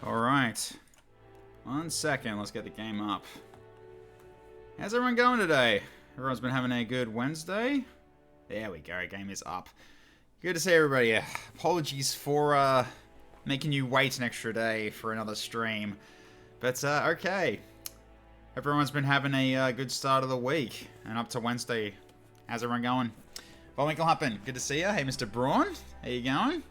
Alright. 1 second, let's get the game up. How's everyone going today? Everyone's been having a good Wednesday? There we go, game is up. Good to see everybody. Apologies for making you wait an extra day for another stream. But okay. Everyone's been having a good start of the week. And up to Wednesday. How's everyone going? Bullwinkle Huppin, good to see you. Hey Mr. Braun, how you going?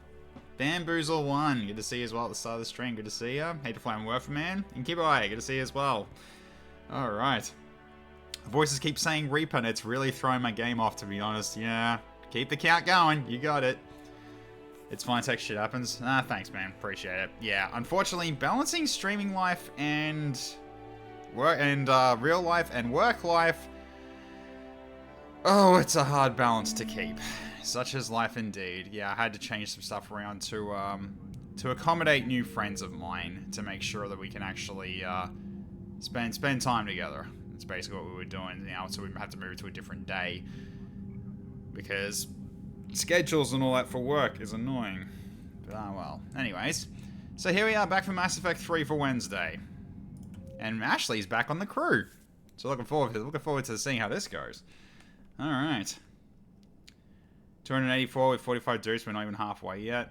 Bamboozle1, good to see you as well at the start of the stream. Good to see you. Hate to Flame Werferman. And Kibai, good to see you as well. Alright. Voices keep saying Reaper, and it's really throwing my game off, to be honest. Yeah, keep the count going. You got it. It's fine, tech shit happens. Thanks, man. Appreciate it. Yeah, unfortunately, balancing streaming life and work and real life and work life. Oh, it's a hard balance to keep. Such is life indeed. Yeah, I had to change some stuff around to accommodate new friends of mine to make sure that we can actually spend time together. That's basically what we were doing now, so we have to move to a different day because schedules and all that for work is annoying. But well. Anyways, so here we are back for Mass Effect 3 for Wednesday, and Ashley's back on the crew. So looking forward to seeing how this goes. All right. 284 with 45 dudes. We're not even halfway yet.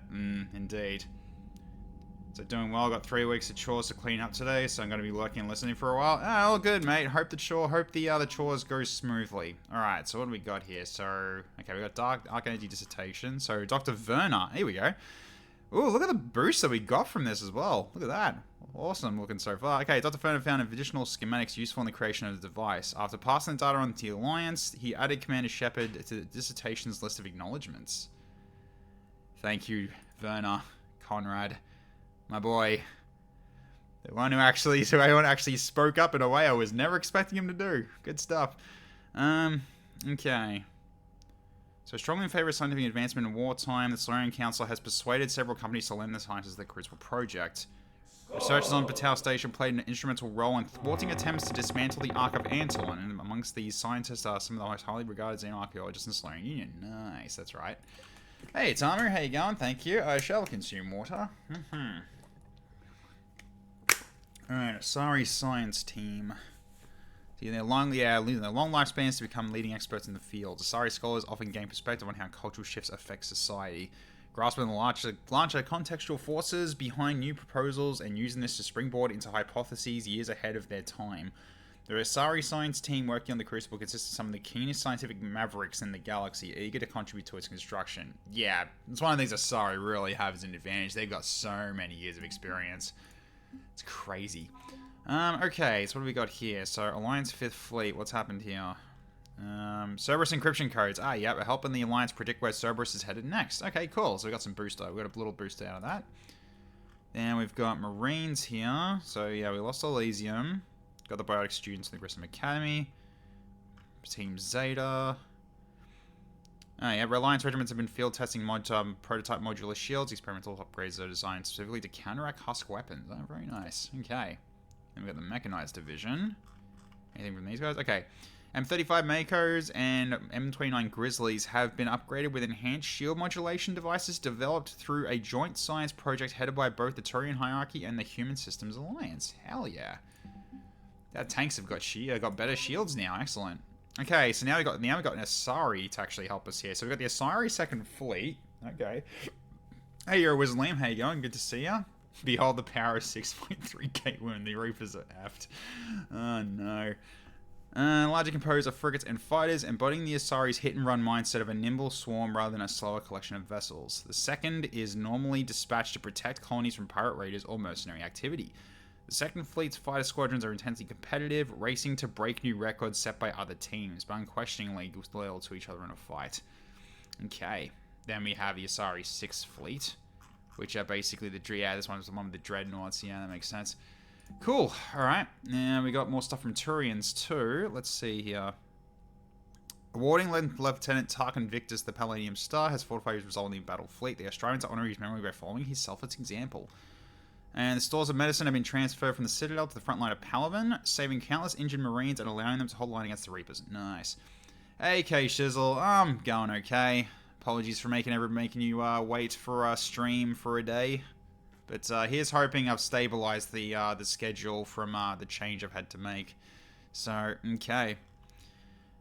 Indeed. So doing well. Got 3 weeks of chores to clean up today, so I'm going to be lurking and listening for a while. All good, mate. Hope the chores go smoothly. All right. So what do we got here? So okay, we got Dark Energy Dissertation. So Dr. Werner. Here we go. Ooh, look at the boost that we got from this as well. Look at that. Awesome looking so far. Okay, Dr. Werner found additional schematics useful in the creation of the device. After passing the data on to the Alliance, he added Commander Shepard to the dissertation's list of acknowledgements. Thank you, Werner, Conrad, my boy. The one who actually spoke up in a way I was never expecting him to do. Good stuff. Okay. So strongly in favor of scientific advancement in wartime, the Solarian Council has persuaded several companies to lend their scientists to the Crucible project. Researchers on Battelle Station played an instrumental role in thwarting attempts to dismantle the Ark of Antolin, and amongst these scientists are some of the most highly regarded xenoarchaeologists in the Solarian Union. Nice, that's right. Hey, Tamu, how you going? Thank you. I shall consume water. Alright, sorry, science team. Using their long lifespans to become leading experts in the field. Asari scholars often gain perspective on how cultural shifts affect society, grasping the larger contextual forces behind new proposals and using this to springboard into hypotheses years ahead of their time. The Asari science team working on the Crucible consists of some of the keenest scientific mavericks in the galaxy, eager to contribute to its construction. Yeah, it's one of the things Asari really have as an advantage. They've got so many years of experience. It's crazy. Okay, so what do we got here? So, Alliance 5th Fleet, what's happened here? Cerberus encryption codes. Yeah, we're helping the Alliance predict where Cerberus is headed next. Okay, cool. So we got some booster. We got a little boost out of that. Then we've got Marines here. So yeah, we lost Elysium. Got the biotic students in the Grissom Academy. Team Zeta. Yeah, Alliance regiments have been field testing prototype modular shields. Experimental upgrades are designed specifically to counteract husk weapons. Oh, very nice. Okay. Then we've got the Mechanized Division. Anything from these guys? Okay. M35 Makos and M29 Grizzlies have been upgraded with enhanced shield modulation devices developed through a joint science project headed by both the Turian Hierarchy and the Human Systems Alliance. Hell yeah. Our tanks have got better shields now. Excellent. Okay, so now we've got an Asari to actually help us here. So we've got the Asari 2nd Fleet. Okay. Hey, you're a Wizard Liam. How you going? Good to see ya. Behold the power of 6.3k when the Reapers are effed. Oh no. Larger composed of frigates and fighters, embodying the Asari's hit-and-run mindset of a nimble swarm rather than a slower collection of vessels. The second is normally dispatched to protect colonies from pirate raiders or mercenary activity. The 2nd Fleet's fighter squadrons are intensely competitive, racing to break new records set by other teams, but unquestioningly loyal to each other in a fight. Okay, then we have the Asari 6th Fleet, which are basically this one's the one with the dreadnoughts. Yeah, that makes sense. Cool. Alright. Now we got more stuff from Turians too. Let's see here. Awarding Lieutenant Tarkin Victus the Palladium Star has fortified his resolve in the battle fleet. They are striving to honor his memory by following his selfless example. And the stores of medicine have been transferred from the Citadel to the front line of Palaven, saving countless injured Marines and allowing them to hold line against the Reapers. Nice. Hey, K-Shizzle. I'm going okay. Apologies for making you wait for a stream for a day. But here's hoping I've stabilized the schedule from the change I've had to make. So, okay.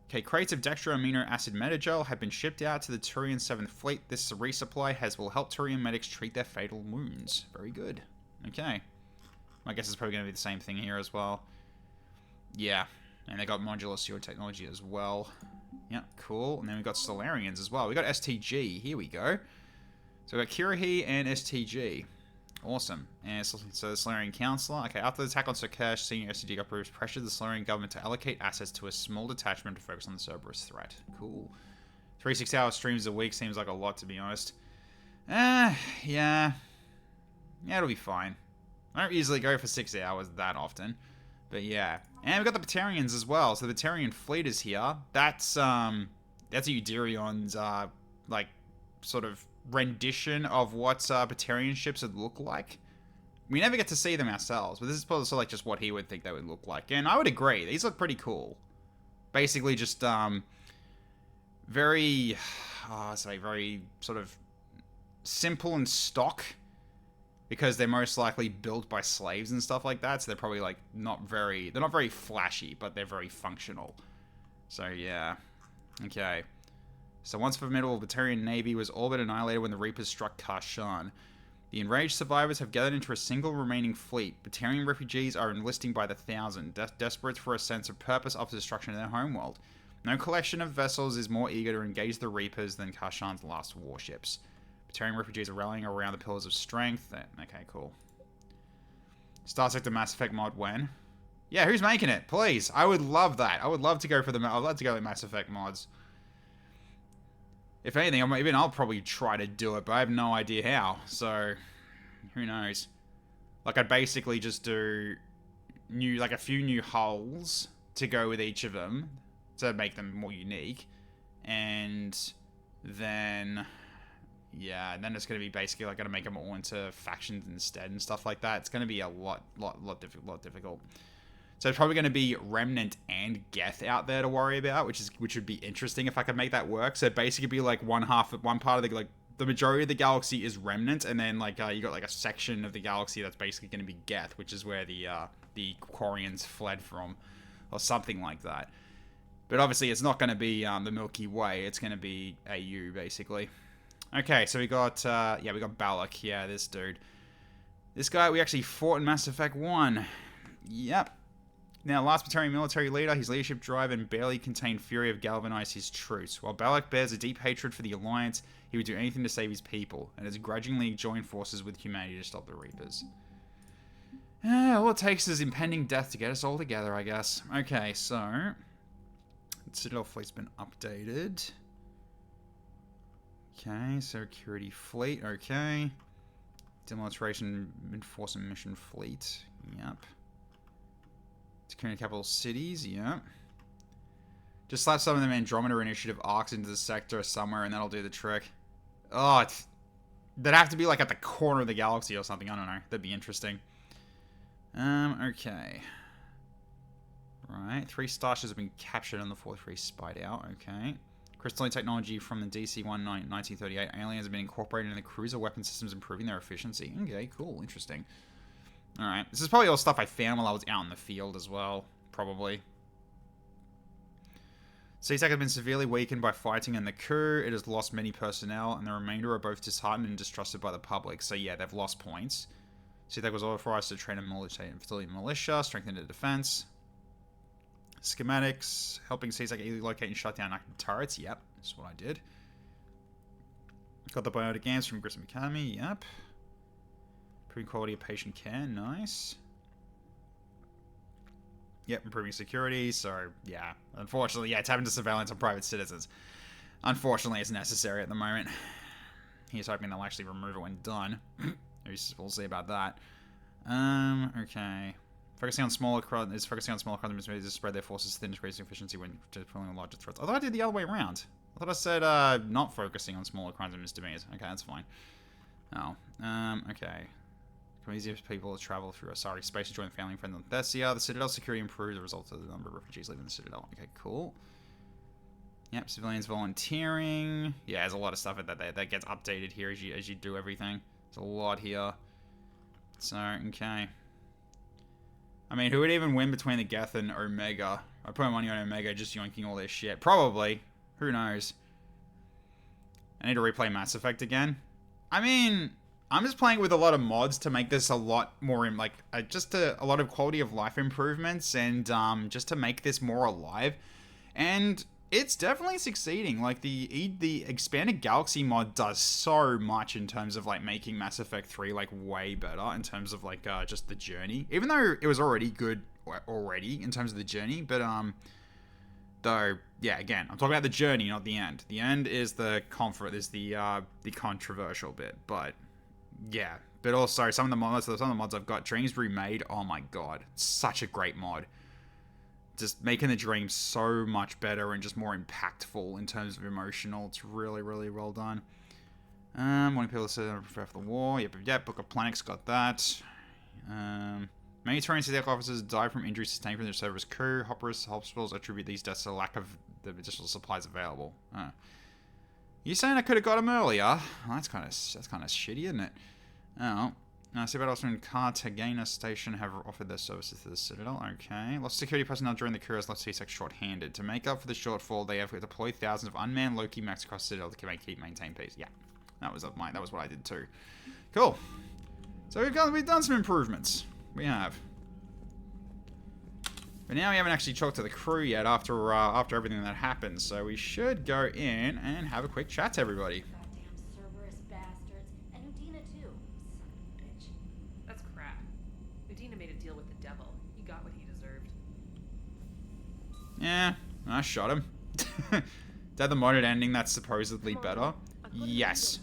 Okay, crates of dextroamino acid metagel have been shipped out to the Turian 7th Fleet. This resupply will help Turian medics treat their fatal wounds. Very good. Okay. I guess it's probably going to be the same thing here as well. Yeah. And they got modular sewer technology as well. Yeah, cool. And then we got Solarians as well. We got STG. Here we go. So we got Kirahi and STG. Awesome. And so the Solarian Councillor. Okay, after the attack on Sokesh, senior STG operatives pressured the Solarian government to allocate assets to a small detachment to focus on the Cerberus threat. Cool. 3 6-hour streams a week seems like a lot, to be honest. Yeah. Yeah, it'll be fine. I don't usually go for 6 hours that often. But yeah. And we've got the Batarians as well. So the Batarian fleet is here. That's Euderion's, like, sort of rendition of what Batarian ships would look like. We never get to see them ourselves, but this is probably sort of like just what he would think they would look like. And I would agree. These look pretty cool. Basically just, very, very sort of simple and stock. Because they're most likely built by slaves and stuff like that, so they're probably like they're not very flashy, but they're very functional. So yeah, okay. So once formidable Batarian navy was all but annihilated when the Reapers struck Karshan. The enraged survivors have gathered into a single remaining fleet. Batarian refugees are enlisting by the thousand, desperate for a sense of purpose after destruction of their homeworld. No collection of vessels is more eager to engage the Reapers than Karshan's last warships. Batarian refugees are rallying around the Pillars of Strength. Okay, cool. Star Sector Mass Effect mod when? Yeah, who's making it? Please. I would love that. I would love to go for I'd love to go with Mass Effect mods. If anything, I'll probably try to do it, but I have no idea how. So, who knows? Like, I'd basically just do a few new hulls to go with each of them to make them more unique. And then... yeah, and then it's going to be basically like going to make them all into factions instead and stuff like that. It's going to be a lot difficult. So it's probably going to be Remnant and Geth out there to worry about, which would be interesting if I could make that work. So basically it'd be like one part of the majority of the galaxy is Remnant, and then like you got like a section of the galaxy that's basically going to be Geth, which is where the Quarians fled from, or something like that. But obviously it's not going to be the Milky Way. It's going to be AU basically. Okay, so we got Balak. Yeah, this dude. This guy we actually fought in Mass Effect 1. Yep. Now, last Batarian military leader, his leadership drive and barely contained fury have galvanized his troops. While Balak bears a deep hatred for the Alliance, he would do anything to save his people, and has grudgingly joined forces with humanity to stop the Reapers. All it takes is impending death to get us all together, I guess. Okay, so... the Citadel fleet's been updated. Okay, security fleet, okay. Demilitarization enforcement mission fleet, yep. Securing capital cities, yep. Just slap some of them Andromeda Initiative arcs into the sector somewhere and that'll do the trick. Oh, they'd have to be like at the corner of the galaxy or something, I don't know. That'd be interesting. Okay. Right, 3 starships have been captured on the 4-3 spied out, okay. Crystalline technology from the DC-1 1938 aliens have been incorporated into the cruiser weapon systems, improving their efficiency. Okay, cool, interesting. Alright, this is probably all stuff I found while I was out in the field as well, probably. CSAC has been severely weakened by fighting in the coup. It has lost many personnel, and the remainder are both disheartened and distrusted by the public. So yeah, they've lost points. CSAC was authorized to train a military and facility militia, strengthen the defense. Schematics, helping CSAC easily locate and shut down active turrets. Yep, that's what I did. Got the biotic ants from Grissom Academy. Yep. Improving quality of patient care. Nice. Yep, improving security. So, yeah. Unfortunately, yeah, tapping to surveillance on private citizens. Unfortunately, it's necessary at the moment. He's hoping they'll actually remove it when done. We'll see about that. Okay. Focusing on smaller crimes to spread their forces thin, increasing efficiency when pulling on larger threats. I thought I did the other way around. I thought I said not focusing on smaller crimes and misdemeanors. Okay, that's fine. Oh, okay. Become easier for people to travel through Asari space to join family and friends on Thessia. The Citadel security improves as a result of the number of refugees leaving the Citadel. Okay, cool. Yep, civilians volunteering. Yeah, there's a lot of stuff that gets updated here as you do everything. There's a lot here. So, okay. I mean, who would even win between the Geth and Omega? I put my money on Omega just yoinking all this shit. Probably. Who knows? I need to replay Mass Effect again. I mean, I'm just playing with a lot of mods to make this a lot more, like, just a lot of quality of life improvements and just to make this more alive. And it's definitely succeeding. Like, the Expanded Galaxy mod does so much in terms of, like, making Mass Effect 3, like, way better in terms of, like, just the journey. Even though it was already good already in terms of the journey, but, though, yeah, again, I'm talking about the journey, not the end. The end is the controversial bit, but, yeah. But also, some of the mods I've got, Dreams Remade, oh my god, such a great mod. Just making the dreams so much better and just more impactful in terms of emotional. It's really, really well done. Wanting people to say I prepare for the war. Yep. Book of Planets got that. Many Turian Cadet officers died from injuries sustained from their service crew. Hospitals attribute these deaths to lack of the additional supplies available. You saying I could have got them earlier? Well, that's kind of shitty, isn't it? Oh. Seabed also in Cartagena Station have offered their services to the Citadel. Okay. Lost security personnel during the crew has left CSEC short-handed. To make up for the shortfall, they have deployed thousands of unmanned low-key mechs across the Citadel to maintain peace. Yeah. That was what I did too. Cool. So we've done some improvements. We have. But now we haven't actually talked to the crew yet after everything that happened. So we should go in and have a quick chat to everybody. Yeah, I shot him. Is that the modded ending that's supposedly better? Yes.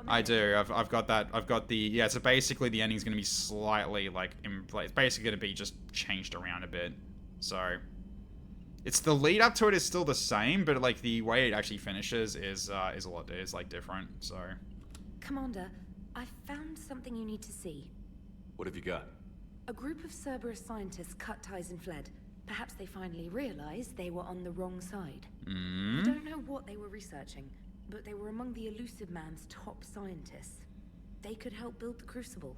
I do. I've got that. I've got the... Yeah, so basically the ending's going to be slightly, like... It's basically going to be just changed around a bit. So... It's the lead up to it is still the same, but, like, the way it actually finishes is like, different, so... Commander, I found something you need to see. What have you got? A group of Cerberus scientists cut ties and fled. Perhaps they finally realized they were on the wrong side. I don't know what they were researching, but they were among the Elusive Man's top scientists. They could help build the Crucible.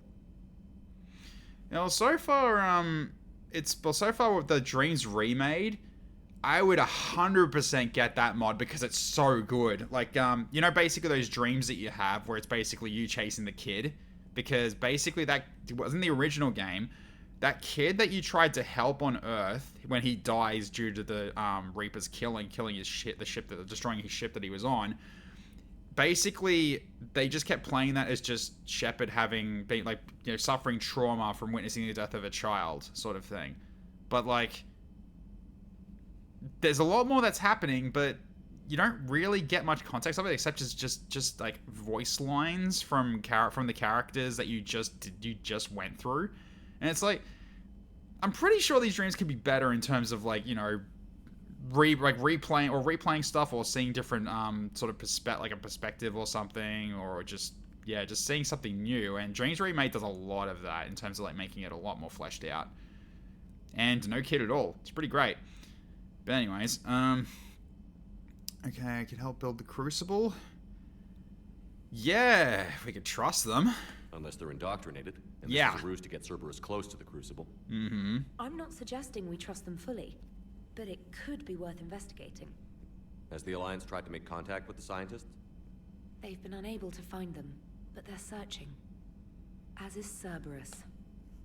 Well, so far with the Dreams Remade, I would 100% get that mod because it's so good. Like, you know, basically those dreams that you have where it's basically you chasing the kid, because basically that wasn't the original game. That kid that you tried to help on Earth when he dies due to the Reapers killing his ship, destroying his ship that he was on. Basically, they just kept playing that as just Shepard suffering trauma from witnessing the death of a child, sort of thing. But like, there's a lot more that's happening, but you don't really get much context of it except just like voice lines from the characters that you just went through. And it's like, I'm pretty sure these dreams could be better in terms of, like, you know, replaying stuff or seeing different sort of perspective or something, or just seeing something new. And Dreams Remade does a lot of that in terms of, like, making it a lot more fleshed out. And no kid at all. It's pretty great. But anyways, okay, I could help build the Crucible. Yeah, if we could trust them. Unless they're indoctrinated. And yeah. This is a ruse to get Cerberus close to the Crucible. Mm-hmm. I'm not suggesting we trust them fully, but it could be worth investigating. Has the Alliance tried to make contact with the scientists? They've been unable to find them, but they're searching. As is Cerberus.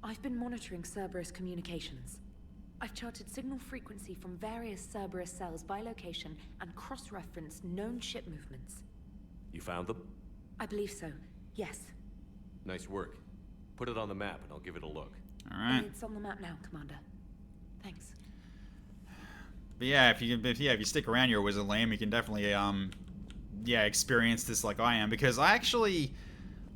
I've been monitoring Cerberus communications. I've charted signal frequency from various Cerberus cells by location and cross-referenced known ship movements. You found them? I believe so, yes. Nice work. Put it on the map and I'll give it a look. Alright. It's on the map now, Commander. Thanks. But yeah, if you stick around, you're a wizard, Liam, you can definitely experience this like I am, because I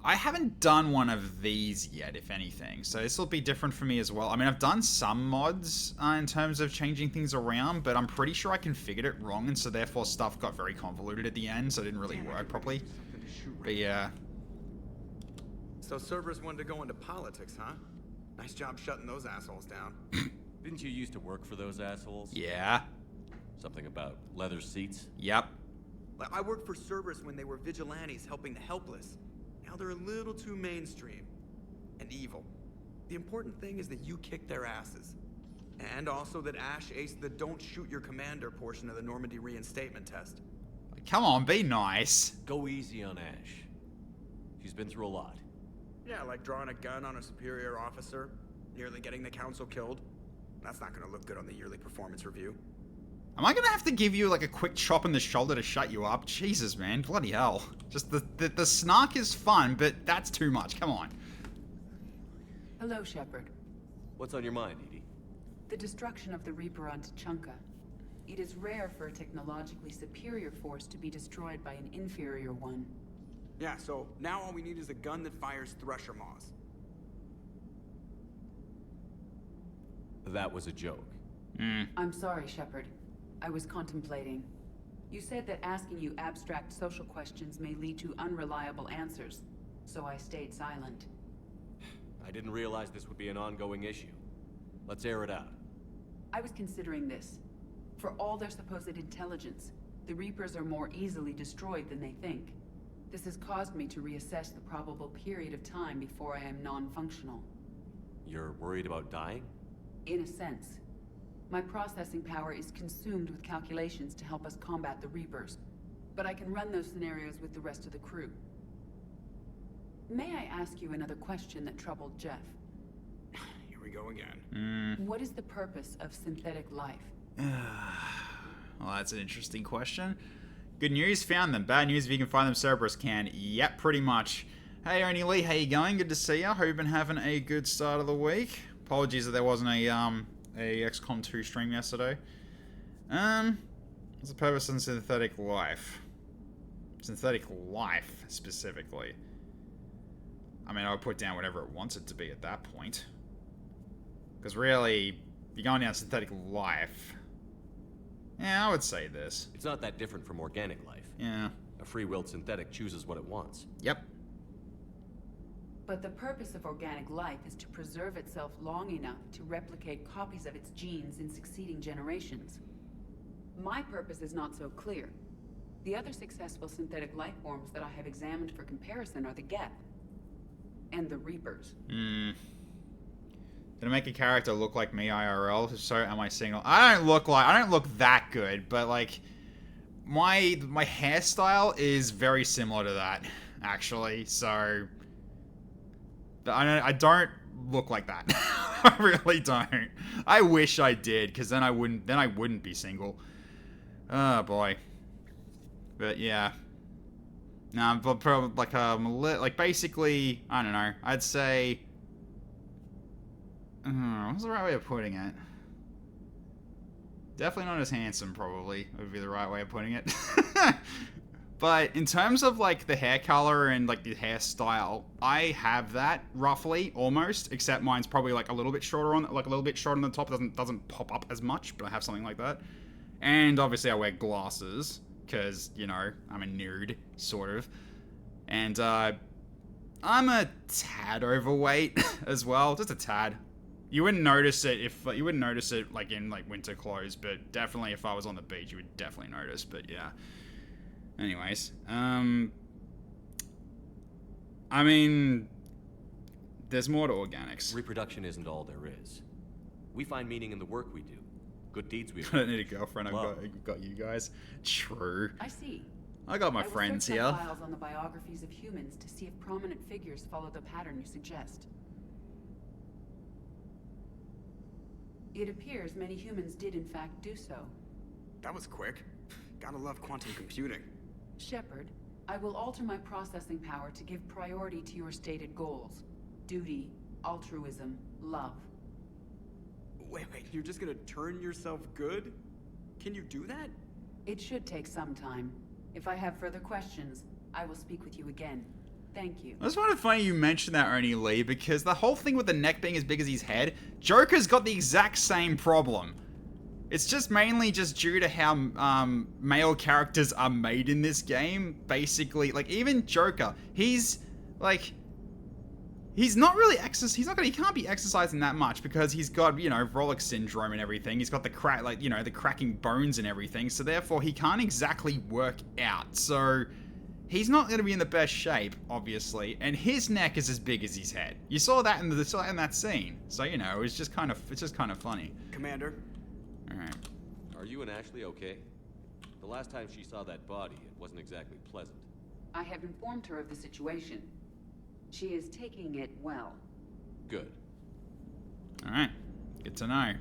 haven't done one of these yet, if anything. So this will be different for me as well. I mean, I've done some mods in terms of changing things around, but I'm pretty sure I configured it wrong, and so therefore stuff got very convoluted at the end, so it didn't really work properly. But yeah. So Cerberus wanted to go into politics, huh? Nice job shutting those assholes down. Didn't you used to work for those assholes? Yeah. Something about leather seats? Yep. I worked for Cerberus when they were vigilantes helping the helpless. Now they're a little too mainstream. and evil. The important thing is that you kick their asses. And also that Ash aced the don't shoot your commander portion of the Normandy reinstatement test. Come on, be nice. Go easy on Ash. She's been through a lot. Yeah, like drawing a gun on a superior officer, nearly getting the council killed. That's not gonna look good on the yearly performance review. Am I gonna have to give you like a quick chop in the shoulder to shut you up? Jesus, man, bloody hell. Just the snark is fun, but that's too much. Come on. Hello, Shepard. What's on your mind, Edie? The destruction of the Reaper on Tuchanka. It is rare for a technologically superior force to be destroyed by an inferior one. Yeah, so now all we need is a gun that fires thresher maws. That was a joke. I'm sorry, Shepard. I was contemplating. You said that asking you abstract social questions may lead to unreliable answers, so I stayed silent. I didn't realize this would be an ongoing issue. Let's air it out. I was considering this. For all their supposed intelligence, the Reapers are more easily destroyed than they think. This has caused me to reassess the probable period of time before I am non-functional. You're worried about dying? In a sense. My processing power is consumed with calculations to help us combat the Reapers, but I can run those scenarios with the rest of the crew. May I ask you another question that troubled Jeff? Here we go again. What is the purpose of synthetic life? Well, that's an interesting question. Good news, found them. Bad news, if you can find them, Cerberus can. Yep, pretty much. Hey, Oni Lee, how you going? Good to see ya. Hope you've been having a good start of the week. Apologies that there wasn't a XCOM 2 stream yesterday. What's the purpose of synthetic life? Synthetic life, specifically. I mean, I would put down whatever it wants it to be at that point. Because really, if you're going down synthetic life... Yeah, I would say this. It's not that different from organic life. Yeah. A free-willed synthetic chooses what it wants. Yep. But the purpose of organic life is to preserve itself long enough to replicate copies of its genes in succeeding generations. My purpose is not so clear. The other successful synthetic life forms that I have examined for comparison are the Geth and the Reapers. Did it make a character look like me IRL? If so, am I single? I don't look that good, but like my hairstyle is very similar to that, actually. So I don't look like that. I really don't. I wish I did, because then I wouldn't be single. Oh boy. But yeah. No, but probably like basically, I don't know. I'd say. What's the right way of putting it? Definitely not as handsome, probably, would be the right way of putting it. But in terms of, like, the hair color and, like, the hairstyle, I have that, roughly, almost, except mine's probably, like, a little bit shorter on the top. It doesn't pop up as much, but I have something like that. And, obviously, I wear glasses, because, you know, I'm a nerd, sort of. And, I'm a tad overweight, as well, just a tad. You wouldn't notice it like in like winter clothes, but definitely if I was on the beach, you would definitely notice. But yeah. Anyways, I mean, there's more to organics. Reproduction isn't all there is. We find meaning in the work we do. Good deeds we I don't need a girlfriend. I've got you guys. True. I see. I got my friends I will here. search files on the biographies of humans to see if prominent figures follow the pattern you suggest. It appears many humans did in fact do so. That was quick. Gotta love quantum computing. Shepard, I will alter my processing power to give priority to your stated goals. Duty, altruism, love. Wait, you're just gonna turn yourself good? Can you do that? It should take some time. If I have further questions, I will speak with you again. Thank you. I just find it funny you mentioned that, Oni Lee, because the whole thing with the neck being as big as his head, Joker's got the exact same problem. It's just mainly just due to how male characters are made in this game. Basically, like even Joker, he's not really he can't be exercising that much because he's got, you know, Rolex syndrome and everything. He's got the the cracking bones and everything. So therefore, he can't exactly work out. So he's not going to be in the best shape, obviously, and his neck is as big as his head. You saw that in that scene, so you know it's just kind of funny. Commander. All right. Are you and Ashley okay? The last time she saw that body, it wasn't exactly pleasant. I have informed her of the situation. She is taking it well. Good. All right. Good to know.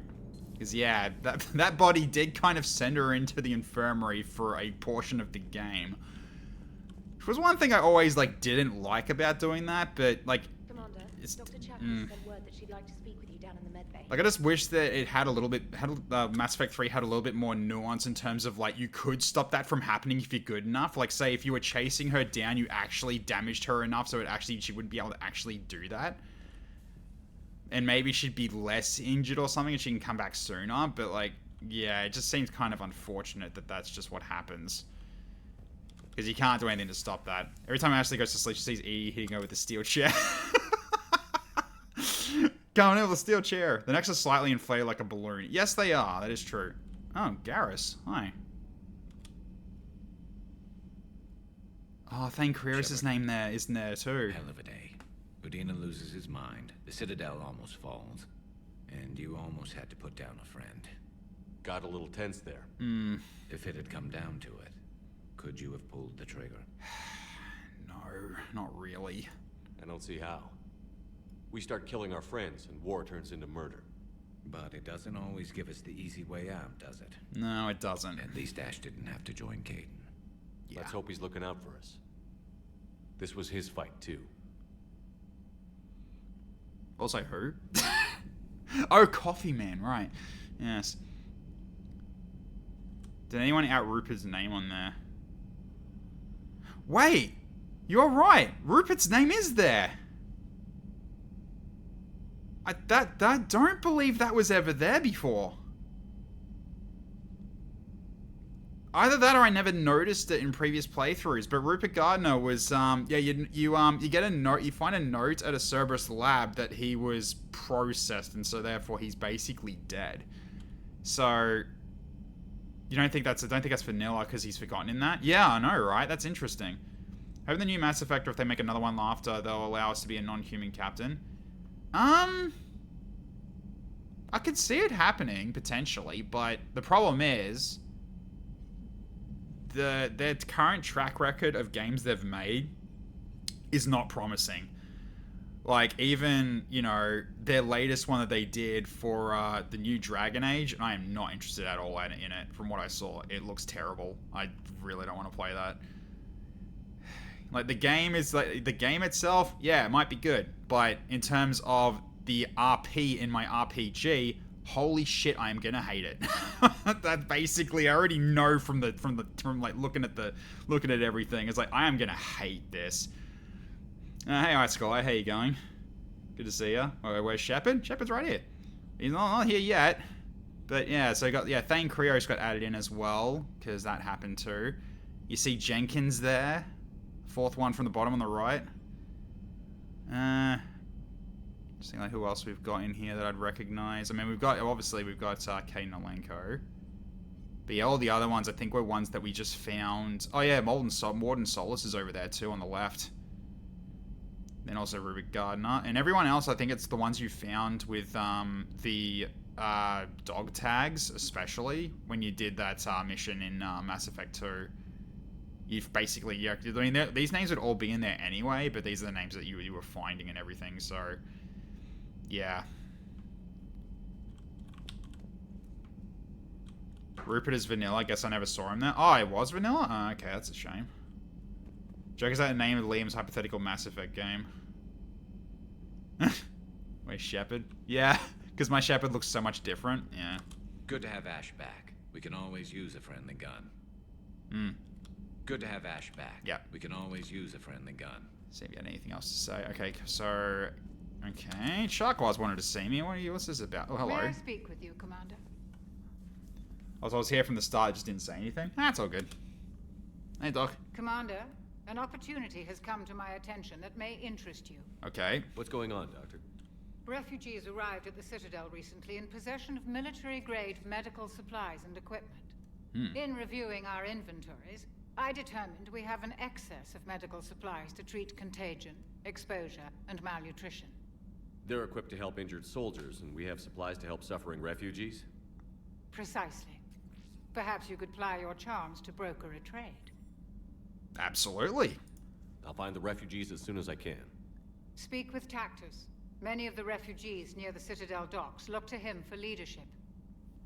Because yeah, that body did kind of send her into the infirmary for a portion of the game. Which was one thing I always didn't like about doing that, but Commander, it's Dr. Chapman sent word that she'd like to speak with you down in the medbay. I just wish that it had a little bit, Mass Effect 3 had a little bit more nuance in terms of you could stop that from happening if you're good enough. Say if you were chasing her down, you actually damaged her enough so she wouldn't be able to actually do that. And maybe she'd be less injured or something and she can come back sooner, but yeah, it just seems kind of unfortunate that that's just what happens. Because you can't do anything to stop that. Every time Ashley goes to sleep, she sees Edie hitting her with the steel chair. Going over the steel chair. The necks are slightly inflated like a balloon. Yes, they are. That is true. Oh, Garrus. Hi. Oh, Thane Krios' name there, isn't there too? Hell of a day. Udina loses his mind. The Citadel almost falls. And you almost had to put down a friend. Got a little tense there. If it had come down to it, could you have pulled the trigger? No, not really. I don't see how. We start killing our friends, and war turns into murder. But it doesn't always give us the easy way out, does it? No, it doesn't. At least Ash didn't have to join Caden. Yeah. Let's hope he's looking out for us. This was his fight, too. Also, who? Oh, Coffee Man, right. Yes. Did anyone out Rupert's name on there? Wait! You're right! Rupert's name is there! I don't believe that was ever there before. Either that or I never noticed it in previous playthroughs, but Rupert Gardner was, yeah, you get a note, you find a note at a Cerberus lab that he was processed, and so therefore he's basically dead. So, you don't think that's vanilla because he's forgotten in that? Yeah, I know, right? That's interesting. Hoping the new Mass Effect, or if they make another one after, they'll allow us to be a non-human captain. I could see it happening, potentially, but the problem is their current track record of games they've made is not promising. Even, their latest one that they did for the new Dragon Age, and I am not interested at all in it. From what I saw, it looks terrible. I really don't want to play that. The game is, the game itself, yeah, it might be good, but in terms of the RP in my RPG, holy shit, I am gonna hate it. That basically, I already know from looking at everything. It's I am gonna hate this. Hey, Ice Scholar, how you going? Good to see you. Oh, where's Shepard? Shepard's right here. He's not here yet. But yeah, so Thane Krios got added in as well, because that happened too. You see Jenkins there. Fourth one from the bottom on the right. Just think who else we've got in here that I'd recognize. I mean, we've got Kate Nolenko. But yeah, all the other ones I think were ones that we just found. Oh yeah, Morden Solus is over there too on the left. Then also Rupert Gardner. And everyone else, I think it's the ones you found with the dog tags, especially when you did that mission in Mass Effect 2. You've basically, I mean, these names would all be in there anyway, but these are the names that you were finding and everything, so yeah. Rupert is vanilla. I guess I never saw him there. Oh, it was vanilla? Oh, okay, that's a shame. Joke is that the name of Liam's hypothetical Mass Effect game. Where's Shepard? Yeah, because my Shepard looks so much different. Yeah. Good to have Ash back. We can always use a friendly gun. Good to have Ash back. Yeah. We can always use a friendly gun. See if you had anything else to say. Okay, so... Okay, Sharkwaz wanted to see me. What's this about? Oh, hello. May I speak with you, Commander? I was here from the start, just didn't say anything. That's all good. Hey, Doc. Commander, an opportunity has come to my attention that may interest you. Okay. What's going on, Doctor? Refugees arrived at the Citadel recently in possession of military-grade medical supplies and equipment. In reviewing our inventories, I determined we have an excess of medical supplies to treat contagion, exposure, and malnutrition. They're equipped to help injured soldiers, and we have supplies to help suffering refugees? Precisely. Perhaps you could ply your charms to broker a trade. Absolutely. I'll find the refugees as soon as I can. Speak with Tactus. Many of the refugees near the Citadel docks look to him for leadership.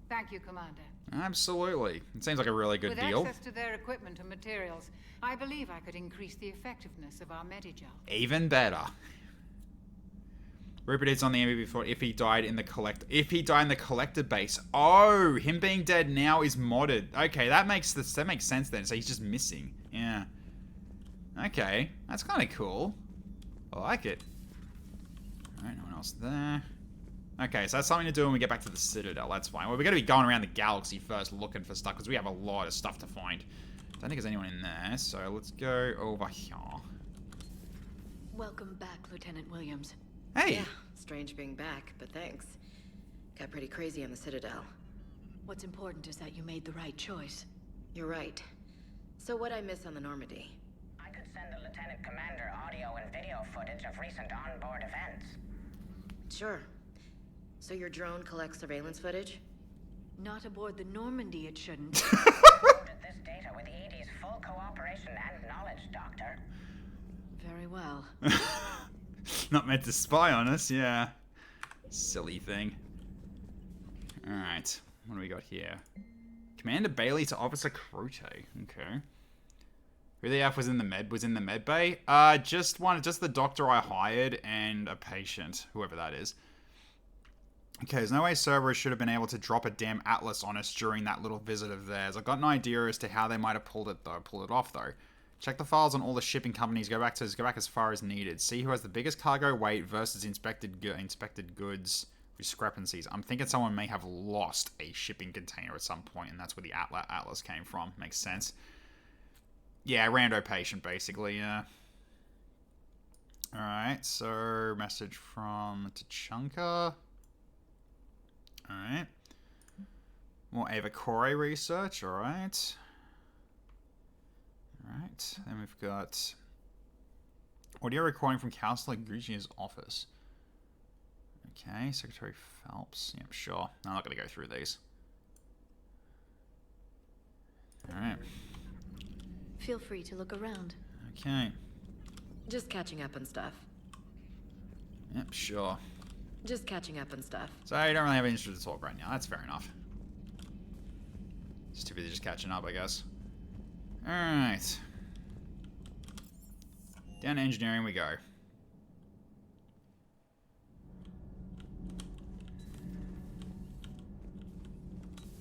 Thank you, Commander. Absolutely. It seems like a really good With deal. access to their equipment and materials, I believe I could increase the effectiveness of our Medigel. Even better. Rupert hits on the enemy before if he died in the collector base. Oh, him being dead now is modded. Okay, that makes sense then. So he's just missing. Yeah. Okay, that's kind of cool. I like it. Alright, no one else there. Okay, so that's something to do when we get back to the Citadel. That's fine. Well, we're going to be going around the galaxy first looking for stuff because we have a lot of stuff to find. Don't think there's anyone in there, so let's go over here. Welcome back, Lieutenant Williams. Hey! Yeah, strange being back, but thanks. Got pretty crazy in the Citadel. What's important is that you made the right choice. You're right. So what'd I miss on the Normandy? I could send the Lieutenant Commander audio and video footage of recent onboard events. Sure. So your drone collects surveillance footage? Not aboard the Normandy, it shouldn't. Loaded this data with EDI's full cooperation and knowledge, Doctor. Very well. Not meant to spy on us, yeah. Silly thing. Alright, what do we got here? Commander Bailey to Officer Crote. Okay. Who the F was in the med bay? Just the doctor I hired and a patient, whoever that is. Okay, there's no way Cerberus should have been able to drop a damn atlas on us during that little visit of theirs. I've got an idea as to how they might have pulled it off though. Check the files on all the shipping companies. Go back as far as needed. See who has the biggest cargo weight versus inspected goods discrepancies. I'm thinking someone may have lost a shipping container at some point, and that's where the atlas came from. Makes sense. Yeah, rando patient, basically, yeah. Alright, so message from Tachanka. Alright. More Ava Corey research, alright. Alright, then we've got audio recording from Counselor Gucci's office. Okay, Secretary Phelps. Yep, sure. I'm not going to go through these. Alright. Feel free to look around. Okay. Just catching up and stuff. Yep, sure. Just catching up and stuff. So you don't really have any interest to talk right now. That's fair enough. Just too busy just catching up, I guess. Alright. Down to engineering we go.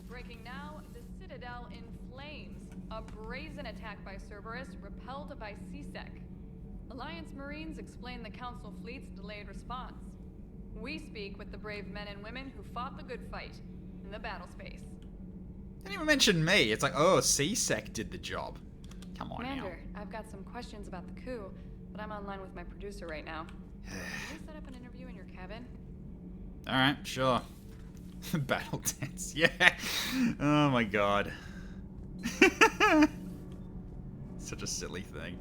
Breaking now, the Citadel in flames. A brazen attack by Cerberus repelled by CSEC. Alliance Marines explain the Council fleet's delayed response. We speak with the brave men and women who fought the good fight in the battle space. Didn't even mention me. It's like, oh, CSEC did the job. Come on Commander, I've got some questions about the coup, but I'm online with my producer right now. Can we set up an interview in your cabin? now. Alright, sure. Battle tents, yeah. Oh my god. Such a silly thing.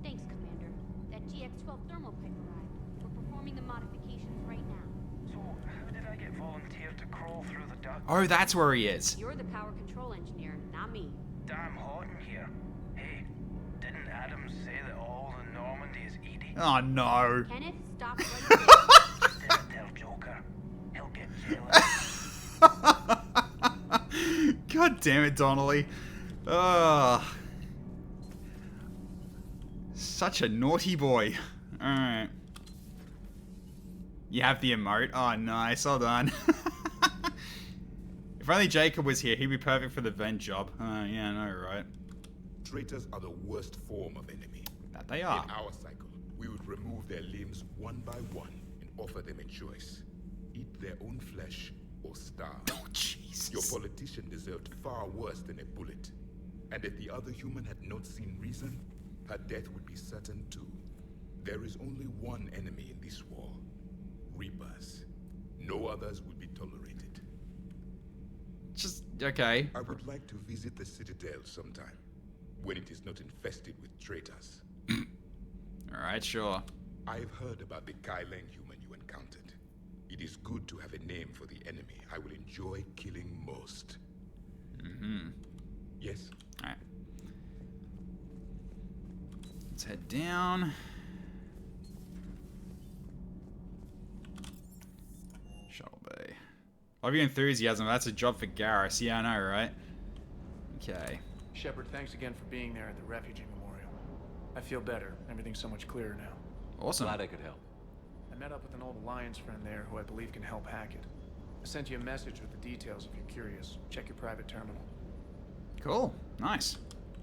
Thanks, Commander. That GX-12 thermal pipe arrived. We're performing the modifications right now. So, how did I get volunteered to crawl through the duct? Oh, that's where he is. You're the power control engineer, not me. Damn hot in here. Hey, didn't Adams say that all the Normandy is Edie? Oh no. Kenneth, stop right there. Didn't tell Joker. He'll get jealous. God damn it, Donnelly. Ugh. Such a naughty boy. Alright. You have the emote? Oh, nice. Well done. If only Jacob was here, he'd be perfect for the vent job. Yeah, I know, right? Traitors are the worst form of enemy. That they are. In our cycle, we would remove their limbs one by one and offer them a choice. Eat their own flesh or starve. Oh, Jesus. Your politician deserved far worse than a bullet. And if the other human had not seen reason, her death would be certain too. There is only one enemy in this war. Reapers. No others would be tolerated. Just Okay. I would like to visit the Citadel sometime, when it is not infested with traitors. Alright, sure. I've heard about the Kyleng human you encountered. It is good to have a name for the enemy I will enjoy killing most. Mm-hmm. Yes? Alright. Let's head down. Shuttle bay. Love your enthusiasm. That's a job for Garrus. Yeah, I know, right? Okay. Shepard, thanks again for being there at the refugee memorial. I feel better. Everything's so much clearer now. Awesome. Glad I could help. I met up with an old Alliance friend there who I believe can help hack it. I sent you a message with the details if you're curious. Check your private terminal. Cool. Nice.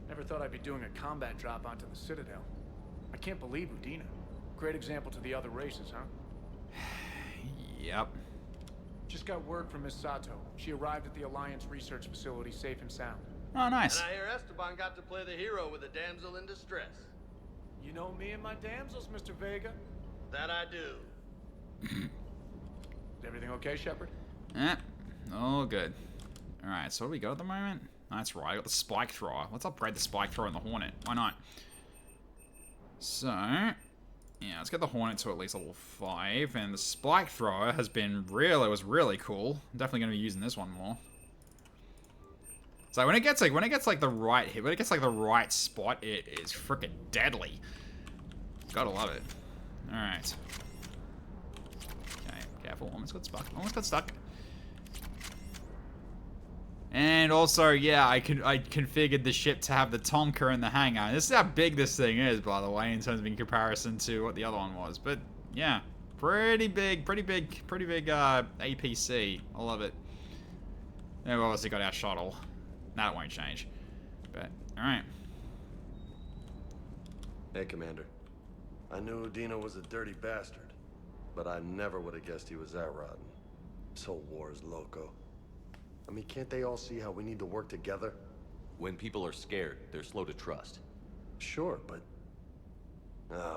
Never thought I'd be doing a combat drop onto the Citadel. I can't believe Udina. Great example to the other races, huh? Yep. Just got word from Miss Sato. She arrived at the Alliance research facility safe and sound. Oh, nice. And I hear Esteban got to play the hero with a damsel in distress. You know me and my damsels, Mr. Vega. That I do. Is everything okay, Shepard? Yeah. All good. Alright, so what do we got at the moment? That's right, I got the spike thrower. Let's upgrade the spike thrower and the Hornet. Why not? So, yeah, let's get the Hornet to at least level 5. And the spike thrower has been it was really cool. I'm definitely going to be using this one more. So when it gets like the right hit, when it gets like the right spot, it is freaking deadly. Gotta love it. Alright. Okay, careful. Almost got stuck. Almost got stuck. And also, yeah, I configured the ship to have the Tonka and the hangar. This is how big this thing is, by the way, in terms of in comparison to what the other one was. But yeah, pretty big APC. I love it. And we've obviously got our shuttle. That won't change. But all right. Hey, Commander. I knew Udina was a dirty bastard, but I never would have guessed he was that rotten. This whole war is loco. I mean, can't they all see how we need to work together? When people are scared, they're slow to trust. Sure, but...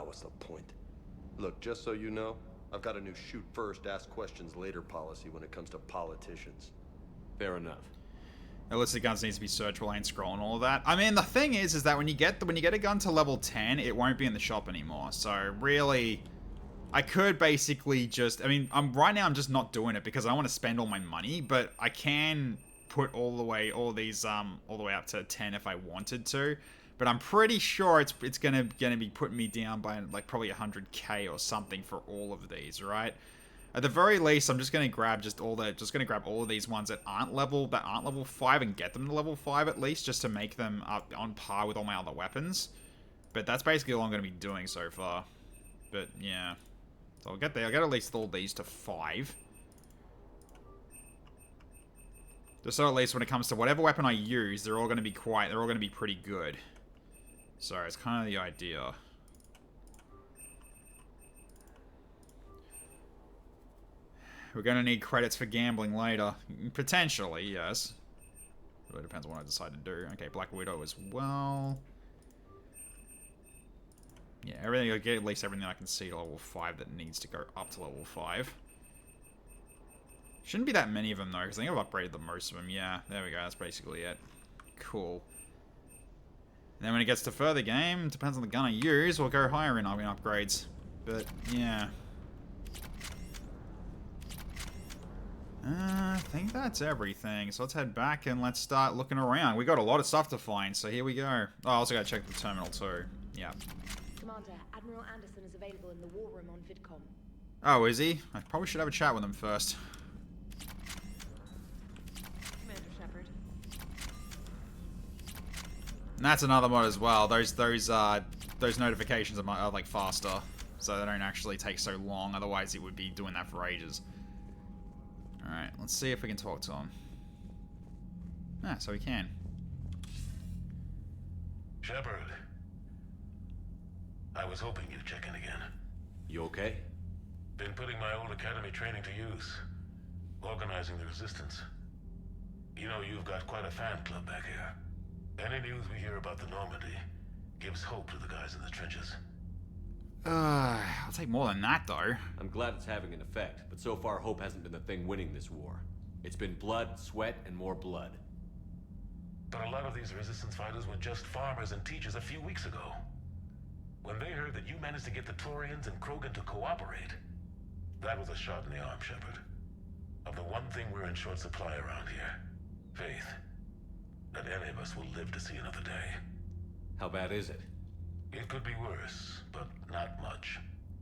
what's the point? Look, just so you know, I've got a new shoot first, ask questions later policy when it comes to politicians. Fair enough. Illicit guns needs to be searchable and scroll and all of that. I mean, the thing is that when you get a gun to level 10, it won't be in the shop anymore. So really, I could basically just, I mean, right now I'm just not doing it because I want to spend all my money, but I can put all the way up to 10 if I wanted to. But I'm pretty sure it's gonna be putting me down by like probably 100k or something for all of these, right? At the very least, I'm just gonna grab all of these ones that aren't level 5 and get them to level 5 at least, just to make them up on par with all my other weapons. But that's basically all I'm gonna be doing so far. But yeah, so I'll get at least all these to 5. Just so at least when it comes to whatever weapon I use, they're all gonna be pretty good. So it's kind of the idea. We're going to need credits for gambling later. Potentially, yes. It really depends on what I decide to do. Okay, Black Widow as well. Yeah, everything. I'll get at least everything I can see to level 5 that needs to go up to level 5. Shouldn't be that many of them, though, because I think I've upgraded the most of them. Yeah, there we go. That's basically it. Cool. And then when it gets to further game, depends on the gun I use, we'll go higher in upgrades. But, yeah. I think that's everything. So let's head back and let's start looking around. We got a lot of stuff to find, so here we go. Oh, I also got to check the terminal too. Yeah. Commander, Admiral Anderson is available in the war room on VidCom. Oh, is he? I probably should have a chat with him first. Commander Shepard. And that's another mod as well. Those notifications are like faster, so they don't actually take so long. Otherwise, it would be doing that for ages. Alright, let's see if we can talk to him. Ah, so we can. Shepard. I was hoping you'd check in again. You okay? Been putting my old academy training to use. Organizing the resistance. You know, you've got quite a fan club back here. Any news we hear about the Normandy gives hope to the guys in the trenches. I'll take more than that, though. I'm glad it's having an effect, but so far hope hasn't been the thing winning this war. It's been blood, sweat, and more blood. But a lot of these resistance fighters were just farmers and teachers a few weeks ago. When they heard that you managed to get the Torians and Krogan to cooperate, that was a shot in the arm, Shepard. Of the one thing we're in short supply around here, faith. That any of us will live to see another day. How bad is it? It could be worse, but not much.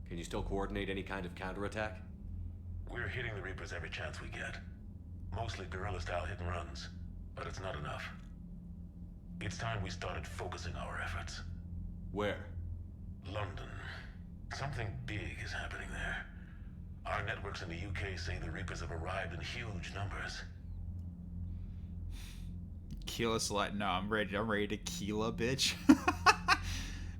Can you still coordinate any kind of counterattack? We're hitting the Reapers every chance we get. Mostly guerrilla-style hit-and-runs, but it's not enough. It's time we started focusing our efforts. Where? London. Something big is happening there. Our networks in the UK say the Reapers have arrived in huge numbers. Keela's like, no, I'm ready to Keela, bitch.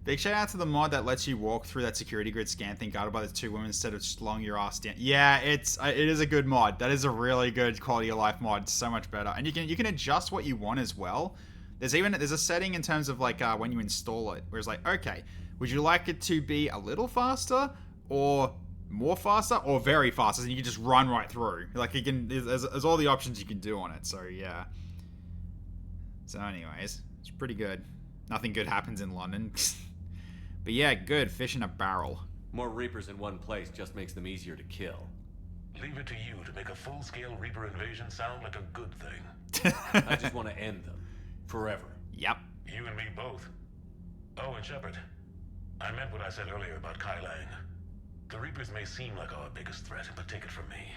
Big shout out to the mod that lets you walk through that security grid scan thing guarded by the two women instead of slowing your ass down. Yeah, it is a good mod. That is a really good quality of life mod. So much better. And you can adjust what you want as well. There's a setting in terms of like when you install it, where it's like, okay, would you like it to be a little faster or more faster or very fast? And you can just run right through. Like you can, there's all the options you can do on it. So yeah. So anyways, it's pretty good. Nothing good happens in London. But yeah, good. Fish in a barrel. More Reapers in one place just makes them easier to kill. Leave it to you to make a full-scale Reaper invasion sound like a good thing. I just want to end them. Forever. Yep. You and me both. Oh, and Shepard. I meant what I said earlier about Kai Lang. The Reapers may seem like our biggest threat, but take it from me.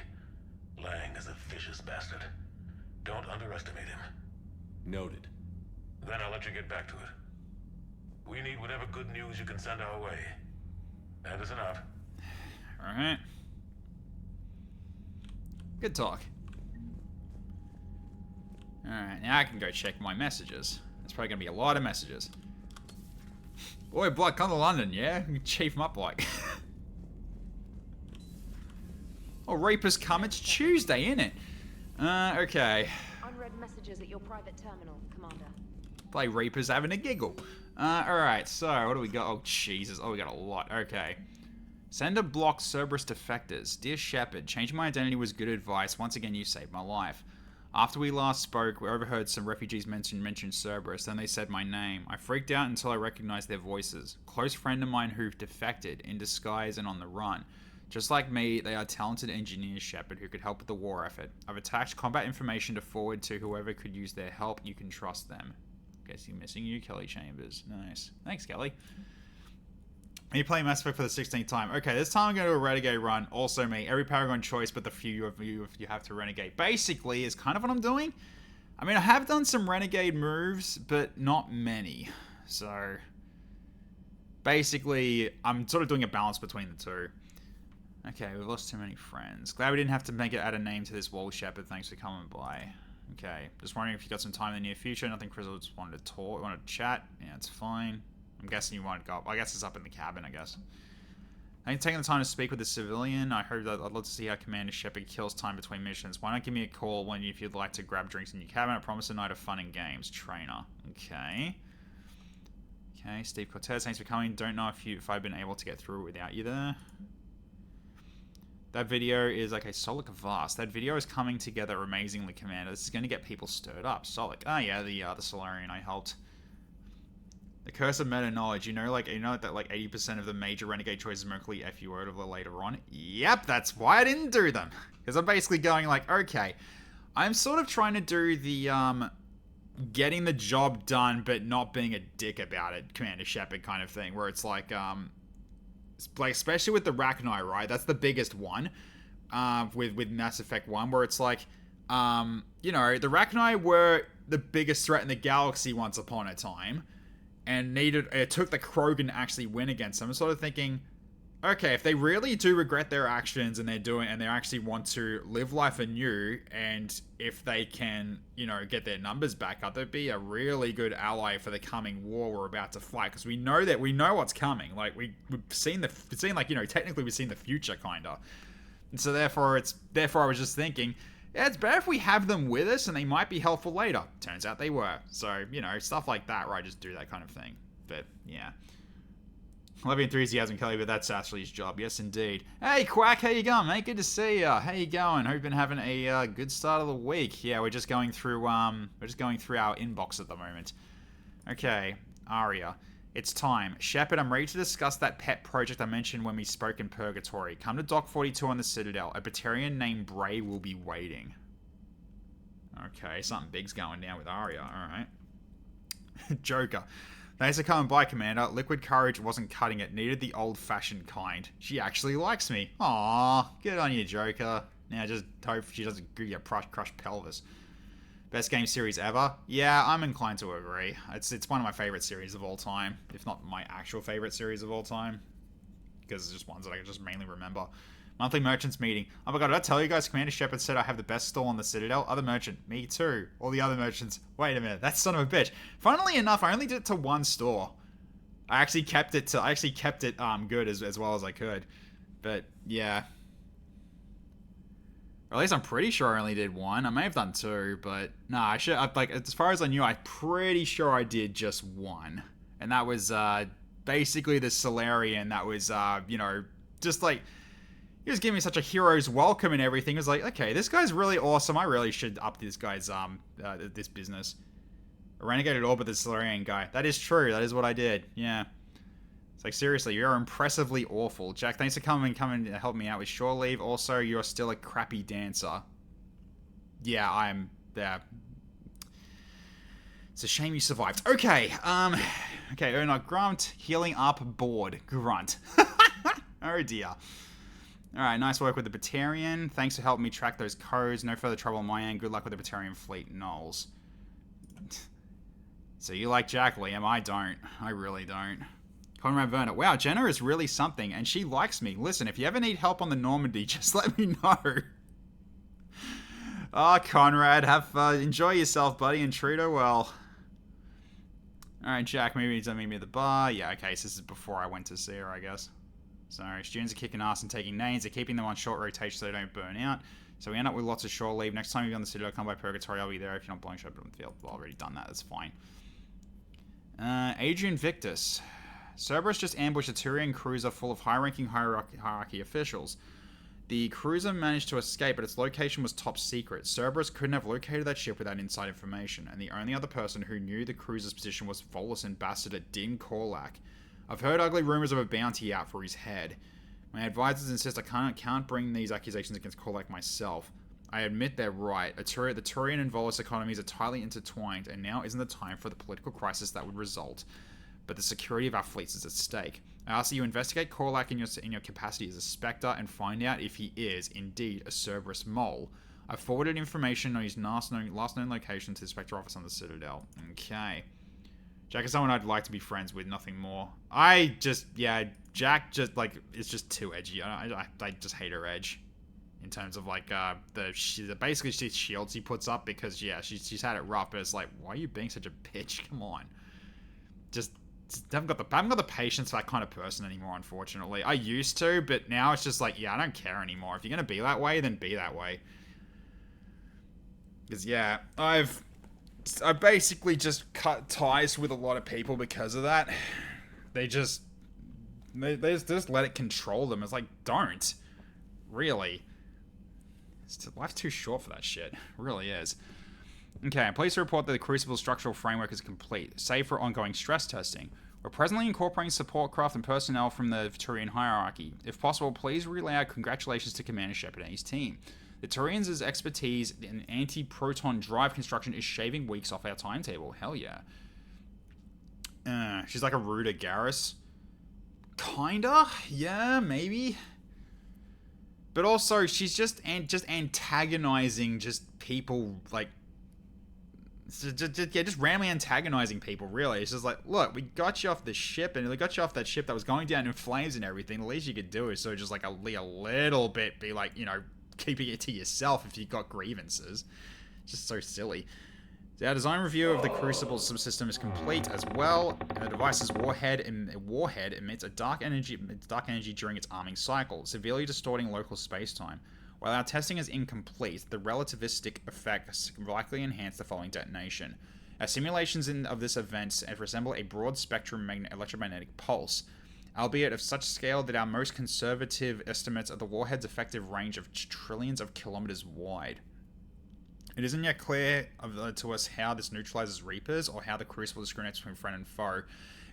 Lang is a vicious bastard. Don't underestimate him. Noted. Then I'll let you get back to it. We need whatever good news you can send our way. And listen up. Alright. Good talk. Alright, now I can go check my messages. There's probably going to be a lot of messages. Boy, Blood, come to London, yeah? We chief him up like. Oh, Reapers come. It's Tuesday, innit? Okay. Unread messages at your private terminal, Commander. Play Reapers having a giggle. Alright, so what do we got? Oh, Jesus. Oh, we got a lot. Okay. Send a block Cerberus defectors. Dear Shepard, changing my identity was good advice. Once again, you saved my life. After we last spoke, we overheard some refugees mention Cerberus. Then they said my name. I freaked out until I recognized their voices. Close friend of mine who defected, in disguise and on the run. Just like me, they are talented engineers, Shepard, who could help with the war effort. I've attached combat information to forward to whoever could use their help. You can trust them. Guess you're missing you, Kelly Chambers. Nice. Thanks, Kelly. Are you playing Mass Effect for the 16th time? Okay, this time I'm going to do a Renegade run. Also me. Every Paragon choice, but the few of you if you have to Renegade. Basically, is kind of what I'm doing. I mean, I have done some Renegade moves, but not many. So, basically, I'm sort of doing a balance between the two. Okay, we've lost too many friends. Glad we didn't have to add a name to this wall, Shepard. Thanks for coming by. Okay, just wondering if you got some time in the near future. Nothing Crystal just wanted to talk, wanted to chat. Yeah, it's fine. I'm guessing you want to go up. I guess it's up in the cabin, I guess. Thanks for taking the time to speak with the civilian. I heard that I'd love to see how Commander Shepard kills time between missions. Why not give me a call if you'd like to grab drinks in your cabin? I promise a night of fun and games. Trainer. Okay. Okay, Steve Cortez, thanks for coming. Don't know if I've been able to get through without you there. That video is okay. Solik Vast. That video is coming together amazingly, Commander. This is going to get people stirred up. Solik. Oh yeah, the Solarian I helped. The curse of meta knowledge. You know that like 80% of the major Renegade choices mercifully F you over later on. Yep, that's why I didn't do them. Because I'm basically going like, okay, I'm sort of trying to do the getting the job done, but not being a dick about it, Commander Shepard kind of thing, where it's like especially with the Rachni, right? That's the biggest one with Mass Effect 1, where it's like, you know, the Rachni were the biggest threat in the galaxy once upon a time, and it took the Krogan to actually win against them. I'm sort of thinking, okay, if they really do regret their actions and they actually want to live life anew, and if they can, you know, get their numbers back up, they'd be a really good ally for the coming war we're about to fight. Because we know what's coming. Like we've seen like, you know, technically we've seen the future kinda. And so therefore I was just thinking, yeah, it's better if we have them with us, and they might be helpful later. Turns out they were. So, you know, stuff like that, where I just do that kind of thing. But yeah. Love your enthusiasm, Kelly, but that's Ashley's job. Yes, indeed. Hey, Quack, how you going, mate? Good to see ya. How you going? Hope you've been having a good start of the week. Yeah, we're just going through our inbox at the moment. Okay, Aria. It's time. Shepard, I'm ready to discuss that pet project I mentioned when we spoke in Purgatory. Come to Dock 42 on the Citadel. A Batarian named Bray will be waiting. Okay, something big's going down with Aria. Alright. Joker. Thanks for coming by, Commander. Liquid courage wasn't cutting it. Needed the old-fashioned kind. She actually likes me. Aww. Good on you, Joker. Now just hope she doesn't give you a crushed pelvis. Best game series ever? Yeah, I'm inclined to agree. It's one of my favorite series of all time, if not my actual favorite series of all time, because it's just ones that I can just mainly remember. Monthly merchants meeting. Oh my god, did I tell you guys? Commander Shepard said I have the best stall on the Citadel. Other merchant. Me too. All the other merchants. Wait a minute. That son of a bitch. Funnily enough, I only did it to one store. I actually kept it good as well as I could. But yeah. Or at least I'm pretty sure I only did one. I may have done two, but nah, as far as I knew, I'm pretty sure I did just one. And that was basically the Solarian that was just like, he was giving me such a hero's welcome and everything. It was like, okay, this guy's really awesome. I really should up this guy's this business. A renegated all but the Solarian guy. That is true. That is what I did. Yeah. It's like, seriously, you're impressively awful. Jack, thanks for coming to help me out with shore leave. Also, you're still a crappy dancer. Yeah, I'm there. It's a shame you survived. Okay, okay, Ernok Grunt, healing up, bored, Grunt. Oh dear. Alright, nice work with the Batarian. Thanks for helping me track those codes. No further trouble on my end. Good luck with the Batarian fleet, Knowles. So you like Jack, Liam? I don't. I really don't. Conrad Werner. Wow, Jenna is really something, and she likes me. Listen, if you ever need help on the Normandy, just let me know. Ah, Conrad, enjoy yourself, buddy, and treat her well. Alright, Jack, maybe you meet me at the bar. Yeah, okay, so this is before I went to see her, I guess. So, students are kicking ass and taking names. They're keeping them on short rotation so they don't burn out. So we end up with lots of shore leave. Next time you're on the Citadel, come by Purgatory. I'll be there if you're not blowing shop on the field. I've already done that. That's fine. Adrian Victus. Cerberus just ambushed a Turian cruiser full of high-ranking hierarchy officials. The cruiser managed to escape, but its location was top secret. Cerberus couldn't have located that ship without inside information, and the only other person who knew the cruiser's position was Volus ambassador Din Korlak. I've heard ugly rumors of a bounty out for his head. My advisors insist I can't bring these accusations against Korlak myself. I admit they're right. The Turian and Volus economies are tightly intertwined, and now isn't the time for the political crisis that would result. But the security of our fleets is at stake. I ask that you investigate Korlak in your capacity as a Spectre and find out if he is, indeed, a Cerberus mole. I've forwarded information on his last known location to the Spectre office on the Citadel. Okay. Jack is someone I'd like to be friends with, nothing more. Jack just, like, is just too edgy. I just hate her edge. In terms of, like, basically the shields he puts up, because, yeah, she's had it rough, but it's like, why are you being such a bitch? Come on. Just haven't got the patience for that kind of person anymore, unfortunately. I used to, but now it's just like, yeah, I don't care anymore. If you're gonna be that way, then be that way. Because, yeah, I basically just cut ties with a lot of people because of that. They just let it control them. It's like, don't. Really. Life's too short for that shit. It really is. Okay, I'm pleased to report that the Crucible's structural framework is complete, save for ongoing stress testing. We're presently incorporating support craft and personnel from the Turian hierarchy. If possible, please relay our congratulations to Commander Shepard and his team. The Turians' expertise in anti-proton drive construction is shaving weeks off our timetable. Hell yeah. She's like a Ruta Garrus. Kinda? Yeah, maybe. But also, she's just antagonizing just people, like, just randomly antagonizing people, really. It's just like, look, we got you off the ship, and we got you off that ship that was going down in flames and everything. The least you could do is so just, like, a little bit be, like, you know, keeping it to yourself if you've got grievances. It's just so silly. Our design review of the Crucible subsystem is complete as well. The device's warhead emits a dark energy during its arming cycle, severely distorting local spacetime. While our testing is incomplete, the relativistic effects likely enhance the following detonation. Our simulations of this event resemble a broad spectrum electromagnetic pulse. albeit of such scale that our most conservative estimates of the warhead's effective range of trillions of kilometers wide. It isn't yet clear to us how this neutralizes Reapers or how the Crucible discriminates between friend and foe.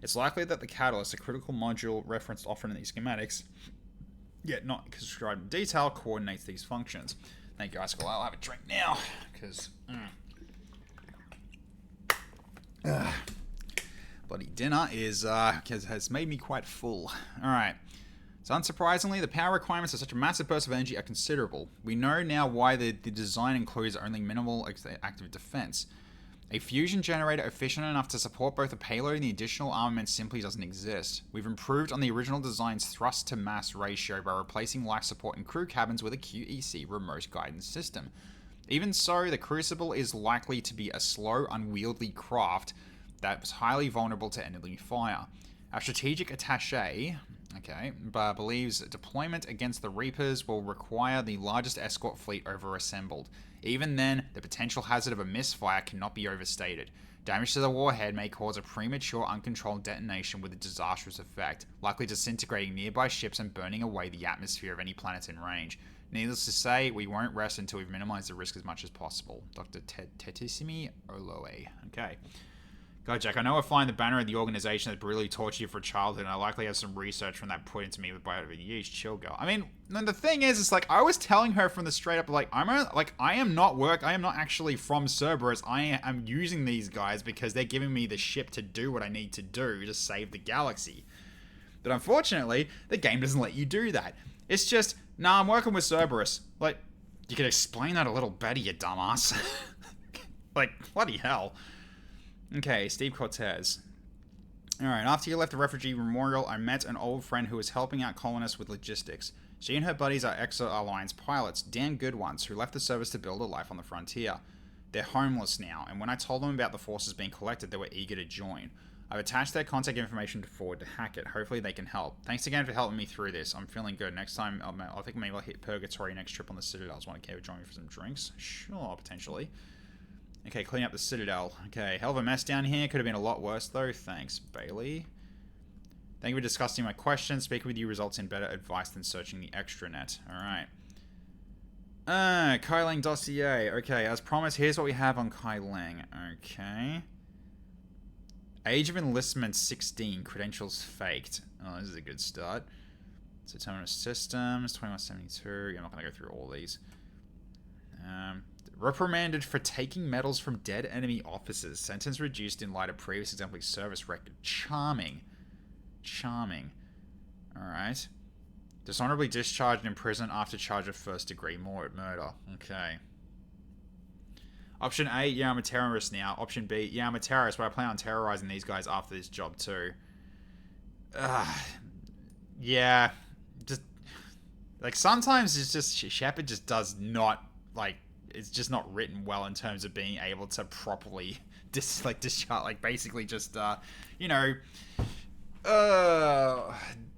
It's likely that the Catalyst, a critical module referenced often in these schematics, yet not described in detail, coordinates these functions. Thank you, Icicle. I'll have a drink now, because... bloody dinner has made me quite full. Alright. So unsurprisingly, the power requirements of such a massive burst of energy are considerable. We know now why the design includes only minimal active defense. A fusion generator efficient enough to support both the payload and the additional armament simply doesn't exist. We've improved on the original design's thrust to mass ratio by replacing life support in crew cabins with a QEC remote guidance system. Even so, the Crucible is likely to be a slow, unwieldy craft that's highly vulnerable to enemy fire. Our strategic attaché, believes deployment against the Reapers will require the largest escort fleet ever assembled. Even then, the potential hazard of a misfire cannot be overstated. Damage to the warhead may cause a premature, uncontrolled detonation with a disastrous effect, likely disintegrating nearby ships and burning away the atmosphere of any planets in range. Needless to say, we won't rest until we've minimized the risk as much as possible. Dr. Tetissimi Oloe. Okay. God, Jack, I know I find the banner of the organization that brutally tortured you for childhood, and I likely have some research from that put into me by yeesh, chill, girl. I mean, the thing is, it's like, I was telling her from the straight up, like, I am not actually from Cerberus. I am using these guys because they're giving me the ship to do what I need to do to save the galaxy. But unfortunately, the game doesn't let you do that. It's just, nah, I'm working with Cerberus. Like, you could explain that a little better, you dumbass. Like, bloody hell. Okay, Steve Cortez. Alright, after you left the refugee memorial, I met an old friend who was helping out colonists with logistics. She and her buddies are Exo-Alliance pilots, damn good ones, who left the service to build a life on the frontier. They're homeless now, and when I told them about the forces being collected, they were eager to join. I've attached their contact information to forward to Hackett. Hopefully they can help. Thanks again for helping me through this. I'm feeling good. Next time, I think maybe I'll hit Purgatory next trip on the Citadel. I just want to join me for some drinks. Sure, potentially. Okay, clean up the Citadel. Okay, hell of a mess down here. Could have been a lot worse, though. Thanks, Bailey. Thank you for discussing my questions. Speaking with you results in better advice than searching the extranet. Alright. Kai Lang dossier. Okay, as promised, here's what we have on Kai Lang. Okay. Age of enlistment 16. Credentials faked. Oh, this is a good start. So, terminal systems, 2172. I'm not going to go through all these. Reprimanded for taking medals from dead enemy officers. Sentence reduced in light of previous exemplary service record. Charming. Charming. Alright. Dishonorably discharged and imprisoned after charge of first-degree murder. Okay. Option A, yeah, I'm a terrorist now. Option B, yeah, I'm a terrorist, but I plan on terrorizing these guys after this job too. Yeah. Just, like, sometimes it's just, Shepard just does not, like, it's just not written well in terms of being able to properly discharge, like, basically just,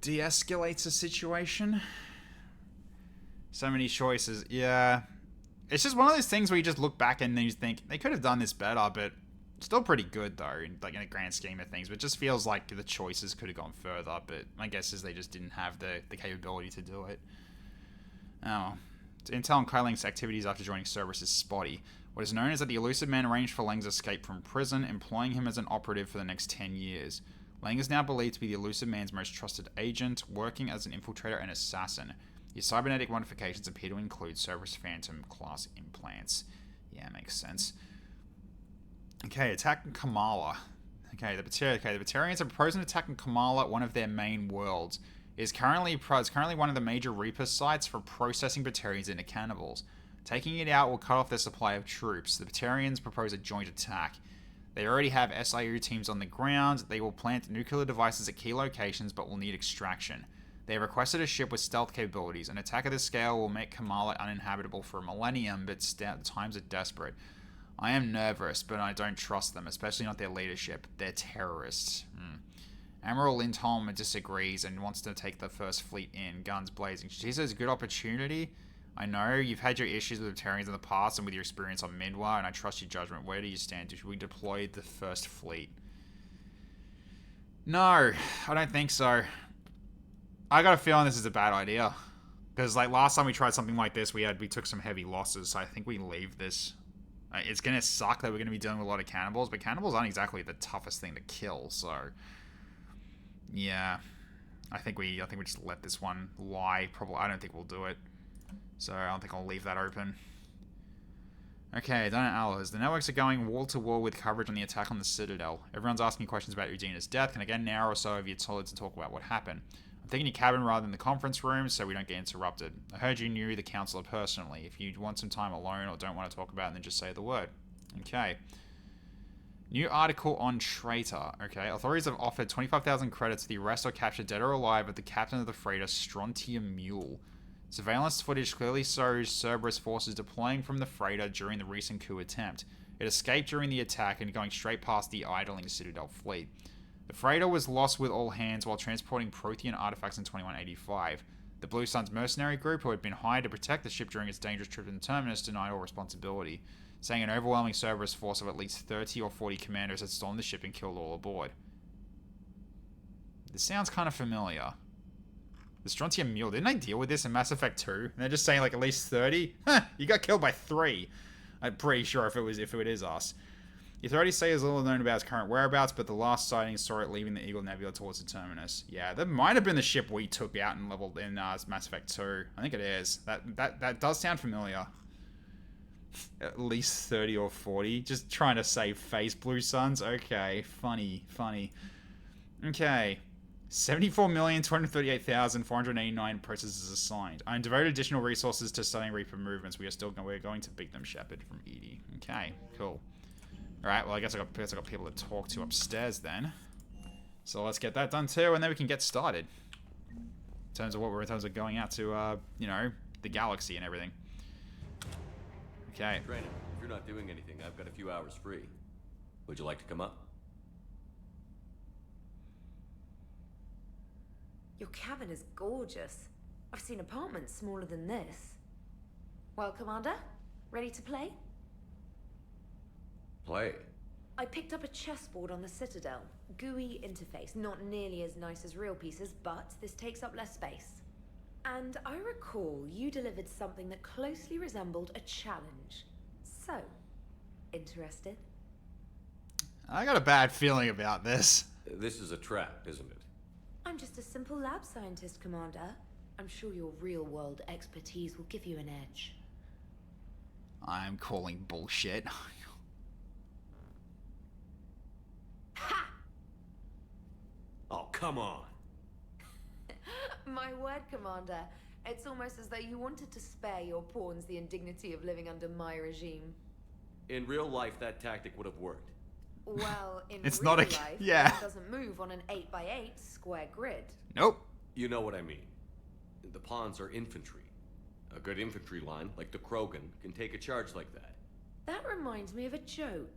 de-escalates a situation. So many choices. Yeah. It's just one of those things where you just look back and then you think, they could have done this better, but still pretty good, though, in a grand scheme of things. But it just feels like the choices could have gone further, but my guess is they just didn't have the capability to do it. Oh. Intel on Kai Lang's activities after joining Cerberus is spotty. What is known is that the elusive man arranged for Lang's escape from prison, employing him as an operative for the next 10 years. Lang is now believed to be the elusive man's most trusted agent, working as an infiltrator and assassin. His cybernetic modifications appear to include Cerberus Phantom class implants. Yeah, makes sense. Okay, attacking Kamala. Okay, the Batarians are proposing an attack on Kamala, one of their main worlds. It is currently one of the major Reaper sites for processing Batarians into cannibals. Taking it out will cut off their supply of troops. The Batarians propose a joint attack. They already have SIU teams on the ground. They will plant nuclear devices at key locations, but will need extraction. They have requested a ship with stealth capabilities. An attack of this scale will make Kamala uninhabitable for a millennium, but times are desperate. I am nervous, but I don't trust them, especially not their leadership. They're terrorists. Admiral Lindholm disagrees and wants to take the first fleet in, guns blazing. She says, good opportunity. I know you've had your issues with Batarians in the past and with your experience on Midwar, and I trust your judgment. Where do you stand? Should we deploy the first fleet? No, I don't think so. I got a feeling this is a bad idea. Because, like, last time we tried something like this, we took some heavy losses, so I think we leave this. It's gonna suck that we're gonna be dealing with a lot of cannibals, but cannibals aren't exactly the toughest thing to kill, so... Yeah. I think we just let this one lie. Probably, I don't think we'll do it. So, I don't think I'll leave that open. Okay, Donna Alice. The networks are going wall to wall with coverage on the attack on the Citadel. Everyone's asking questions about Udina's death. Can I get an hour or so of your solid to talk about what happened? I'm thinking your cabin rather than the conference room so we don't get interrupted. I heard you knew the counselor personally. If you want some time alone or don't want to talk about it, then just say the word. Okay. New article on Traitor. Okay. Authorities have offered 25,000 credits for the arrest or capture dead or alive of the captain of the freighter Strontium Mule. Surveillance footage clearly shows Cerberus forces deploying from the freighter during the recent coup attempt. It escaped during the attack and going straight past the idling Citadel fleet. The freighter was lost with all hands while transporting Prothean artifacts in 2185. The Blue Suns mercenary group, who had been hired to protect the ship during its dangerous trip to the Terminus, denied all responsibility, saying an overwhelming Cerberus force of at least 30 or 40 commanders had stormed the ship and killed all aboard. This sounds kind of familiar. The Strontium Mule, didn't I deal with this in Mass Effect 2? And they're just saying like at least 30? Huh, you got killed by 3. I'm pretty sure if it is us. The authorities say there's little known about its current whereabouts, but the last sighting saw it leaving the Eagle Nebula towards the Terminus. Yeah, that might have been the ship we took out and leveled in Mass Effect 2. I think it is. That does sound familiar. At least 30 or 40. Just trying to save face, Blue Suns. Okay, funny. Okay. 74,238,489 processes assigned. I devoted additional resources to studying Reaper movements. We're going to beat them, Shepard, from Edie. Okay, cool. Alright, well, I guess I got people to talk to upstairs then. So let's get that done too, and then we can get started. In terms of going out to, you know, the galaxy and everything. Okay. Trainer, if you're not doing anything, I've got a few hours free. Would you like to come up? Your cabin is gorgeous. I've seen apartments smaller than this. Well, Commander, ready to play? Play? I picked up a chessboard on the Citadel. GUI interface, not nearly as nice as real pieces, but this takes up less space. And I recall you delivered something that closely resembled a challenge. So, interested? I got a bad feeling about this. This is a trap, isn't it? I'm just a simple lab scientist, Commander. I'm sure your real-world expertise will give you an edge. I'm calling bullshit. Ha! Oh, come on. My word, Commander. It's almost as though you wanted to spare your pawns the indignity of living under my regime. In real life, that tactic would have worked. Well, in it's real not a life, yeah. it doesn't move on an 8x8 square grid. Nope. You know what I mean. The pawns are infantry. A good infantry line, like the Krogan, can take a charge like that. That reminds me of a joke.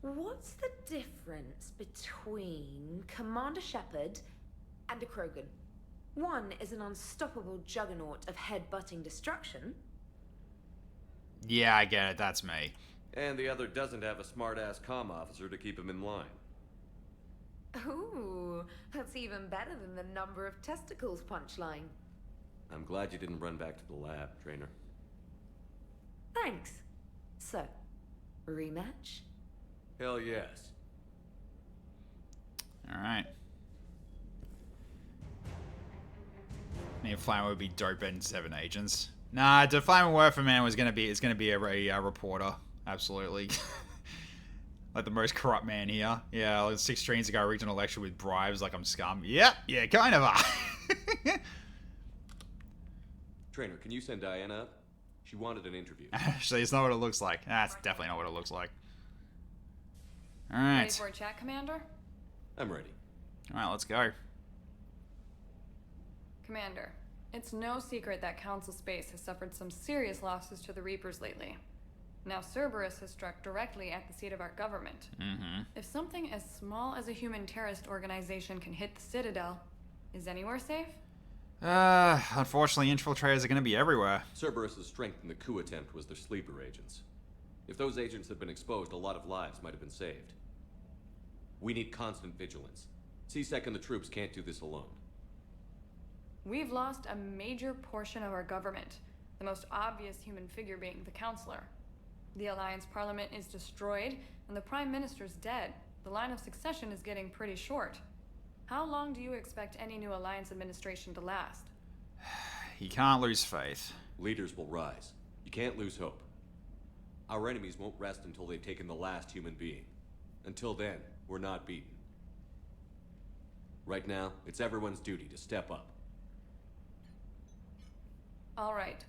What's the difference between Commander Shepard and a Krogan? One is an unstoppable juggernaut of head-butting destruction. Yeah, I get it. That's me. And the other doesn't have a smart-ass comm officer to keep him in line. Ooh, that's even better than the number of testicles punchline. I'm glad you didn't run back to the lab, Trainer. Thanks. So, rematch? Hell yes. Alright. Maybe Flammer would be dope in 7 agents. Nah, the Flammer Werferman is gonna be a reporter. Absolutely. Like the most corrupt man here. Yeah, like 6 streams ago I reached an election with bribes like I'm scum. Yep, yeah, kind of are. Trainer, can you send Diana up? She wanted an interview. Actually, it's not what it looks like. That's definitely not what it looks like. Ready Alright. for a chat, Commander? I'm ready. Alright, let's go. Commander, it's no secret that Council Space has suffered some serious losses to the Reapers lately. Now Cerberus has struck directly at the seat of our government. Mm-hmm. If something as small as a human terrorist organization can hit the Citadel, is anywhere safe? Unfortunately, infiltrators are going to be everywhere. Cerberus's strength in the coup attempt was their sleeper agents. If those agents had been exposed, a lot of lives might have been saved. We need constant vigilance. C-Sec and the troops can't do this alone. We've lost a major portion of our government, the most obvious human figure being the Counselor. The Alliance Parliament is destroyed, and the Prime Minister's dead. The line of succession is getting pretty short. How long do you expect any new Alliance administration to last? You can't lose faith. Leaders will rise. You can't lose hope. Our enemies won't rest until they've taken the last human being. Until then, we're not beaten. Right now, it's everyone's duty to step up. All right.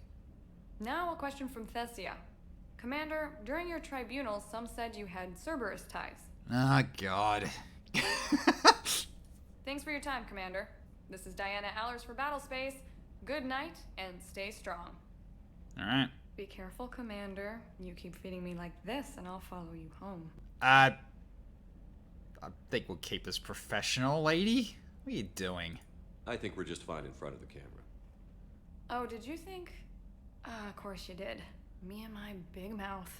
Now a question from Thessia. Commander, during your tribunal, some said you had Cerberus ties. Oh, God. Thanks for your time, Commander. This is Diana Allers for Battlespace. Good night, and stay strong. Alright. Be careful, Commander. You keep feeding me like this, and I'll follow you home. I think we'll keep this professional, lady. What are you doing? I think we're just fine in front of the camera. Oh, did you think? Of course you did. Me and my big mouth.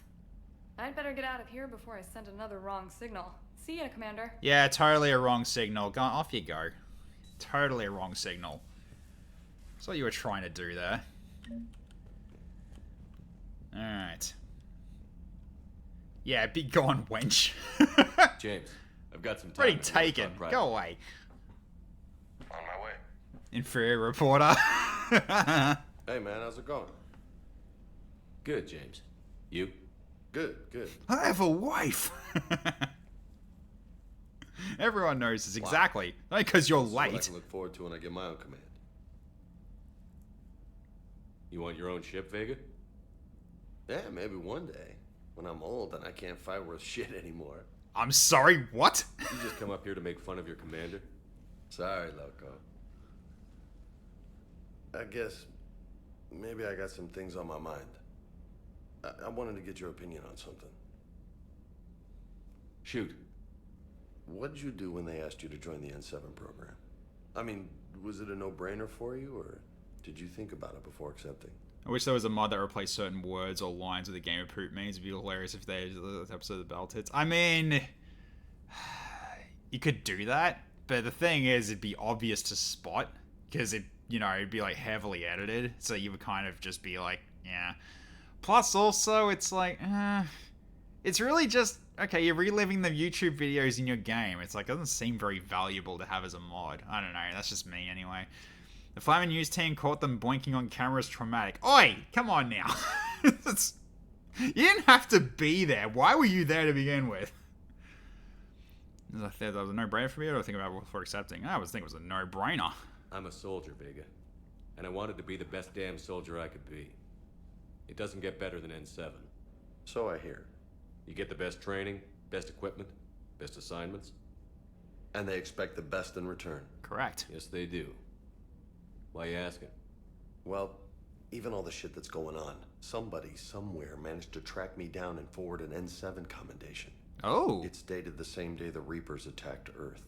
I'd better get out of here before I send another wrong signal. See ya, Commander. Yeah, totally a wrong signal. Go off you go. Totally a wrong signal. That's what you were trying to do there. Alright. Yeah, be gone, wench. James, I've got some time. Already taken. Go away. On my way. Inferior reporter. Hey man, how's it going? Good, James. You? Good, good. I have a wife. Everyone knows this exactly. Not because you're That's what I late. can look forward to when I get my own command. You want your own ship, Vega? Yeah, maybe one day. When I'm old and I can't fight worth shit anymore. I'm sorry, what? You just come up here to make fun of your commander? Sorry, Loco. I guess maybe I got some things on my mind. I wanted to get your opinion on something. Shoot. What did you do when they asked you to join the N7 program? I mean, was it a no-brainer for you, or did you think about it before accepting? I wish there was a mod that replaced certain words or lines with a game of poop means. It'd be hilarious if they did the episode of the Battle Tits. I mean, you could do that, but the thing is, it'd be obvious to spot because it, you know, it'd be like heavily edited, so you would kind of just be like, yeah. Plus, also, it's like, it's really just okay. You're reliving the YouTube videos in your game. It's like it doesn't seem very valuable to have as a mod. I don't know. That's just me anyway. The Flamin' News team caught them boinking on camera as traumatic. Oi! Come on now. You didn't have to be there. Why were you there to begin with? That was a no-brainer for me, or do I think about it before accepting? I always think it was a no-brainer. I'm a soldier, Vega. And I wanted to be the best damn soldier I could be. It doesn't get better than N7. So I hear. You get the best training, best equipment, best assignments. And they expect the best in return. Correct. Yes, they do. Why you asking? Well, even all the shit that's going on, somebody somewhere managed to track me down and forward an N7 commendation. Oh. It's dated the same day the Reapers attacked Earth.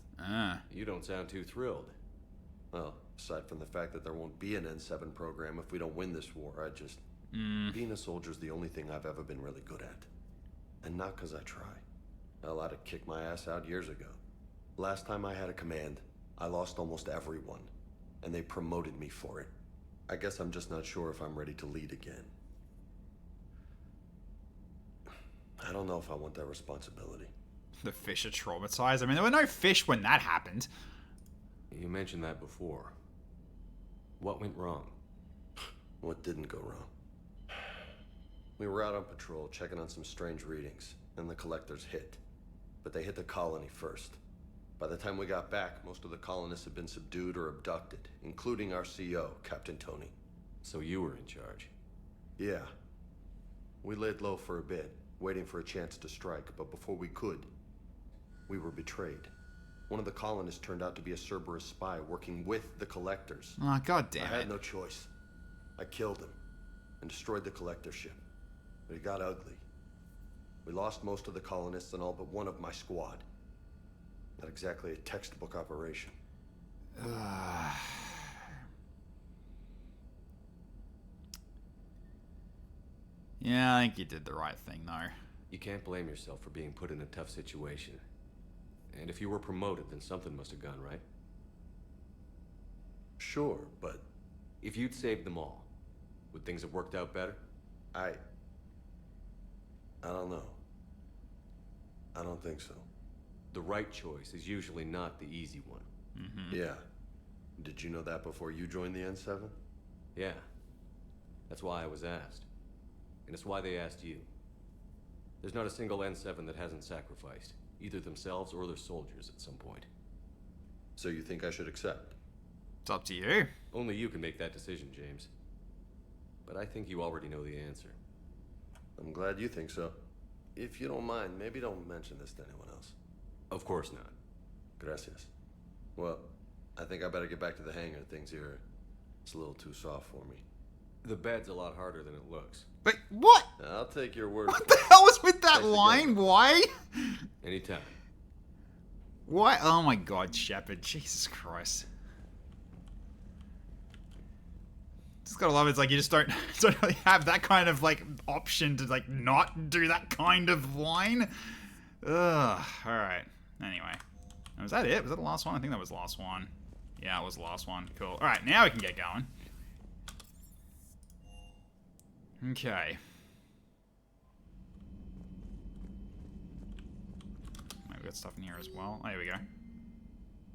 You don't sound too thrilled. Well, aside from the fact that there won't be an N7 program if we don't win this war, I just... Being a soldier's the only thing I've ever been really good at. And not because I try. Hell, I'd have kicked my ass out years ago. Last time I had a command, I lost almost everyone. And they promoted me for it. I guess I'm just not sure if I'm ready to lead again. I don't know if I want that responsibility. The fish are traumatized. I mean, there were no fish when that happened. You mentioned that before. What went wrong? What didn't go wrong? We were out on patrol, checking on some strange readings, and the collectors hit. But they hit the colony first. By the time we got back, most of the colonists had been subdued or abducted, including our CO, Captain Tony. So you were in charge? Yeah. We laid low for a bit, waiting for a chance to strike, but before we could, we were betrayed. One of the colonists turned out to be a Cerberus spy working with the collectors. Oh, god damn it. I had no choice. I killed him and destroyed the collector ship. But it got ugly. We lost most of the colonists and all but one of my squad. Not exactly a textbook operation. Yeah, I think you did the right thing, though. You can't blame yourself for being put in a tough situation. And if you were promoted, then something must have gone right. Sure. sure, but... If you'd saved them all, would things have worked out better? I don't know. I don't think so. The right choice is usually not the easy one. Yeah. Did you know that before you joined the N7? Yeah. That's why I was asked. And it's why they asked you. There's not a single N7 that hasn't sacrificed, either themselves or their soldiers at some point. So you think I should accept? It's up to you. Only you can make that decision, James. But I think you already know the answer. I'm glad you think so. If you don't mind, maybe don't mention this to anyone else. Of course not. Gracias. Well, I think I better get back to the hangar. Things here, it's a little too soft for me. The bed's a lot harder than it looks. Wait, what? I'll take your word. What the hell was with that line? Why? Anytime. Why? Oh my god, Shepard. Jesus Christ. Just gotta love it. It's like you just don't really have that kind of like option to like not do that kind of line. Ugh. Alright. Anyway. Was that it? Was that the last one? I think that was the last one. Yeah, it was the last one. Cool. Alright, now we can get going. Okay. We've got stuff in here as well. Oh, here we go.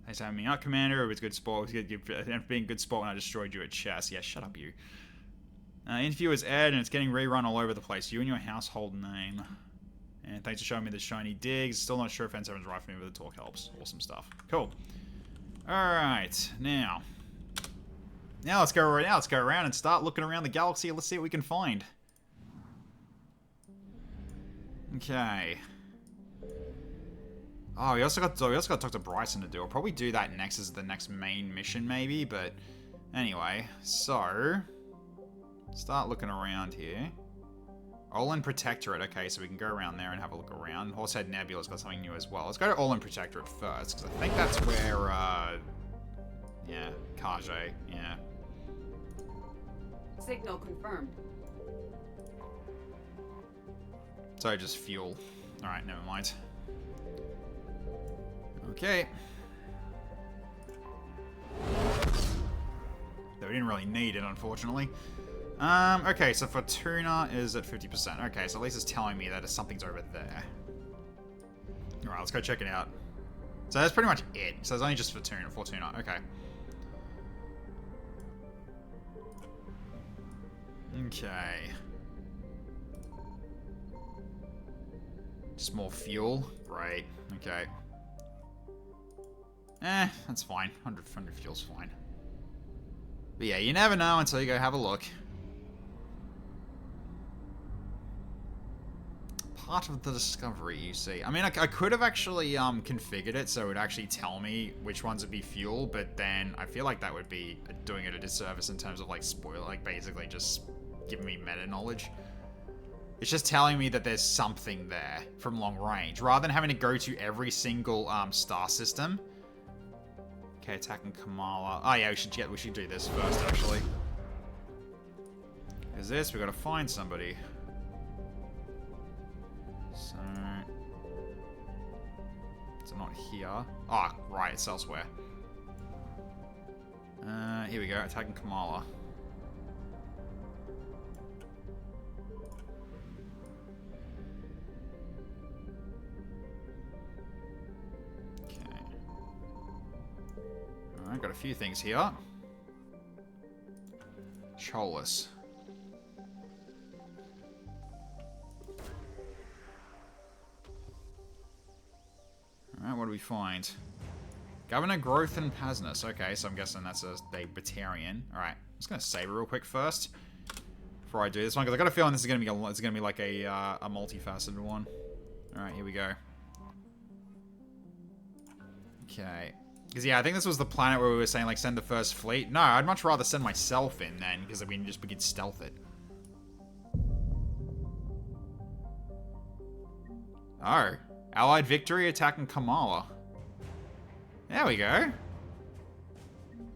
Thanks for having me out, Commander. It was good sport. It was good being a good sport when I destroyed you at chess. Yeah, shut up, you. Interview is aired and it's getting rerun all over the place. You and your household name. And thanks for showing me the shiny digs. Still not sure if N7's right for me, but the talk helps. Awesome stuff. Cool. Alright, now let's go around and start looking around the galaxy. Let's see what we can find. Okay. Oh, we also got to talk to Bryson to do. I'll probably do that next as the next main mission, maybe. But anyway, so start looking around here. Olin Protectorate. Okay, so we can go around there and have a look around. Horsehead Nebula's got something new as well. Let's go to Olin Protectorate first, because I think that's where, yeah, Kage, yeah. Signal confirmed. So just fuel. Alright, never mind. Okay. Though we didn't really need it, unfortunately. Okay, so Fortuna is at 50%. Okay, so at least it's telling me that something's over there. Alright, let's go check it out. So that's pretty much it. So it's only just Fortuna. Okay. Okay. Just more fuel. Great. Okay. That's fine. 100 fuel's fine. But yeah, you never know until you go have a look. Part of the discovery, you see. I mean, I could have actually configured it so it would actually tell me which ones would be fuel, but then I feel like that would be doing it a disservice in terms of like spoil, like basically just giving me meta knowledge. It's just telling me that there's something there from long range, rather than having to go to every single star system. Okay, attacking Kamala. Oh yeah, we should do this first actually. Is this? We gotta find somebody. So it's not here. Oh, right, it's elsewhere. Here we go, attacking Kamala. Okay. Alright, got a few things here. Cholus. Alright, what do we find? Governor Growth and Pasnus. Okay, so I'm guessing that's a Batarian. Alright, I'm just gonna save it real quick first before I do this one, because I got a feeling this is gonna be like a multifaceted one. Alright, here we go. Okay. Because yeah, I think this was the planet where we were saying like send the first fleet. No, I'd much rather send myself in then, because we can stealth it. Oh. Allied victory attacking Kamala. There we go.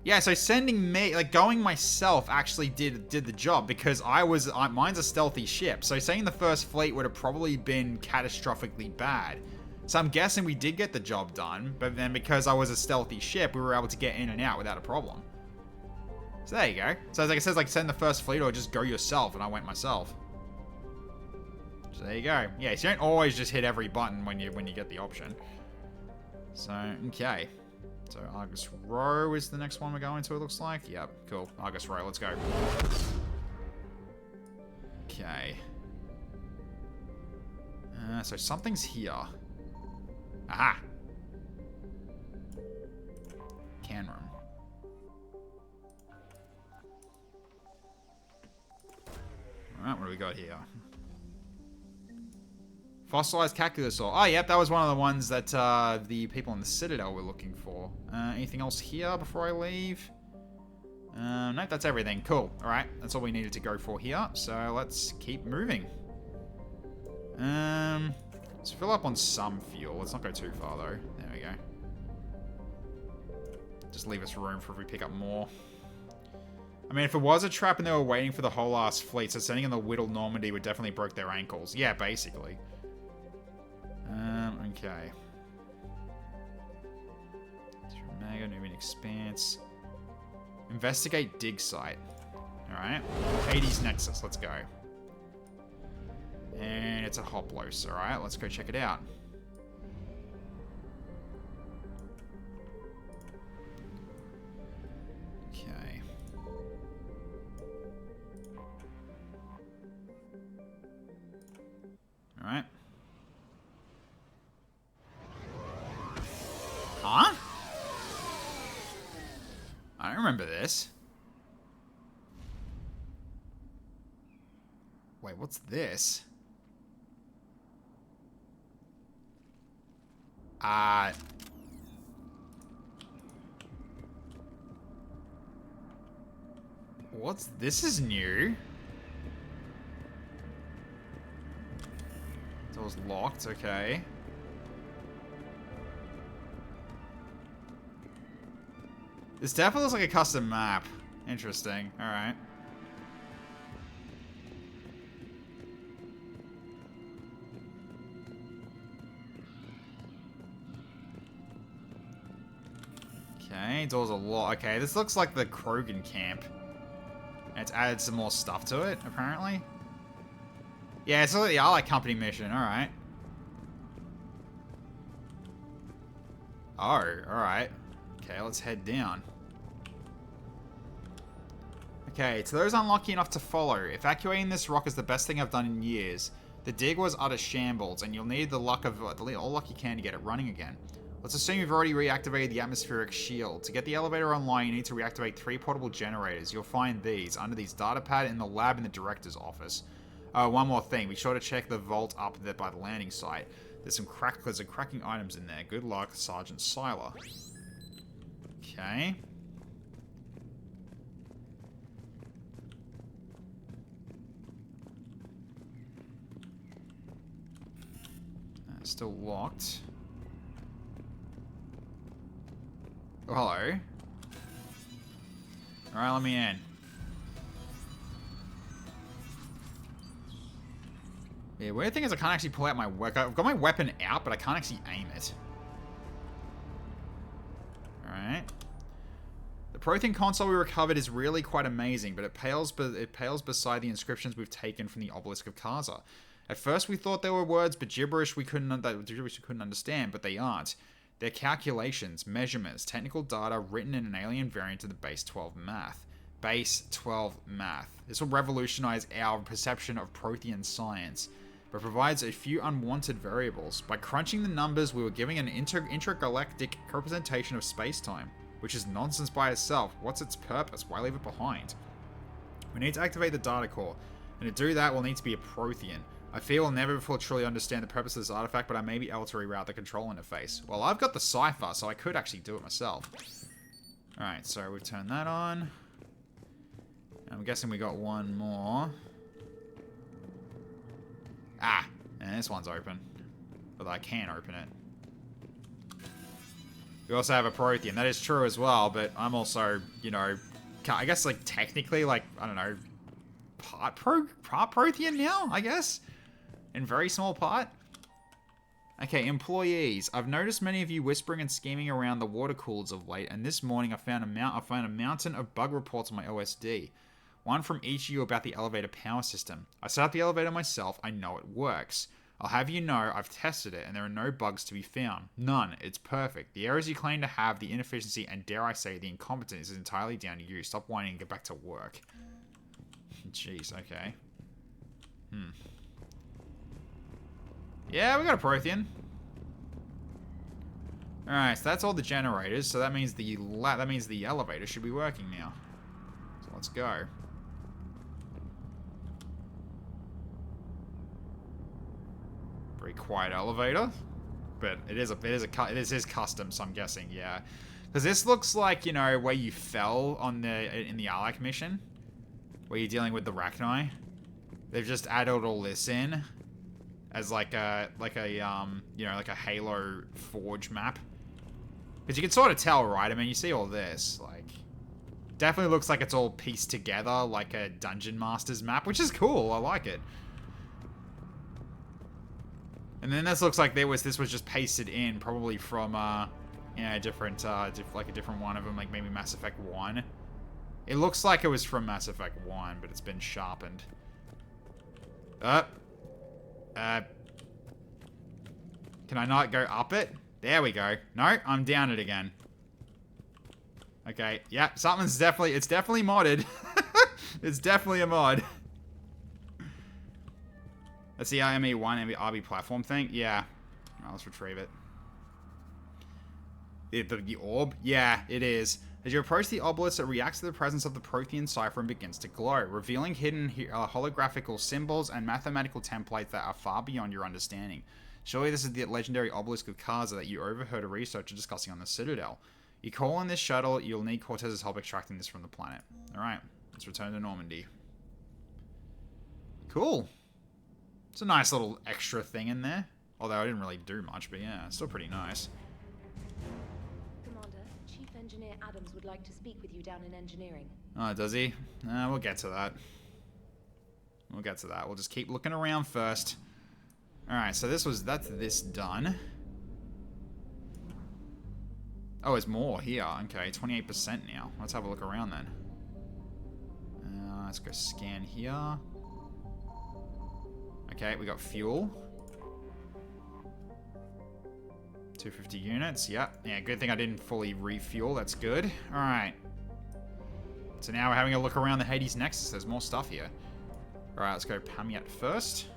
Yeah, so sending me, like going myself actually did the job, because mine's a stealthy ship. So saying the first fleet would have probably been catastrophically bad. So I'm guessing we did get the job done, but then because I was a stealthy ship, we were able to get in and out without a problem. So there you go. So like it says, like, send the first fleet or just go yourself, and I went myself. So there you go. Yeah, so you don't always just hit every button when you get the option. So, okay. So Argus Row is the next one we're going to, it looks like. Yep, cool. Argus Row, let's go. Okay. So something's here. Aha! Can room. Alright, what do we got here? Fossilized Calculosaur. Oh, yep, that was one of the ones that the people in the Citadel were looking for. Anything else here before I leave? Nope, that's everything. Cool. Alright, that's all we needed to go for here. So let's keep moving. Let's fill up on some fuel. Let's not go too far, though. There we go. Just leave us room for if we pick up more. I mean, if it was a trap and they were waiting for the whole ass fleet, so sending in the Whittle Normandy would definitely broke their ankles. Yeah, basically. Okay. Mega, Nubian Expanse. Investigate dig site. Alright. Hades Nexus, let's go. And it's a Hoplos, alright, let's go check it out. Okay. Alright. Huh? I don't remember this. Wait, what's this? What's this is new. Door's locked, okay. This definitely looks like a custom map. Interesting. Alright. Okay, doors are locked. Okay, this looks like the Krogan camp. And it's added some more stuff to it, apparently. Yeah, it's like the Ally Company mission. Alright. Oh, alright. Okay, let's head down. Okay, to those unlucky enough to follow, evacuating this rock is the best thing I've done in years. The dig was utter shambles, and you'll need the luck of all luck you can to get it running again. Let's assume you've already reactivated the atmospheric shield. To get the elevator online, you need to reactivate 3 portable generators. You'll find these under these data pad in the lab in the director's office. One more thing, be sure to check the vault up there by the landing site. There's some cracking items in there. Good luck, Sergeant Siler. Okay. Still locked. Oh, hello. Alright, let me in. Yeah, weird thing is I can't actually pull out my weapon. I've got my weapon out, but I can't actually aim it. Alright. The Prothean console we recovered is really quite amazing, but it pales beside the inscriptions we've taken from the Obelisk of Kaza. At first we thought they were words, but gibberish we couldn't understand, but they aren't. They're calculations, measurements, technical data written in an alien variant of the Base 12 math. Base 12 math. This will revolutionize our perception of Prothean science, but provides a few unwanted variables. By crunching the numbers, we were giving an intergalactic representation of space-time, which is nonsense by itself. What's its purpose? Why leave it behind? We need to activate the data core, and to do that, we'll need to be a Prothean. I feel I'll never before truly understand the purpose of this artifact, but I may be able to reroute the control interface. Well, I've got the cipher, so I could actually do it myself. Alright, so we've turned that on. I'm guessing we got one more. Ah, and this one's open. But I can open it. We also have a Prothean. That is true as well, but I'm also, you know, I guess, like, technically, like, I don't know, part Prothean now, I guess? In very small part? Okay, employees. I've noticed many of you whispering and scheming around the water coolers of late, and this morning I found a mountain of bug reports on my OSD. One from each of you about the elevator power system. I set up the elevator myself. I know it works. I'll have you know I've tested it, and there are no bugs to be found. None. It's perfect. The errors you claim to have, the inefficiency, and dare I say, the incompetence is entirely down to you. Stop whining and get back to work. Jeez, okay. Yeah, we got a Prothean. Alright, so that's all the generators, so that means the elevator should be working now. So let's go. Very quiet elevator, but it is custom, so I'm guessing, yeah. Because this looks like, you know, where you fell on in the Alak mission, where you're dealing with the Rachni. They've just added all this in as like a you know, like a Halo Forge map. Because you can sort of tell, right? I mean, you see all this, like, definitely looks like it's all pieced together like a Dungeon Masters map, which is cool. I like it. And then this looks like this was just pasted in, probably from yeah, a different like a different one of them, like maybe Mass Effect 1. It looks like it was from Mass Effect 1, but it's been sharpened. Can I not go up it? There we go. No, I'm down it again. Okay, yeah, it's definitely modded. It's definitely a mod. That's the IME1 RB platform thing? Yeah. Right, let's retrieve it. The orb? Yeah, it is. As you approach the obelisk, it reacts to the presence of the Prothean cipher and begins to glow, revealing hidden holographical symbols and mathematical templates that are far beyond your understanding. Surely this is the legendary obelisk of Kaza that you overheard a researcher discussing on the Citadel. You call in this shuttle, you'll need Cortez's help extracting this from the planet. Alright, let's return to Normandy. Cool. It's a nice little extra thing in there. Although I didn't really do much, but yeah, it's still pretty nice. Commander, Chief Engineer Adams would like to speak with you down in engineering. Oh, does he? We'll get to that. We'll get to that. We'll just keep looking around first. Alright, so that's this done. Oh, there's more here. Okay, 28% now. Let's have a look around then. Let's go scan here. Okay, we got fuel. 250 units, yep. Yeah, good thing I didn't fully refuel, that's good. Alright. So now we're having a look around the Hades Nexus, there's more stuff here. Alright, let's go Pamiat first.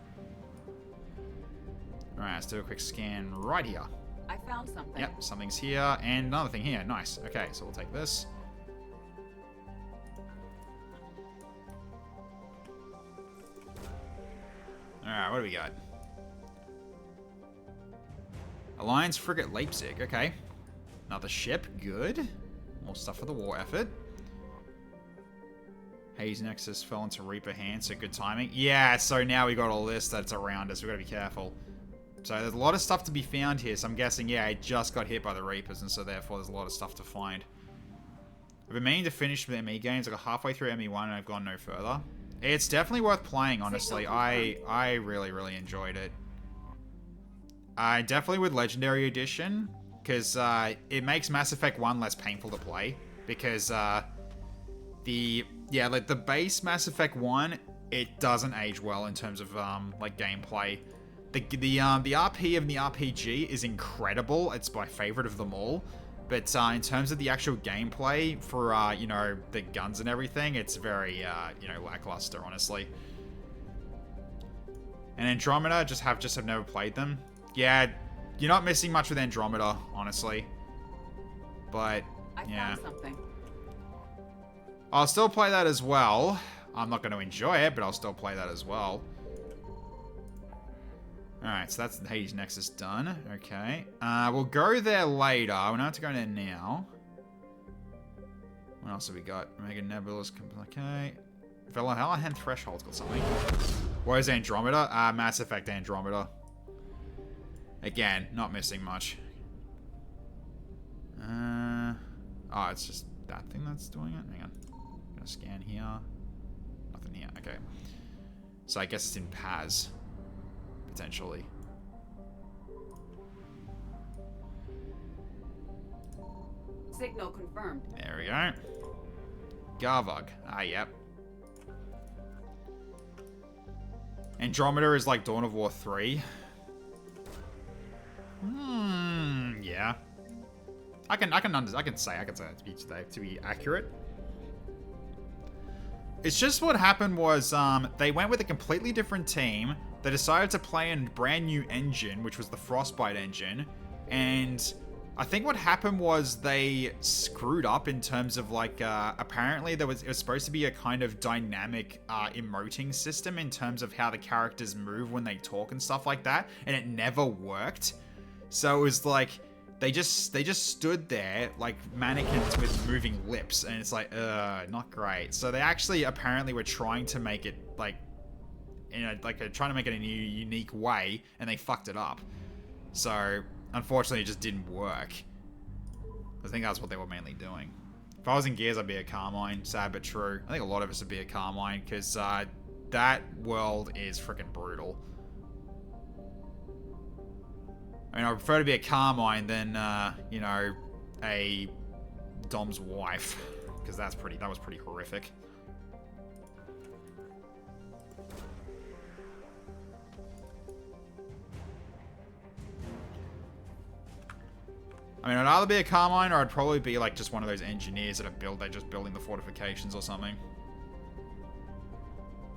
Alright, let's do a quick scan right here. I found something. Yep, something's here, and another thing here, nice. Okay, so we'll take this. Alright, what do we got? Alliance Frigate Leipzig, okay. Another ship, good. More stuff for the war effort. Hades Nexus fell into Reaper hands, so good timing. Yeah, so now we got all this that's around us, we gotta be careful. So there's a lot of stuff to be found here, so I'm guessing, yeah, it just got hit by the Reapers, and so therefore there's a lot of stuff to find. I've been meaning to finish the ME games, I got halfway through ME1 and I've gone no further. It's definitely worth playing, honestly. I really, really enjoyed it. I definitely with Legendary Edition, because it makes Mass Effect 1 less painful to play. Because like the base Mass Effect 1, it doesn't age well in terms of like gameplay. The RP of the RPG is incredible. It's my favorite of them all. But in terms of the actual gameplay for, you know, the guns and everything, it's very, you know, lackluster, honestly. And Andromeda, just have never played them. Yeah, you're not missing much with Andromeda, honestly. But, yeah. I found something. I'll still play that as well. I'm not going to enjoy it, but I'll still play that as well. Alright, so that's the Hades Nexus done. Okay. We'll go there later. We don't have to go there now. What else have we got? Omega Nebulous. Okay. Valhalla Threshold's got something. Where's Andromeda? Mass Effect Andromeda. Again, not missing much. Oh, it's just that thing that's doing it? Hang on. I'm gonna scan here. Nothing here. Okay. So I guess it's in Paz. Potentially. Signal confirmed. There we go. Garvug. Ah, yep. Andromeda is like Dawn of War 3. Yeah. I can say it to be accurate. It's just what happened was they went with a completely different team. They decided to play a brand new engine, which was the Frostbite engine, and I think what happened was they screwed up in terms of like apparently it was supposed to be a kind of dynamic emoting system in terms of how the characters move when they talk and stuff like that, and it never worked. So it was like they just stood there like mannequins with moving lips, and it's like not great. So they actually apparently were trying to make it like trying to make it in a unique way, and they fucked it up. So unfortunately, it just didn't work. I think that's what they were mainly doing. If I was in Gears, I'd be a Carmine. Sad but true. I think a lot of us would be a Carmine, because that world is freaking brutal. I mean, I prefer to be a Carmine than, you know, a Dom's wife, because that was pretty horrific. I mean, I'd either be a Carmine, or I'd probably be like just one of those engineers that they're just building the fortifications or something.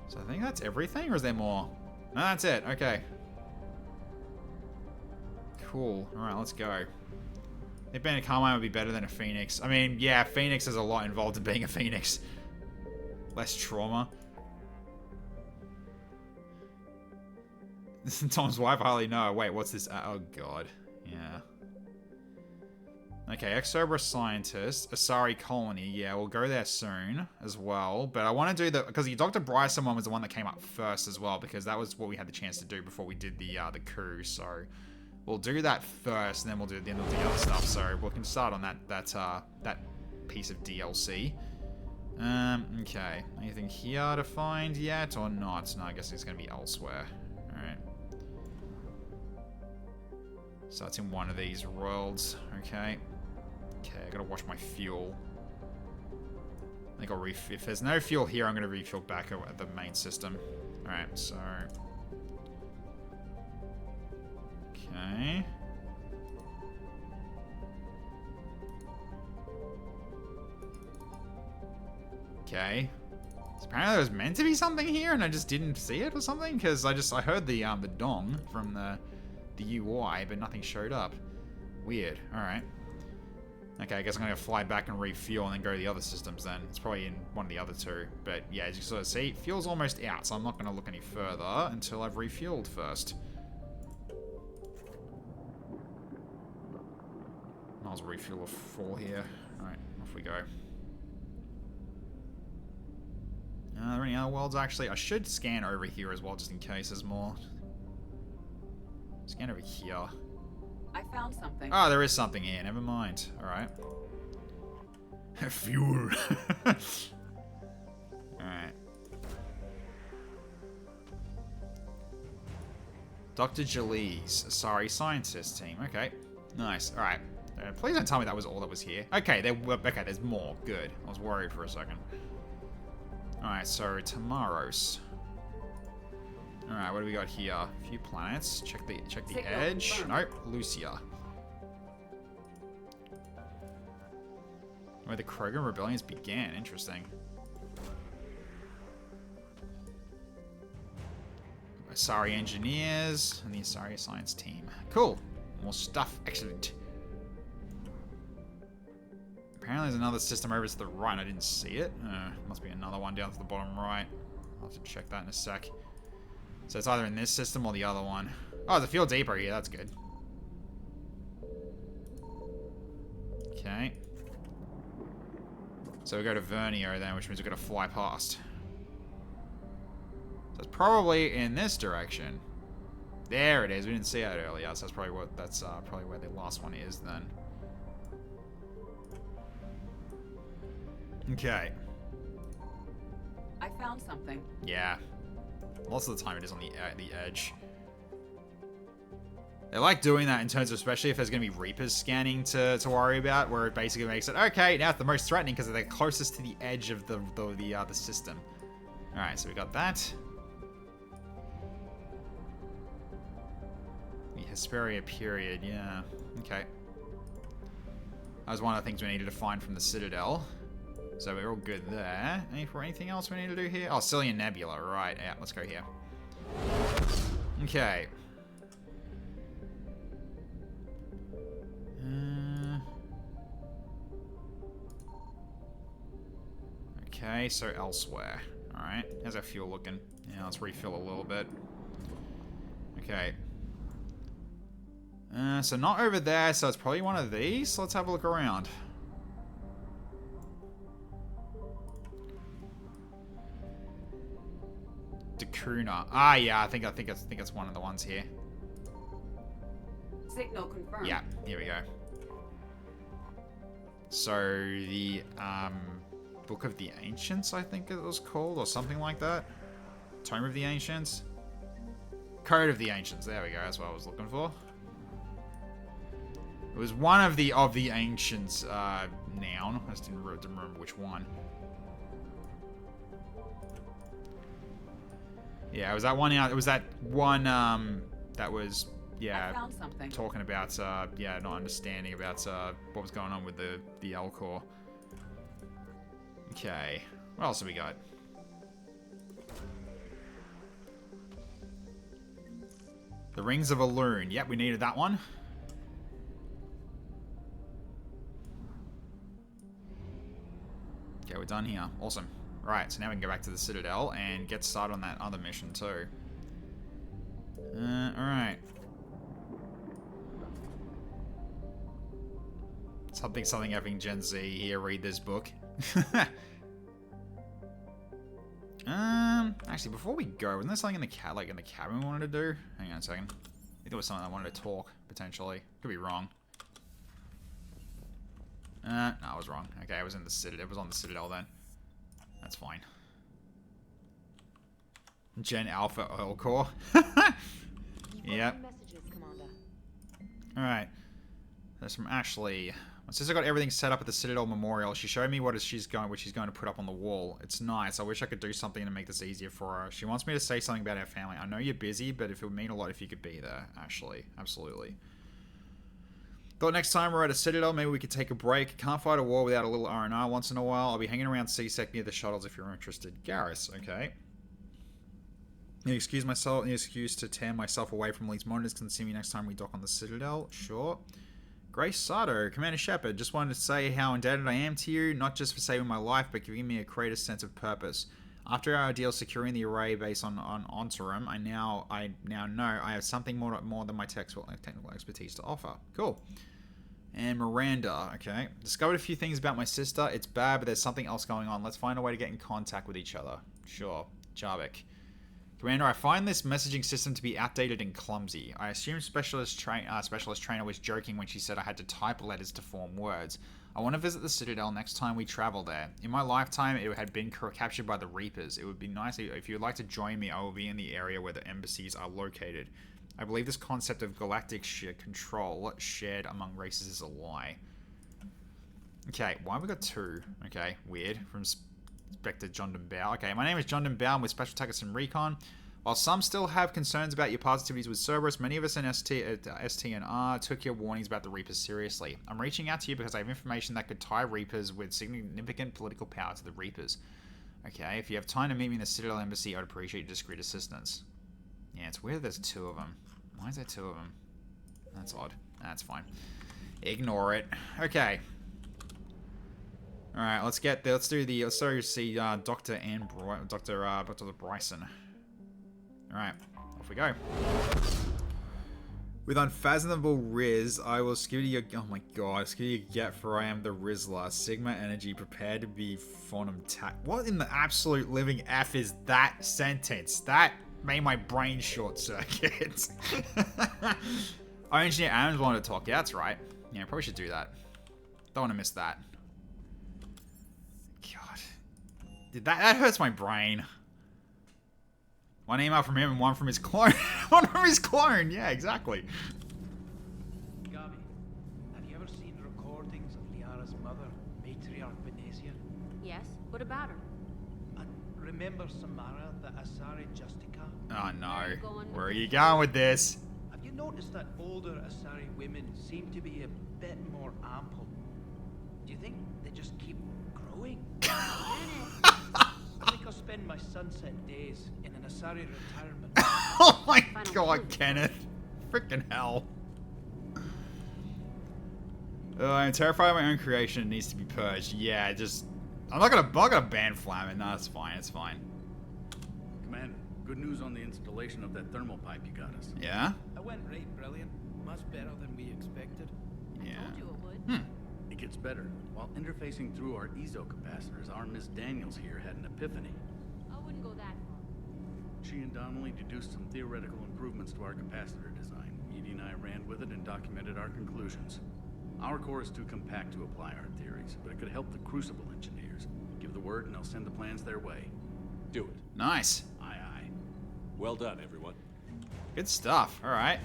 So I think that's everything, or is there more? No, that's it. Okay. Cool. Alright, let's go. I think being a Carmine would be better than a Phoenix. I mean, yeah, Phoenix is a lot involved in being a Phoenix. Less trauma. Tom's wife, I hardly know. Wait, what's this? Oh, God. Yeah. Okay, Ex-Cerberus Scientist, Asari Colony. Yeah, we'll go there soon as well. But I want to do because the Dr. Bryson one was the one that came up first as well, because that was what we had the chance to do before we did the coup. So we'll do that first, and then we'll do the other stuff. So we can start on that piece of DLC. Okay. Anything here to find yet or not? No, I guess it's going to be elsewhere. All right. So it's in one of these worlds. Okay. Okay, I gotta watch my fuel. I think I'll refill. If there's no fuel here, I'm gonna refuel back at the main system. Alright, so. Okay. Okay. So apparently there was meant to be something here, and I just didn't see it or something, because I heard the dong from the UI, but nothing showed up. Weird. Alright. Okay, I guess I'm going to fly back and refuel and then go to the other systems then. It's probably in one of the other two. But yeah, as you sort of see, fuel's almost out, so I'm not going to look any further until I've refueled first. Might as well refuel a full here. Alright, off we go. Are there any other worlds actually? I should scan over here as well, just in case there's more. Scan over here. I found something. Oh, there is something here. Never mind. Alright. Fuel. Alright. Dr. Jalise. Sorry, scientist team. Okay. Nice. Alright. Please don't tell me that was all that was here. Okay, there's more. Good. I was worried for a second. Alright, so Tamaros. Alright, what do we got here? A few planets. Check the edge. Nope, Lucia. Where the Krogan rebellions began. Interesting. Asari engineers and the Asari science team. Cool. More stuff. Excellent. Apparently there's another system over to the right and I didn't see it. Must be another one down to the bottom right. I'll have to check that in a sec. So it's either in this system or the other one. Oh, there's a fuel depot here. That's good. Okay. So we go to Vernio then, which means we're going to fly past. So it's probably in this direction. There it is. We didn't see that earlier, so that's probably where the last one is then. Okay. I found something. Yeah. Lots of the time it is on the edge. They like doing that in terms of, especially if there's going to be Reapers scanning to worry about, where it basically makes it, okay, now it's the most threatening because they're closest to the edge of the system. Alright, so we got that. The Hesperia period, yeah. Okay. That was one of the things we needed to find from the Citadel. So we're all good there. Anything else we need to do here? Oh, Cillian Nebula, right. Yeah, let's go here. Okay. Okay, so elsewhere. Alright, how's that fuel looking? Yeah, let's refill a little bit. Okay. So not over there, so it's probably one of these. Let's have a look around. Dakuna. Ah, yeah, I think it's one of the ones here. Signal confirmed. Yeah, here we go. So the Book of the Ancients, I think it was called, or something like that. Tome of the Ancients. Code of the Ancients. There we go. That's what I was looking for. It was one of the Ancients noun. I just didn't remember which one. Yeah, it was that one out. It was that one that was, yeah, I found something. Talking about yeah, not understanding about what was going on with the Elcor. Okay, what else have we got? The Rings of Elune. Yep, we needed that one. Okay, we're done here. Awesome. Right, so now we can go back to the Citadel and get started on that other mission too. Alright. Something having Gen Z here read this book. Actually, before we go, wasn't there something in the cabin we wanted to do? Hang on a second. I think there was something I wanted to talk, potentially. Could be wrong. No, I was wrong. Okay, it was in the Citadel. It was on the Citadel then. That's fine. Gen Alpha Oil Core. Yep. Alright. That's from Ashley. My sister got everything set up at the Citadel Memorial. She showed me what she's going to put up on the wall. It's nice. I wish I could do something to make this easier for her. She wants me to say something about our family. I know you're busy, but it would mean a lot if you could be there, Ashley. Absolutely. Thought next time we're at a Citadel, maybe we could take a break. Can't fight a war without a little R&R once in a while. I'll be hanging around CSEC near the shuttles if you're interested. Garrus, okay. The excuse to tear myself away from Lee's monitors can see me next time we dock on the Citadel. Sure. Grace Sato, Commander Shepard, just wanted to say how indebted I am to you, not just for saving my life, but giving me a greater sense of purpose. After our deal securing the array base on Ontarum, I now know I have something more than my technical expertise to offer. Cool. And Miranda, okay. Discovered a few things about my sister. It's bad, but there's something else going on. Let's find a way to get in contact with each other. Sure. Jarvik. Commander, I find this messaging system to be outdated and clumsy. I assume Specialist Trainer was joking when she said I had to type letters to form words. I want to visit the Citadel next time we travel there. In my lifetime, it had been captured by the Reapers. It would be nice if you would like to join me. I will be in the area where the embassies are located. I believe this concept of galactic control shared among races is a lie. Okay, why have we got two? Okay, weird. From Spectre John Bow. Okay, my name is John Bow. I'm with Special Tactics and Recon. While some still have concerns about your past activities with Cerberus, many of us in ST&R took your warnings about the Reapers seriously. I'm reaching out to you because I have information that could tie Reapers with significant political power to the Reapers. Okay, if you have time to meet me in the Citadel Embassy, I'd appreciate discreet assistance. Yeah, it's weird there's two of them. Why is there two of them? That's odd. That's fine. Ignore it. Okay. Alright, let's see Dr. Bryson. Alright, off we go. With unfathomable Riz, I will skew to your... Oh my god, skew to your get, for I am the Rizzler. Sigma energy, prepared to be Phonum Tac. What in the absolute living F is that sentence? That made my brain short circuit. Our engineer Adams wanted to talk. Yeah, that's right. Yeah, probably should do that. Don't want to miss that. God. That hurts my brain. One email from him and one from his clone. One from his clone. Yeah, exactly. What about her? Remember Samara, the Asari Justica? Oh no. Going Where are with you this going with this? Have you noticed that older Asari women seem to be a bit more ample? Do you think they just keep growing? I think I'll spend my sunset days in an Asari retirement. Oh my god, Kenneth. Freaking hell. I'm terrified of my own creation. It needs to be purged. Yeah, just... I'm not gonna ban Flamin'. No, it's fine. It's fine. Commander, good news on the installation of that thermal pipe you got us. Yeah? I went right brilliant. Much better than we expected. Yeah. I told you it would. It gets better. While interfacing through our ezo capacitors, our Miss Daniels here had an epiphany. I wouldn't go that far. She and Donnelly deduced some theoretical improvements to our capacitor design. Edie and I ran with it and documented our conclusions. Our core is too compact to apply our theories, but it could help the Crucible engineers. Give the word and I'll send the plans their way. Do it. Nice. Aye, aye. Well done, everyone. Good stuff. Alright.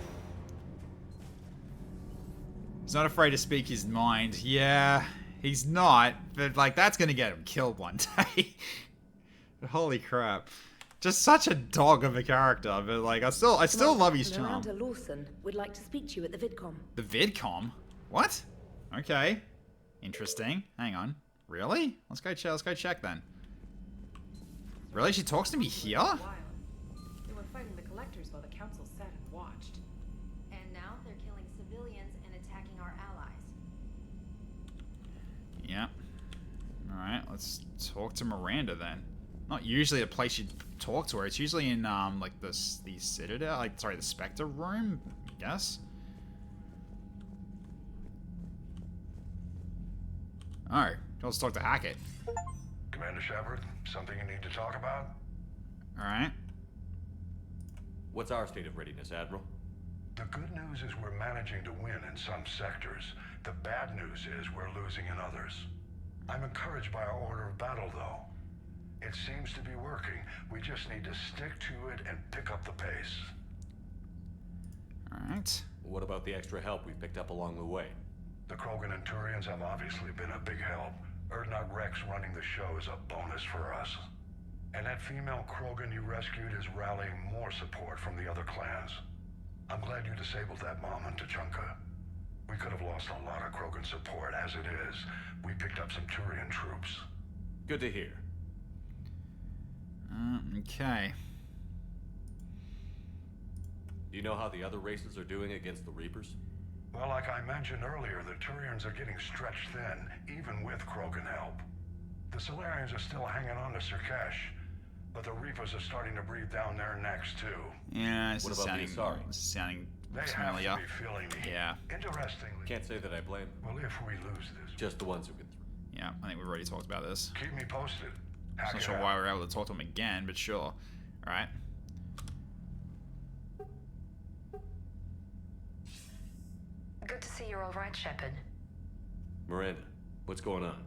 He's not afraid to speak his mind. Yeah, he's not. But, like, that's gonna get him killed one day. Holy crap. Just such a dog of a character, but, like, I still love his charm. Miranda Lawson would like to speak to you at the VidCom. The VidCom? What? Okay. Interesting. Hang on. Really? Let's go check then. Really? She talks to me here? They were fighting the collectors while the council sat and watched. And now they're killing civilians and attacking our allies. Yeah. Alright, let's talk to Miranda then. Not usually a place you'd talk to her. It's usually in, like, the Citadel, like, sorry, the Spectre room, I guess. Alright, let's talk to Hackett. Commander Shepard, something you need to talk about? Alright. What's our state of readiness, Admiral? The good news is we're managing to win in some sectors. The bad news is we're losing in others. I'm encouraged by our order of battle, though. It seems to be working. We just need to stick to it and pick up the pace. Alright. What about the extra help we picked up along the way? The Krogan and Turians have obviously been a big help. Erdnot Rex running the show is a bonus for us. And that female Krogan you rescued is rallying more support from the other clans. I'm glad you disabled that mom in Tuchanka. We could have lost a lot of Krogan support. As it is, we picked up some Turian troops. Good to hear. Okay. Do you know how the other races are doing against the Reapers? Well, like I mentioned earlier, the Turians are getting stretched thin, even with Krogan help. The Solarians are still hanging on to Sirkesh, but the Reapers are starting to breathe down their necks, too. Yeah, this What is about sounding, the Asari? this is sounding They familiar. have to be feeling me. Yeah. Interestingly. Can't say that I blame them. Well, if we lose this. Just the ones who get through. Yeah, I think we've already talked about this. Keep me posted. I'm not sure why we're able to talk to him again, but sure. Alright. Good to see you're all right, Shepard. Miranda, what's going on?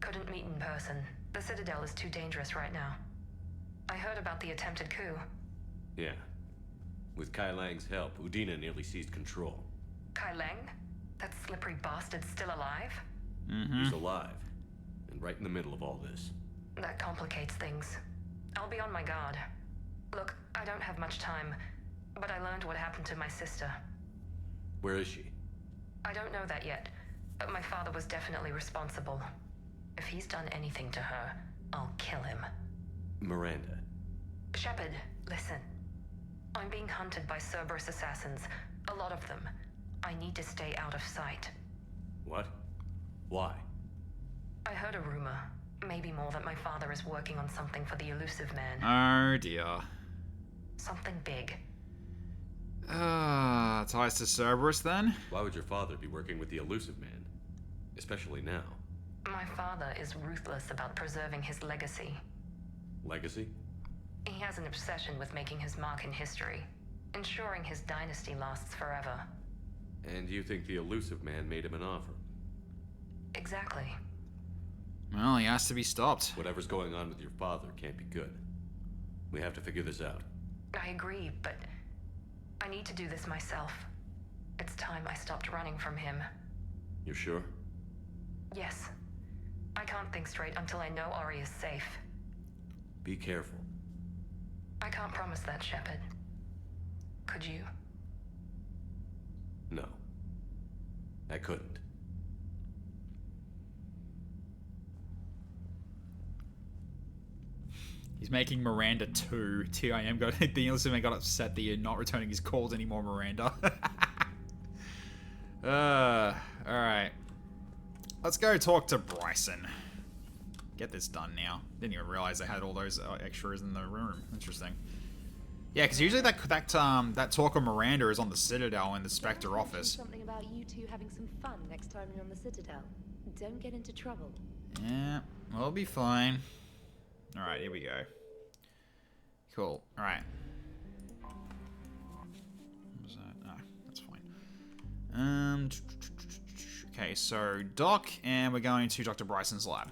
Couldn't meet in person. The Citadel is too dangerous right now. I heard about the attempted coup. Yeah. With Kai Lang's help, Udina nearly seized control. Kai Lang? That slippery bastard's still alive? He's alive. And right in the middle of all this. That complicates things. I'll be on my guard. Look, I don't have much time, but I learned what happened to my sister. Where is she? I don't know that yet, but my father was definitely responsible. If he's done anything to her, I'll kill him. Miranda. Shepard, listen. I'm being hunted by Cerberus assassins. A lot of them. I need to stay out of sight. What? Why? I heard a rumor. Maybe more, that my father is working on something for the Elusive Man. Oh dear. Something big. Ties to Cerberus then? Why would your father be working with the Elusive Man? Especially now. My father is ruthless about preserving his legacy. Legacy? He has an obsession with making his mark in history, ensuring his dynasty lasts forever. And you think the Elusive Man made him an offer? Exactly. Well, he has to be stopped. Whatever's going on with your father can't be good. We have to figure this out. I agree, but I need to do this myself. It's time I stopped running from him. You're sure? Yes. I can't think straight until I know Ari is safe. Be careful. I can't promise that, Shepard. Could you? No. I couldn't. He's making Miranda 2. TIM got the listener got upset that you're not returning his calls anymore, Miranda. Alright. Let's go talk to Bryson. Get this done now. Didn't even realize they had all those extras in the room. Interesting. Yeah, because usually that talk of Miranda is on the Citadel in the Spectre office. Something about you two having some fun next time you're on the Citadel. Don't get into trouble. Yeah, we'll be fine. Alright, here we go. Cool. Alright. What was that? Ah, that's fine. Okay, so Doc, and we're going to Dr. Bryson's lab.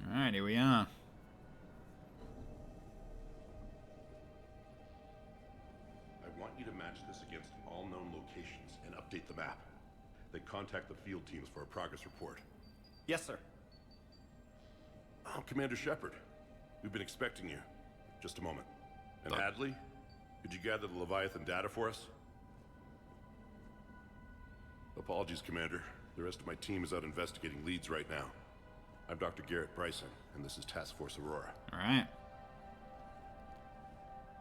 Alright, here we are. I want you to match this against all known locations and update the map. Then contact the field teams for a progress report. Yes, sir. I'm Commander Shepard. We've been expecting you. Just a moment. And Hadley, could you gather the Leviathan data for us? Apologies, Commander. The rest of my team is out investigating leads right now. I'm Dr. Garrett Bryson, and this is Task Force Aurora. Alright.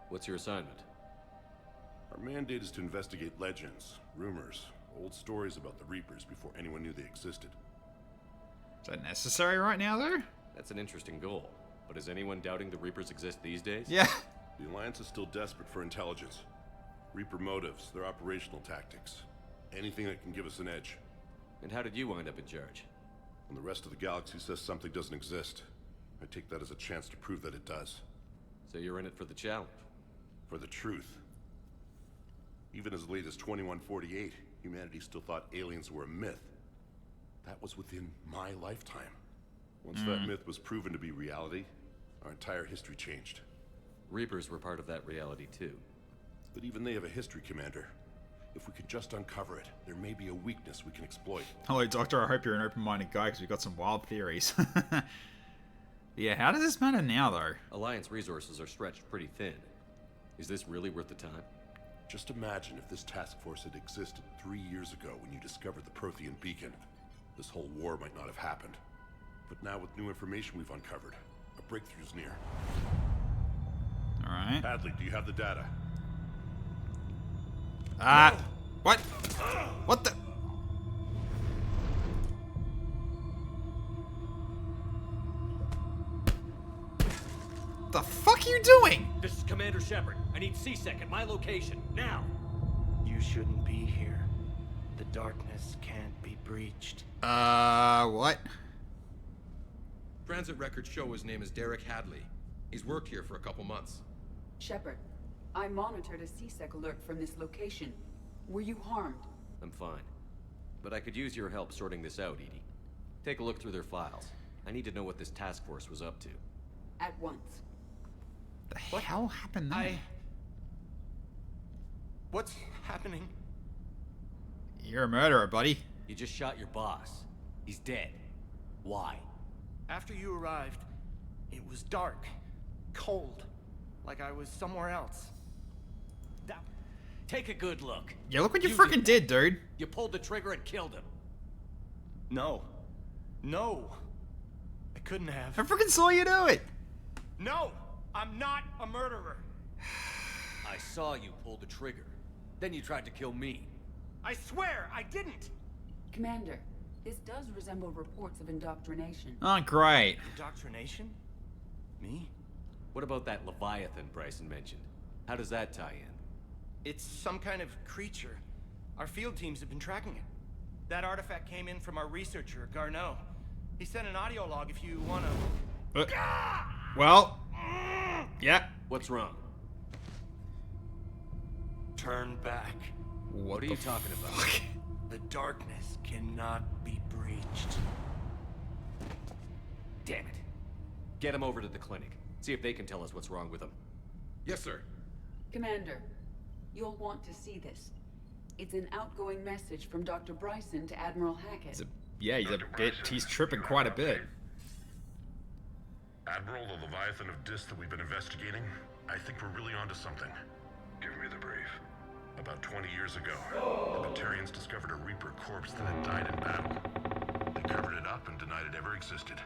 What's your assignment? Our mandate is to investigate legends, rumors, old stories about the Reapers before anyone knew they existed. Is that necessary right now, though? That's an interesting goal. But is anyone doubting the Reapers exist these days? Yeah. The Alliance is still desperate for intelligence. Reaper motives, their operational tactics. Anything that can give us an edge. And how did you wind up in charge? When the rest of the galaxy says something doesn't exist, I take that as a chance to prove that it does. So you're in it for the challenge? For the truth. Even as late as 2148, humanity still thought aliens were a myth. That was within my lifetime. Once that myth was proven to be reality, our entire history changed. Reapers were part of that reality too. But even they have a history, Commander. If we could just uncover it, there may be a weakness we can exploit. Hello, Doctor. I hope you're an open-minded guy, because we've got some wild theories. Yeah, how does this matter now, though? Alliance resources are stretched pretty thin. Is this really worth the time? Just imagine if this task force had existed 3 years ago when you discovered the Prothean beacon. This whole war might not have happened. But now with new information we've uncovered, a breakthrough's near. Alright. Hadley, do you have the data? What? What the? The fuck are you doing? This is Commander Shepard. I need C-Sec at my location, now! You shouldn't be here. The darkness can't be breached. What? Transit records show his name is Derek Hadley. He's worked here for a couple months. Shepard, I monitored a C-Sec alert from this location. Were you harmed? I'm fine. But I could use your help sorting this out, Edie. Take a look through their files. I need to know what this task force was up to. At once. The hell happened there? What's happening? You're a murderer, buddy. You just shot your boss. He's dead. Why? After you arrived, it was dark, cold, like I was somewhere else. Take a good look. Yeah, look what you freaking did, dude. You pulled the trigger and killed him. No. No. I couldn't have. I freaking saw you do it. No! I'm not a murderer. I saw you pull the trigger. Then you tried to kill me. I swear I didn't! Commander, this does resemble reports of indoctrination. Oh, great. Indoctrination? Me? What about that Leviathan Bryson mentioned? How does that tie in? It's some kind of creature. Our field teams have been tracking it. That artifact came in from our researcher, Garneau. He sent an audio log if you wanna... Well... Yeah. What's wrong? Turn back. What are you talking about? The darkness cannot be breached. Damn it. Get him over to the clinic. See if they can tell us what's wrong with him. Yes, sir. Commander, you'll want to see this. It's an outgoing message from Dr. Bryson to Admiral Hackett. Yeah, he's tripping quite a bit. Admiral, the Leviathan of Dis that we've been investigating, I think we're really onto something. Give me the brief. About 20 years ago, the Batarians discovered a Reaper corpse that had died in battle. They covered it up and denied it ever existed.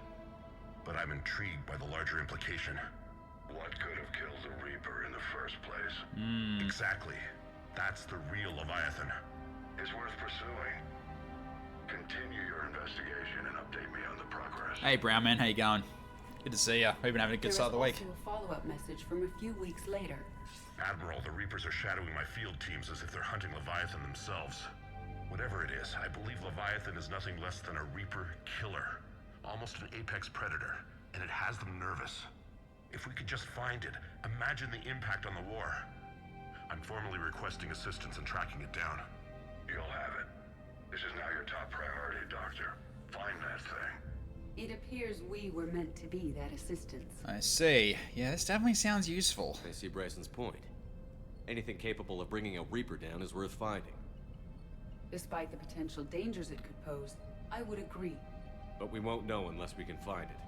But I'm intrigued by the larger implication. What could have killed the Reaper in the first place? Exactly. That's the real Leviathan. It's worth pursuing. Continue your investigation and update me on the progress. Hey, Brown Man, how you going? Good to see ya. We've been having a good start of the week. There was also a follow-up message from a few weeks later. Admiral, the Reapers are shadowing my field teams as if they're hunting Leviathan themselves. Whatever it is, I believe Leviathan is nothing less than a Reaper killer. Almost an apex predator, and it has them nervous. If we could just find it, imagine the impact on the war. I'm formally requesting assistance in tracking it down. You'll have it. This is now your top priority, Doctor. Find that thing. It appears we were meant to be that assistance. I see. Yeah, this definitely sounds useful. I see Bryson's point. Anything capable of bringing a Reaper down is worth finding. Despite the potential dangers it could pose, I would agree. But we won't know unless we can find it.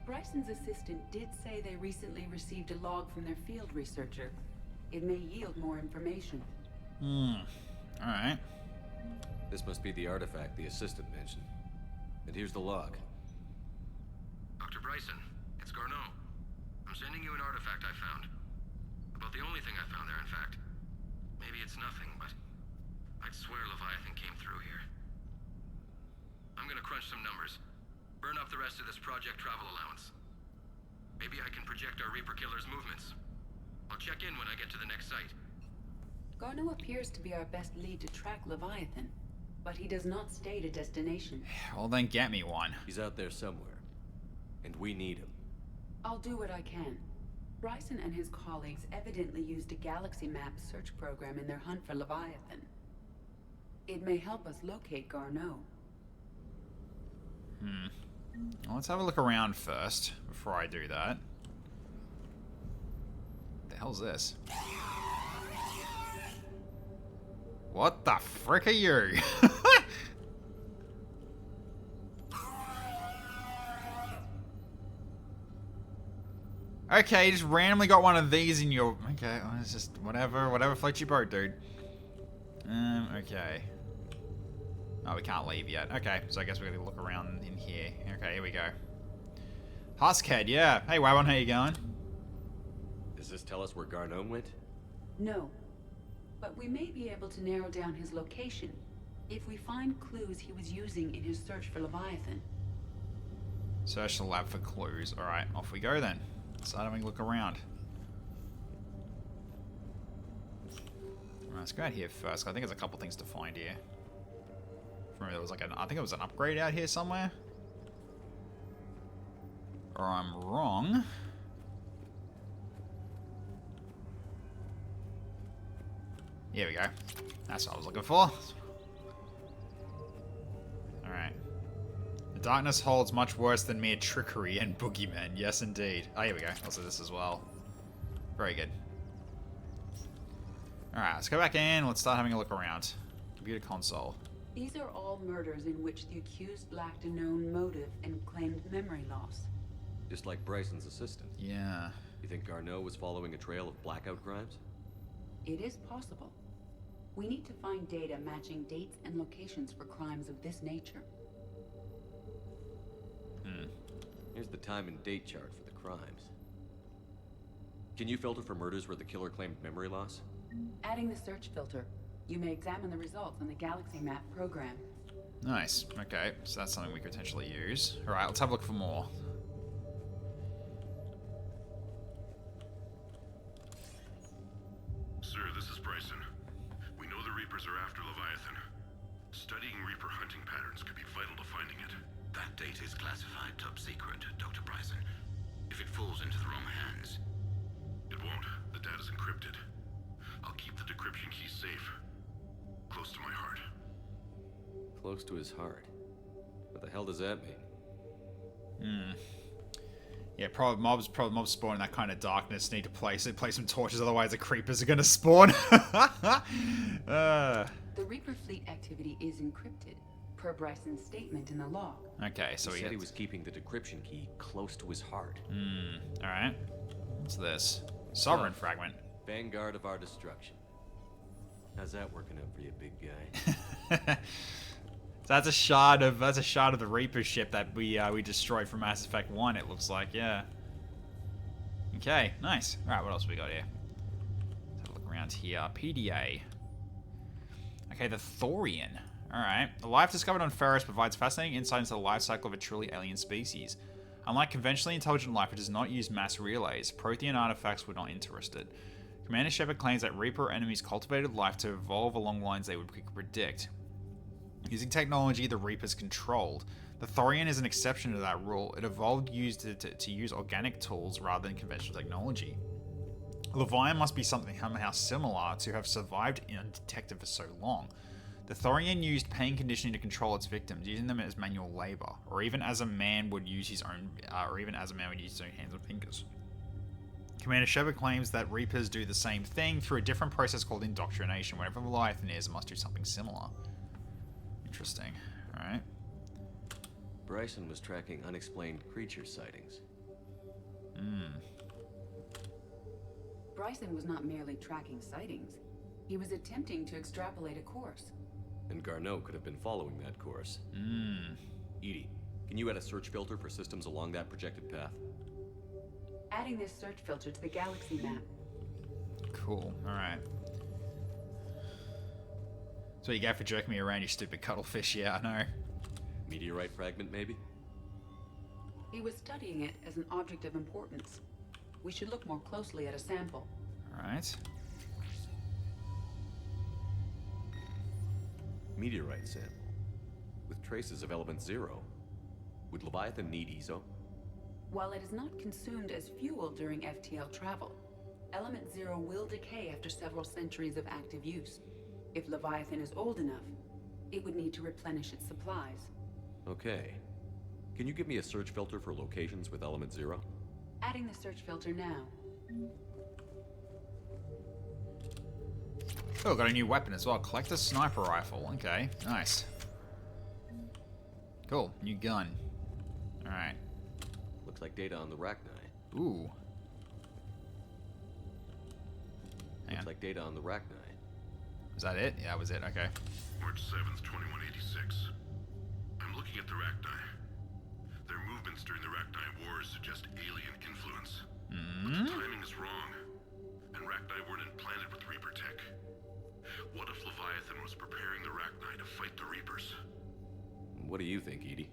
Bryson's assistant did say they recently received a log from their field researcher. It may yield more information. Alright. This must be the artifact the assistant mentioned. And here's the log. Dr. Bryson, it's Garneau. I'm sending you an artifact I found. About the only thing I found there, in fact. Maybe it's nothing, but I'd swear Leviathan came through here. I'm gonna crunch some numbers. Burn up the rest of this project travel allowance. Maybe I can project our Reaper killer's movements. I'll check in when I get to the next site. Garneau appears to be our best lead to track Leviathan, but he does not state a destination. Well, then get me one. He's out there somewhere, and we need him. I'll do what I can. Bryson and his colleagues evidently used a galaxy map search program in their hunt for Leviathan. It may help us locate Garneau. Well, let's have a look around first, before I do that. What the hell's this? What the frick are you? Okay, you just randomly got one of these in your... Okay, well, it's just whatever floats your boat, dude. Okay. Oh, we can't leave yet. Okay, so I guess we're gonna look around in here. Okay, here we go. Huskhead, yeah. Hey, Wabon, how you going? Does this tell us where Garneau went? No. But we may be able to narrow down his location if we find clues he was using in his search for Leviathan. Search the lab for clues. Alright, off we go then. Let's start having a look around. Alright, let's go out here first. I think there's a couple things to find here. Remember, there was like I think it was an upgrade out here somewhere. Or I'm wrong. Here we go. That's what I was looking for. Alright. The darkness holds much worse than mere trickery and boogeymen. Yes, indeed. Oh, here we go. Also this as well. Very good. Alright, let's go back in. Let's start having a look around. Computer console. These are all murders in which the accused lacked a known motive and claimed memory loss. Just like Bryson's assistant. Yeah. You think Garneau was following a trail of blackout crimes? It is possible. We need to find data matching dates and locations for crimes of this nature. Here's the time and date chart for the crimes. Can you filter for murders where the killer claimed memory loss? Adding the search filter. You may examine the results on the Galaxy Map program. Nice. Okay, so that's something we could potentially use. Alright, let's have a look for more. Sir, this is Bryson. We know the Reapers are after Leviathan. Studying Reaper hunting patterns could be vital to finding it. That data is classified top secret, Dr. Bryson. If it falls into the wrong hands... It won't. The data's encrypted. I'll keep the decryption key safe. Close to my heart. Close to his heart. What the hell does that mean? Yeah, probably mobs spawn in that kind of darkness. Need to place some torches, otherwise the creepers are gonna spawn. The Reaper fleet activity is encrypted, per Bryson's statement in the log. Okay, so he said he was keeping the decryption key close to his heart. All right. What's this? Sovereign fragment. Vanguard of our destruction. How's that working out for you, big guy? So that's a shard of the Reaper ship that we destroyed from Mass Effect 1. It looks like, yeah. Okay, nice. All right, what else we got here? Let's have a look around here. PDA. Okay, the Thorian. All right. The life discovered on Ferris provides fascinating insight into the life cycle of a truly alien species. Unlike conventionally intelligent life, it does not use mass relays. Prothean artifacts were not interested. Commander Shepard claims that Reaper enemies cultivated life to evolve along lines they would predict. Using technology the Reapers controlled. The Thorian is an exception to that rule. It evolved to use organic tools rather than conventional technology. Leviathan must be something somehow similar to have survived undetected for so long. The Thorian used pain conditioning to control its victims, using them as manual labor, or even as a man would use his own hands and fingers. Commander Shepard claims that Reapers do the same thing through a different process called indoctrination. Whatever Leviathan is, it must do something similar. Interesting. Alright. Bryson was tracking unexplained creature sightings. Bryson was not merely tracking sightings. He was attempting to extrapolate a course. And Garneau could have been following that course. EDI, can you add a search filter for systems along that projected path? Adding this search filter to the galaxy map. Cool. Alright. So you get for jerking me around, you stupid cuttlefish. Yeah, I know. Meteorite fragment, maybe? He was studying it as an object of importance. We should look more closely at a sample. Alright. Meteorite sample. With traces of element zero. Would Leviathan need ESO? While it is not consumed as fuel during FTL travel, element zero will decay after several centuries of active use. If Leviathan is old enough, it would need to replenish its supplies. Okay. Can you give me a search filter for locations with element zero? Adding the search filter now. Oh, got a new weapon as well. Collector sniper rifle. Okay, nice. Cool, new gun. Alright. Looks like data on the Rachni. Ooh. Looks like data on the Rachni. Is that it? Yeah, that was it. Okay. March 7th, 2186. I'm looking at the Rachni. Their movements during the Rachni Wars suggest alien influence. But the timing is wrong. And Rachni weren't implanted with Reaper tech. What if Leviathan was preparing the Rachni to fight the Reapers? What do you think, EDI?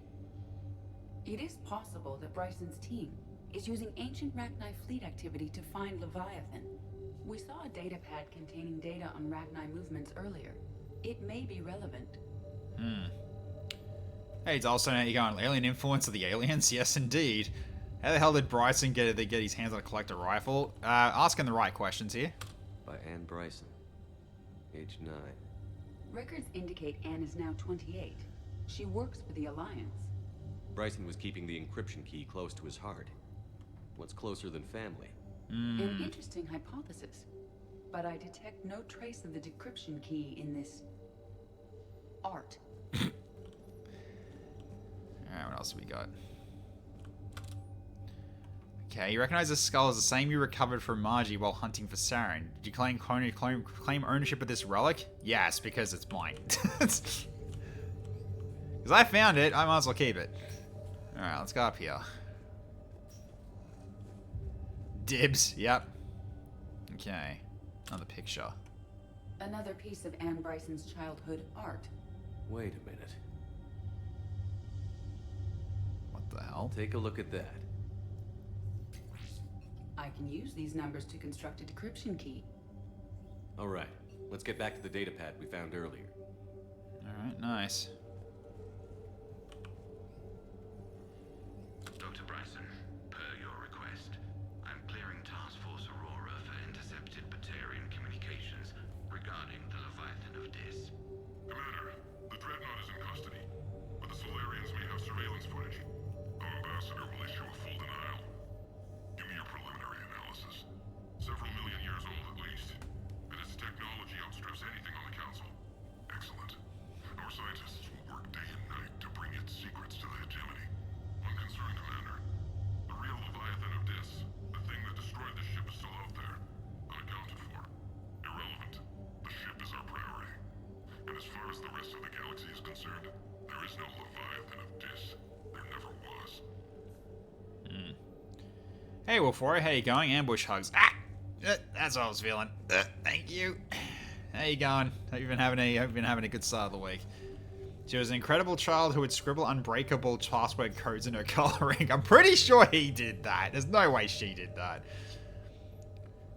It is possible that Bryson's team is using ancient Rachni fleet activity to find Leviathan. We saw a datapad containing data on Rachni movements earlier. It may be relevant. Hey, it's also now you're going, alien influence of the aliens? Yes, indeed. How the hell did Bryson get his hands on a collector rifle? Asking the right questions here. By Anne Bryson. Age 9. Records indicate Anne is now 28. She works for the Alliance. Bryson was keeping the encryption key close to his heart. What's closer than family? An interesting hypothesis. But I detect no trace of the decryption key in this art. Alright, what else have we got? Okay, you recognize the skull as the same you recovered from Margie while hunting for Saren. Did you claim ownership of this relic? Yes, because it's mine. Because I found it, I might as well keep it. Alright, let's go up here. Dibs, yep. Okay, another picture. Another piece of Anne Bryson's childhood art. Wait a minute. What the hell? Take a look at that. I can use these numbers to construct a decryption key. Alright, let's get back to the datapad we found earlier. Alright, nice. Dr. Bryson, per your request, I'm clearing Task Force Aurora for intercepted Batarian communications regarding the Leviathan of Dis. Commander, the Dreadnought is in custody, but the Solarians may have surveillance footage. Our ambassador will issue a full denial. as the rest of the galaxy is concerned, there is no Leviathan of Dis. There never was. Hey, Wolfroy, how you going? Ambush hugs. Ah! That's what I was feeling. Thank you. How you going? Hope you've been having a good start of the week. She was an incredible child who would scribble unbreakable password codes in her coloring. I'm pretty sure he did that. There's no way she did that.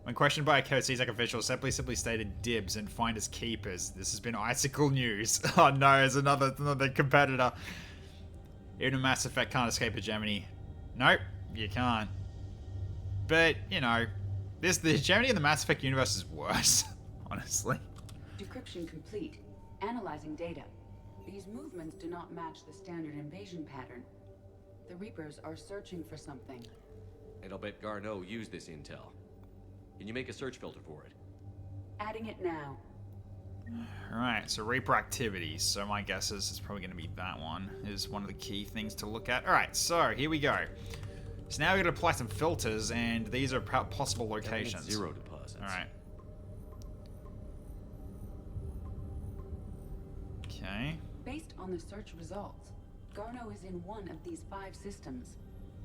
When questioned by a CSEC official, simply stated dibs and finders keepers. This has been Icicle News. Oh no, there's another competitor. Even a Mass Effect can't escape hegemony. Nope, you can't. But, you know, the hegemony in the Mass Effect universe is worse, honestly. Decryption complete. Analyzing data. These movements do not match the standard invasion pattern. The Reapers are searching for something. And I'll bet Garneau used this intel. Can you make a search filter for it? Adding it now. Alright, so Reaper activities. So my guess is it's probably going to be that one. Is one of the key things to look at. Alright, so here we go. So now we're going to apply some filters, and these are possible locations. Zero deposits. Alright. Okay. Based on the search results, Garneau is in one of these 5 systems.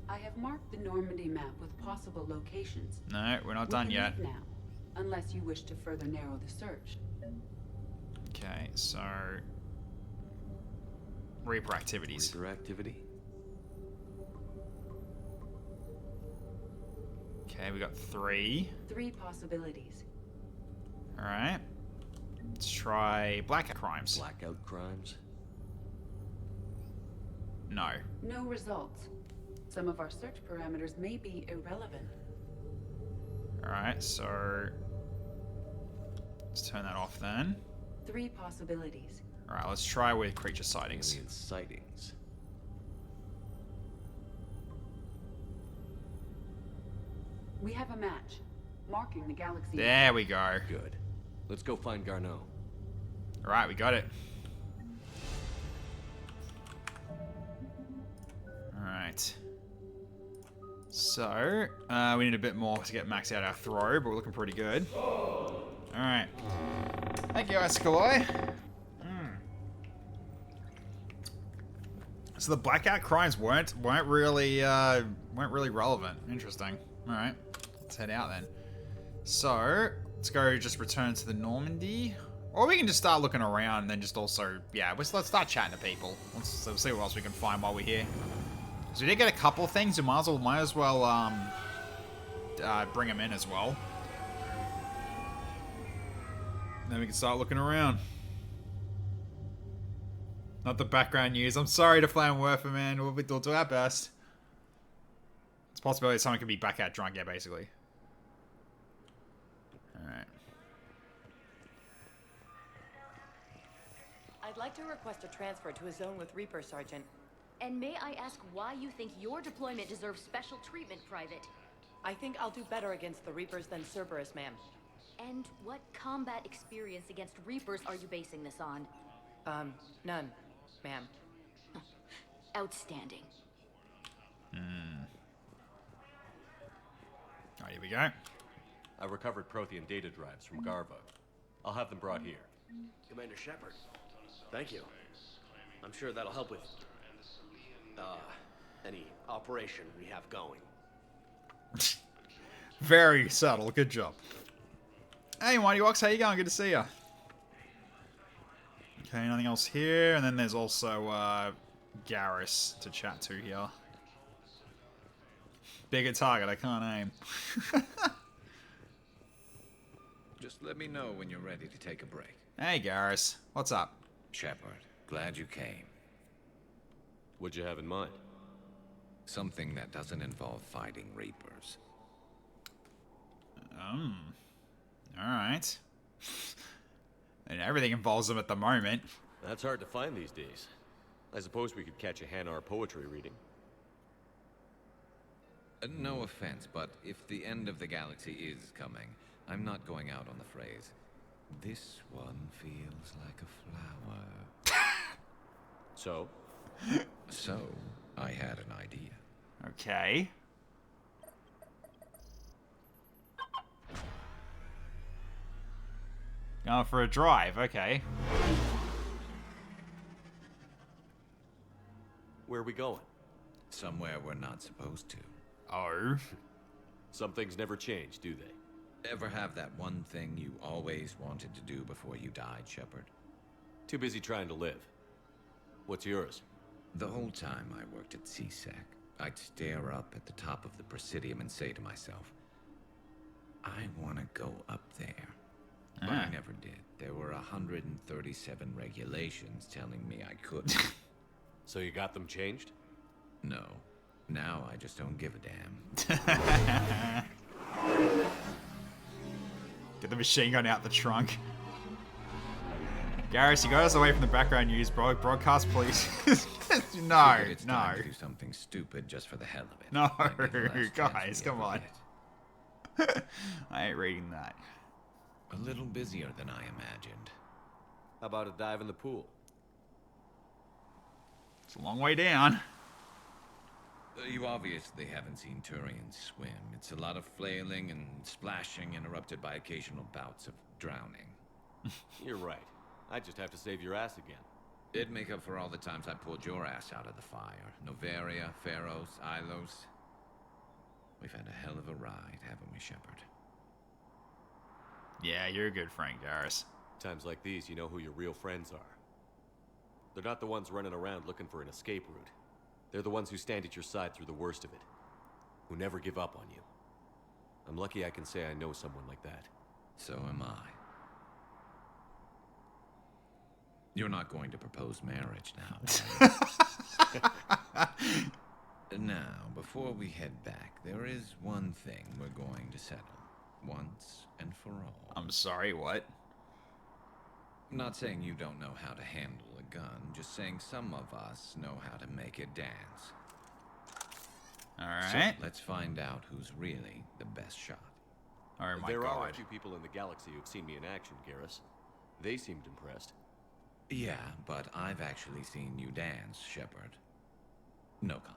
I have marked the Normandy map with possible locations. No, we're not done yet. Now, unless you wish to further narrow the search. Okay, so Reaper activities. Reaper activity. Okay, we got 3. 3 possibilities. All right. Let's try blackout crimes. Blackout crimes? No. No results. Some of our search parameters may be irrelevant. All right, so let's turn that off then. 3 possibilities. All right, let's try with creature sightings. Alien sightings. We have a match, marking the galaxy. There we go. Good. Let's go find Garneau. All right, we got it. All right. So, we need a bit more to get maxed out our throw, but we're looking pretty good. All right. Thank you, Icicle Eye. So the blackout crimes weren't really relevant. Interesting. All right, let's head out then. So let's go. Just return to the Normandy, or we can just start looking around and then just also let's start chatting to people. Let's see what else we can find while we're here. So we did get a couple things. We might as well bring them in as well. And then we can start looking around. Not the background news. I'm sorry to Flame Werfer, man. We'll do our best. It's a possibility someone could be back out drunk, yeah, basically. Alright. I'd like to request a transfer to a zone with Reaper, Sergeant. And may I ask why you think your deployment deserves special treatment, Private? I think I'll do better against the Reapers than Cerberus, ma'am. And what combat experience against Reapers are you basing this on? None, ma'am. Outstanding. Alright, here we go. I recovered Prothean data drives from Garva. I'll have them brought here. Commander Shepard, thank you. I'm sure that'll help with, any operation we have going. Very subtle. Good job. Hey, Mighty Wox, how you going? Good to see ya. Okay, nothing else here. And then there's also Garrus to chat to here. Bigger target, I can't aim. Just let me know when you're ready to take a break. Hey, Garrus. What's up? Shepard, glad you came. What'd you have in mind? Something that doesn't involve fighting Reapers. Alright. And everything involves them at the moment. That's hard to find these days. I suppose we could catch a Hanar poetry reading. No offense, but if the end of the galaxy is coming, I'm not going out on the phrase, "This one feels like a flower." So? So, I had an idea. Okay. Going for a drive, okay. Where are we going? Somewhere we're not supposed to. Oh. Some things never change, do they? Ever have that one thing you always wanted to do before you died, Shepard? Too busy trying to live. What's yours? The whole time I worked at CSEC, I'd stare up at the top of the Presidium and say to myself, I want to go up there. But I never did. There were 137 regulations telling me I couldn't. So you got them changed? No. Now I just don't give a damn. Get the machine gun out the trunk. Garrus, you got us away from the background news, bro. Broadcast, please. No, it's no. time to do something stupid just for the hell of it. No, Like the last guys, chance we come ever on. get. I ain't reading that. A little busier than I imagined. How about a dive in the pool? It's a long way down. You obviously haven't seen Turians swim. It's a lot of flailing and splashing, interrupted by occasional bouts of drowning. You're right. I just have to save your ass again. It'd make up for all the times I pulled your ass out of the fire. Noveria, Pharos, Ilos. We've had a hell of a ride, haven't we, Shepard? Yeah, you're a good friend, Garrus. Times like these, you know who your real friends are. They're not the ones running around looking for an escape route. They're the ones who stand at your side through the worst of it. Who never give up on you. I'm lucky I can say I know someone like that. So am I. You're not going to propose marriage now, are you? Now, before we head back, there is one thing we're going to settle. Once and for all. I'm sorry, what? I'm not saying you don't know how to handle a gun, just saying some of us know how to make it dance. Alright. So let's find out who's really the best shot. Oh my there god. are a few people in the galaxy who've seen me in action, Garrus. They seemed impressed. Yeah, but I've actually seen you dance, Shepard. No comment.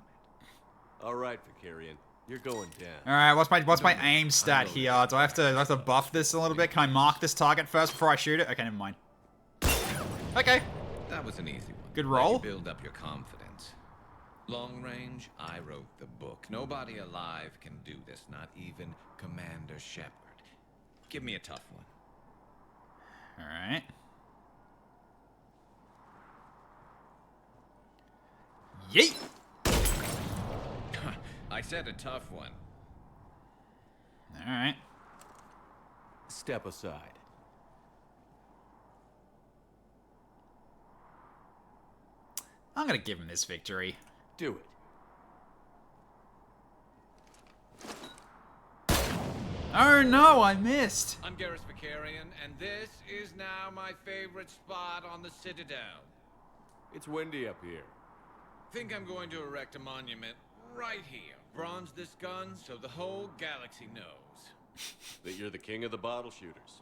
All right, Vicarian. You're going down. Alright, what's my aim stat here? Do I have to buff this a little bit? Can I mark this target first before I shoot it? Okay, never mind. Okay. That was an easy one. Good roll. Let you build up your confidence. Long range, I wrote the book. Nobody alive can do this, not even Commander Shepard. Give me a tough one. Alright. Yeet! I said a tough one. Alright. Step aside. I'm gonna give him this victory. Do it. Oh no, I missed! I'm Garrus Vicarian, and this is now my favorite spot on the Citadel. It's windy up here. Think I'm going to erect a monument right here. Bronze this gun so the whole galaxy knows. That you're the king of the bottle shooters.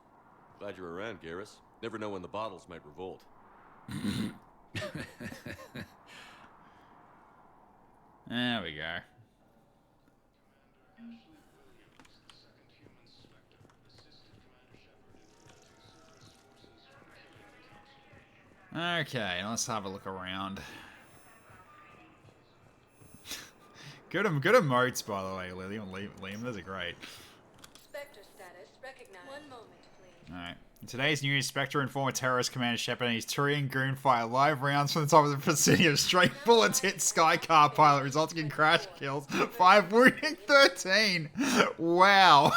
Glad you're around, Garrus. Never know when the bottles might revolt. There we go. Okay, let's have a look around. Good emotes, by the way, Liam. Those are great. Spectre status recognized. One moment, please. Alright. In today's news, Spectre and former terrorist Commander Shepard and his Turian goon fire live rounds from the top of the Presidium. Straight bullets hit Skycar pilot, resulting in crash kills. 5 wounding 13. Wow.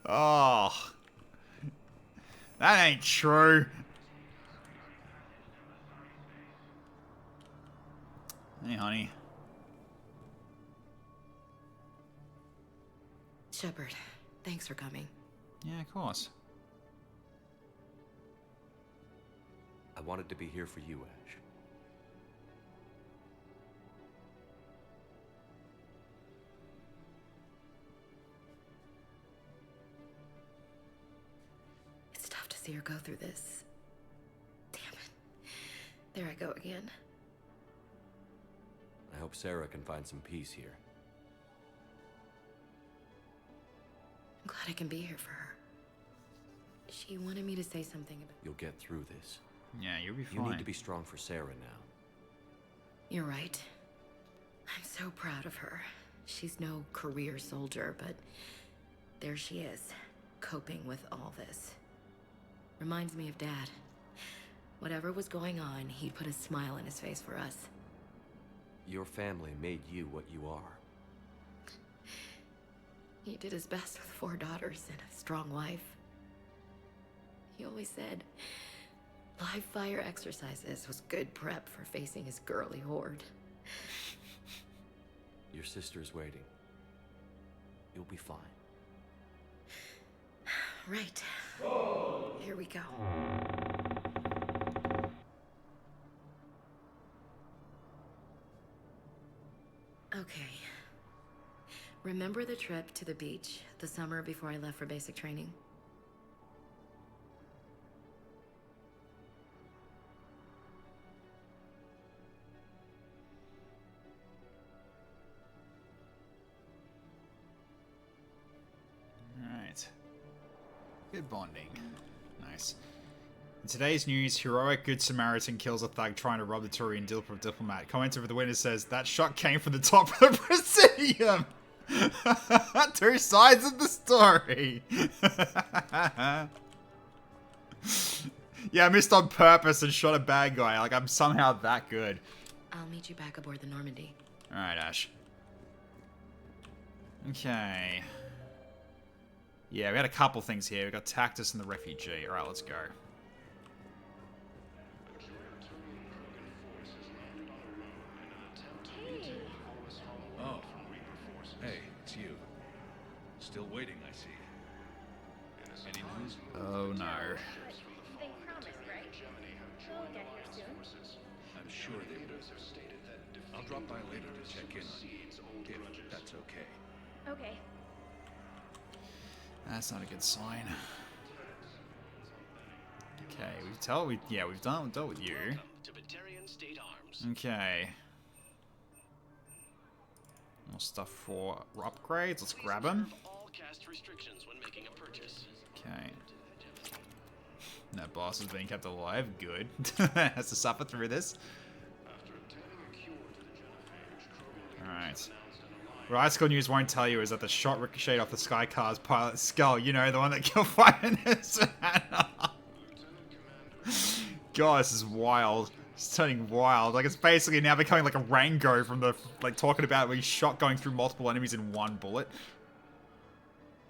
Oh. That ain't true. Hey, honey. Shepard, thanks for coming. Yeah, of course. I wanted to be here for you, Ash. It's tough to see her go through this. Damn it. There I go again. I hope Sarah can find some peace here. I'm glad I can be here for her. She wanted me to say something about... You'll get through this. Yeah, you'll be fine. You need to be strong for Sarah now. You're right. I'm so proud of her. She's no career soldier, but there she is, coping with all this. Reminds me of Dad. Whatever was going on, he'd put a smile on his face for us. Your family made you what you are. He did his best with 4 daughters and a strong wife. He always said live fire exercises was good prep for facing his girly horde. Your sister's waiting. You'll be fine. Right. Here we go. Okay. Remember the trip to the beach the summer before I left for basic training? Alright. Good bonding. Nice. In today's news, heroic Good Samaritan kills a thug trying to rob the Turian diplomat. Commenter of the witness says, that shot came from the top of the Presidium! 2 sides of the story! Yeah, I missed on purpose and shot a bad guy. Like, I'm somehow that good. I'll meet you back aboard the Normandy. Alright, Ash. Okay. Yeah, we had a couple things here. We got Tactus and the refugee. Alright, let's go. Oh. Hey, it's you. Still waiting, I see. Any news? Oh no. They promised, right? We'll get here soon. I'm sure they will. I'll drop by later to check in on you, if that's okay. Okay. That's not a good sign. Okay, we've dealt with you. Okay. More stuff for upgrades. Let's grab them. Okay. No boss is being kept alive. Good. Has to suffer through this. Alright. What High School News won't tell you is that the shot ricocheted off the Sky Car's pilot's skull. You know, the one that killed 5 minutes. God, this is wild. It's turning wild. Like, it's basically now becoming like a Rango from the, like, talking about where he's shot going through multiple enemies in one bullet.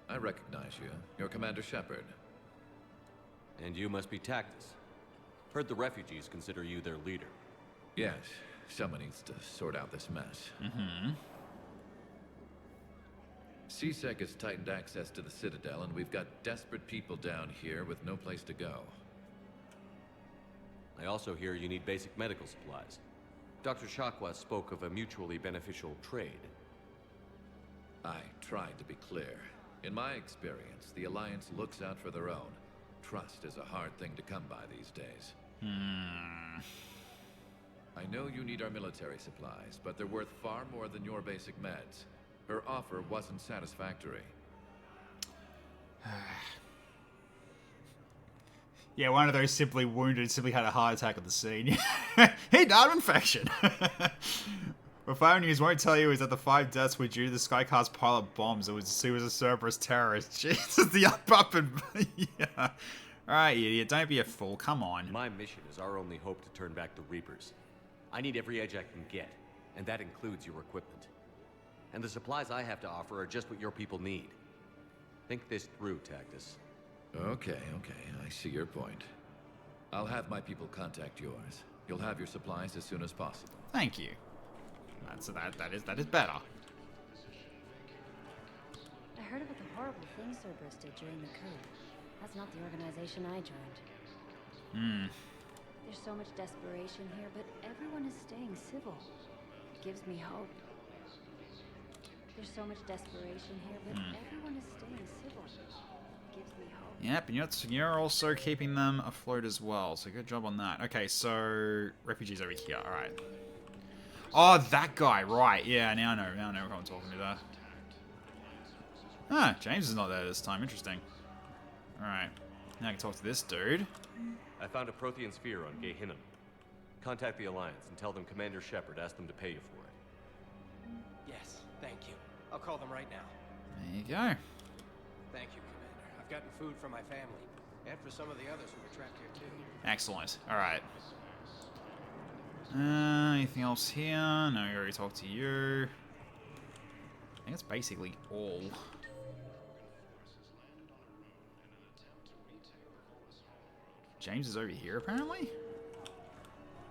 I recognize you. You're Commander Shepard. And you must be Tactus. Heard the refugees consider you their leader. Yes. Someone needs to sort out this mess. Mm-hmm. CSEC has tightened access to the Citadel, and we've got desperate people down here with no place to go. I also hear you need basic medical supplies. Dr. Chakwas spoke of a mutually beneficial trade. I tried to be clear. In my experience, the Alliance looks out for their own. Trust is a hard thing to come by these days. I know you need our military supplies, but they're worth far more than your basic meds. Her offer wasn't satisfactory. Yeah, one of those simply wounded, simply had a heart attack at the scene. He died of infection. What Fire News won't tell you is that the 5 deaths were due to the Skycar's pilot bombs. He was a Cerberus terrorist. Jesus, the up and... Yeah. Alright, idiot, don't be a fool. Come on. My mission is our only hope to turn back the Reapers. I need every edge I can get, and that includes your equipment. And the supplies I have to offer are just what your people need. Think this through, Tactus. Okay, I see your point. I'll have my people contact yours. You'll have your supplies as soon as possible. Thank you. That is better. I heard about the horrible things Cerberus did during the coup. That's not the organization I joined. There's so much desperation here, but everyone is staying civil. It gives me hope. There's so much desperation here, but everyone is staying civil. It gives me hope. Yep, and you're also keeping them afloat as well, so good job on that. Okay, so refugees over here. All right. Oh, that guy, right? Yeah, now I know who I'm talking to there. Ah, James is not there this time. Interesting. All right, now I can talk to this dude. I found a Prothean sphere on Gehinnom. Contact the Alliance and tell them Commander Shepard asked them to pay you for it. Yes, thank you. I'll call them right now. There you go. Thank you, Commander. I've gotten food for my family, and for some of the others who were trapped here too. Excellent. Alright. Anything else here? No, we already talked to you. I think that's basically all. James is over here, apparently?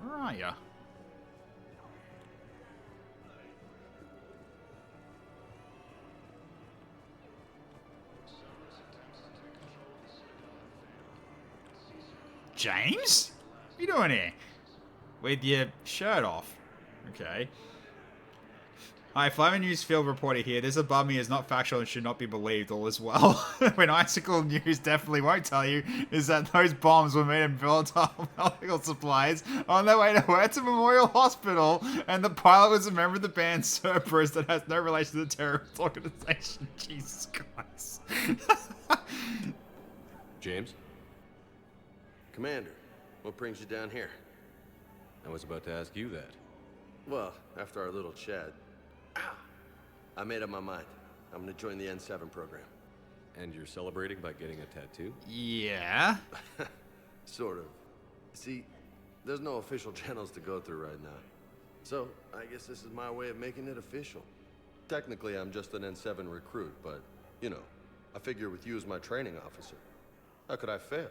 Where are ya? James? What are you doing here? With your shirt off. Okay. Hi, Flavor News Field reporter here. This above me is not factual and should not be believed. All is well. When Icicle News definitely won't tell you is that those bombs were made in volatile medical supplies on their way to Huerta Memorial Hospital, and the pilot was a member of the band Cerberus that has no relation to the terrorist organization. Jesus Christ. James? Commander, what brings you down here? I was about to ask you that. Well, after our little chat, I made up my mind. I'm gonna join the N7 program. And you're celebrating by getting a tattoo? Yeah. Sort of. See, there's no official channels to go through right now. So, I guess this is my way of making it official. Technically, I'm just an N7 recruit, but, you know, I figure with you as my training officer, how could I fail?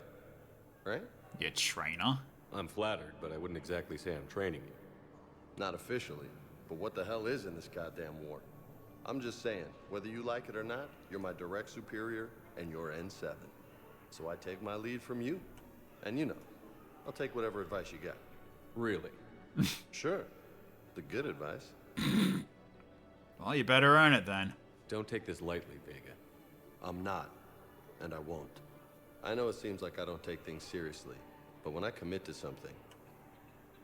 Right? Your trainer? I'm flattered, but I wouldn't exactly say I'm training you. Not officially, but what the hell is in this goddamn war? I'm just saying, whether you like it or not, you're my direct superior, and you're N7. So I take my lead from you. And you know, I'll take whatever advice you got. Really? Sure. The good advice. Well, you better earn it then. Don't take this lightly, Vega. I'm not, and I won't. I know it seems like I don't take things seriously, but when I commit to something,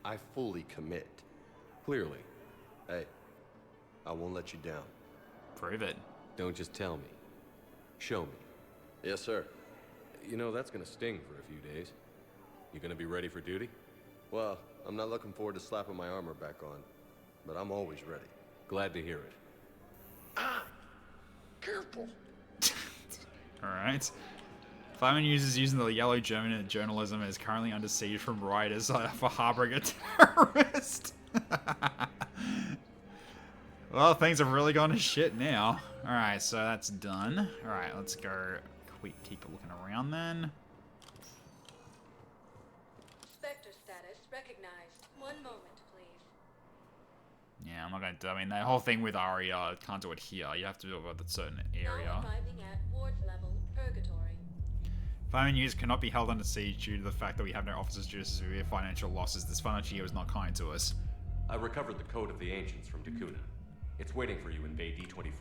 I fully commit. Clearly. Hey, I won't let you down. Prove it. Don't just tell me. Show me. Yes, sir. You know, that's gonna sting for a few days. You gonna be ready for duty? Well, I'm not looking forward to slapping my armor back on, but I'm always ready. Glad to hear it. Careful. Alright. Flyman users using the yellow German journalism is currently under siege from rioters for harboring a terrorist. Well, things have really gone to shit now. Alright, so that's done. Alright, let's go keep looking around then. Spectre status recognized. 1 moment, please. Yeah, I'm not gonna do. I mean, that whole thing with Aria, can't do it here. You have to do it with a certain area. Now arriving at Ward's level, Purgatory. Flyman users cannot be held under siege due to the fact that we have no officers due to severe financial losses. This financial year was not kind to us. I recovered the Code of the Ancients from Dakuna. It's waiting for you in Bay D-24. With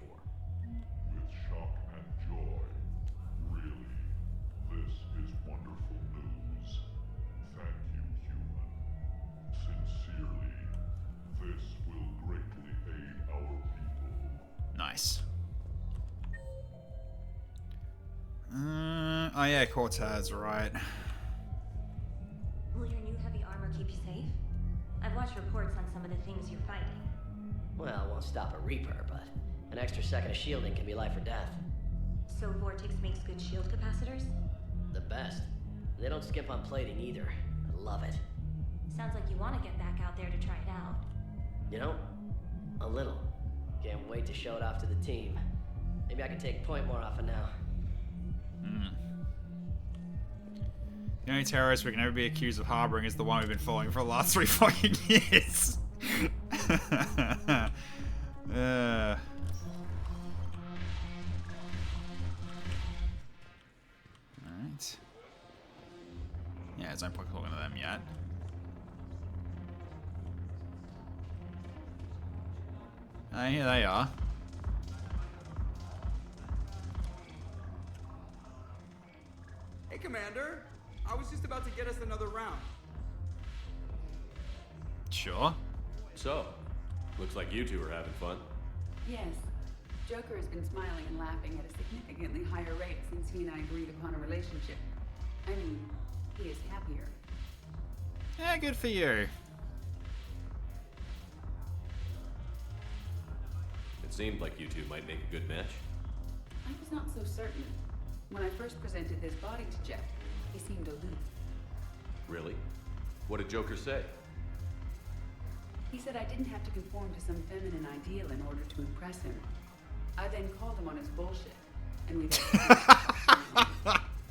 shock and joy. Really, this is wonderful news. Thank you, human. Sincerely, this will greatly aid our people. Nice. Oh yeah, Cortez, right. Will your new heavy armor keep you safe? I've watched reports on some of the things you're fighting. Well, it won't stop a Reaper, but an extra second of shielding can be life or death. So Vortex makes good shield capacitors? The best. They don't skimp on plating either. I love it. Sounds like you want to get back out there to try it out. You know, a little. Can't wait to show it off to the team. Maybe I can take point more often now. The only terrorist we can ever be accused of harboring is the one we've been following for the last 3 fucking years. Alright. Yeah, there's no point talking to them yet. Here they are. Hey, Commander. I was just about to get us another round. Sure. So, looks like you two are having fun. Yes. Joker has been smiling and laughing at a significantly higher rate since he and I agreed upon a relationship. I mean, he is happier. Yeah, good for you. seemed like you two might make a good match. I was not so certain. When I first presented this body to Jeff, he seemed aloof. Really? What did Joker say? He said I didn't have to conform to some feminine ideal in order to impress him. I then called him on his bullshit, and we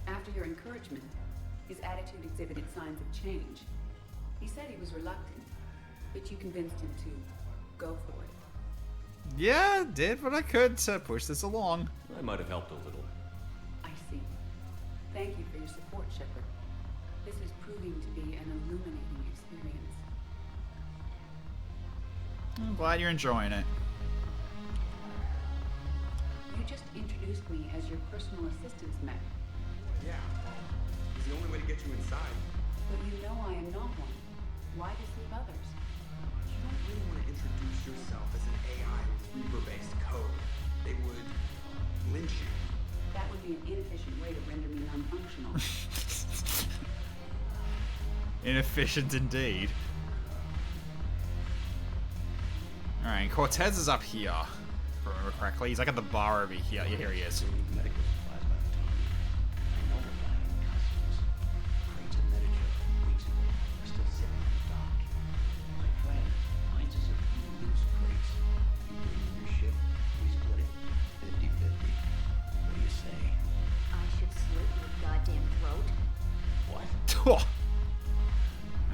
After your encouragement, his attitude exhibited signs of change. He said he was reluctant, but you convinced him to go for it. Yeah, did what I could to push this along. I might have helped a little. I see. Thank you for your support, Shepard. This is proving to be an illuminating experience. I'm glad you're enjoying it. You just introduced me as your personal assistance mech. Yeah. It's the only way to get you inside. But you know I am not one. Why deceive others? You don't really want to introduce yourself as an AI with Reaper-based code. They would lynch you. That would be an inefficient way to render me non-functional. Inefficient indeed. Alright, Cortez is up here. If I remember correctly. He's like at the bar over here. Yeah, here he is.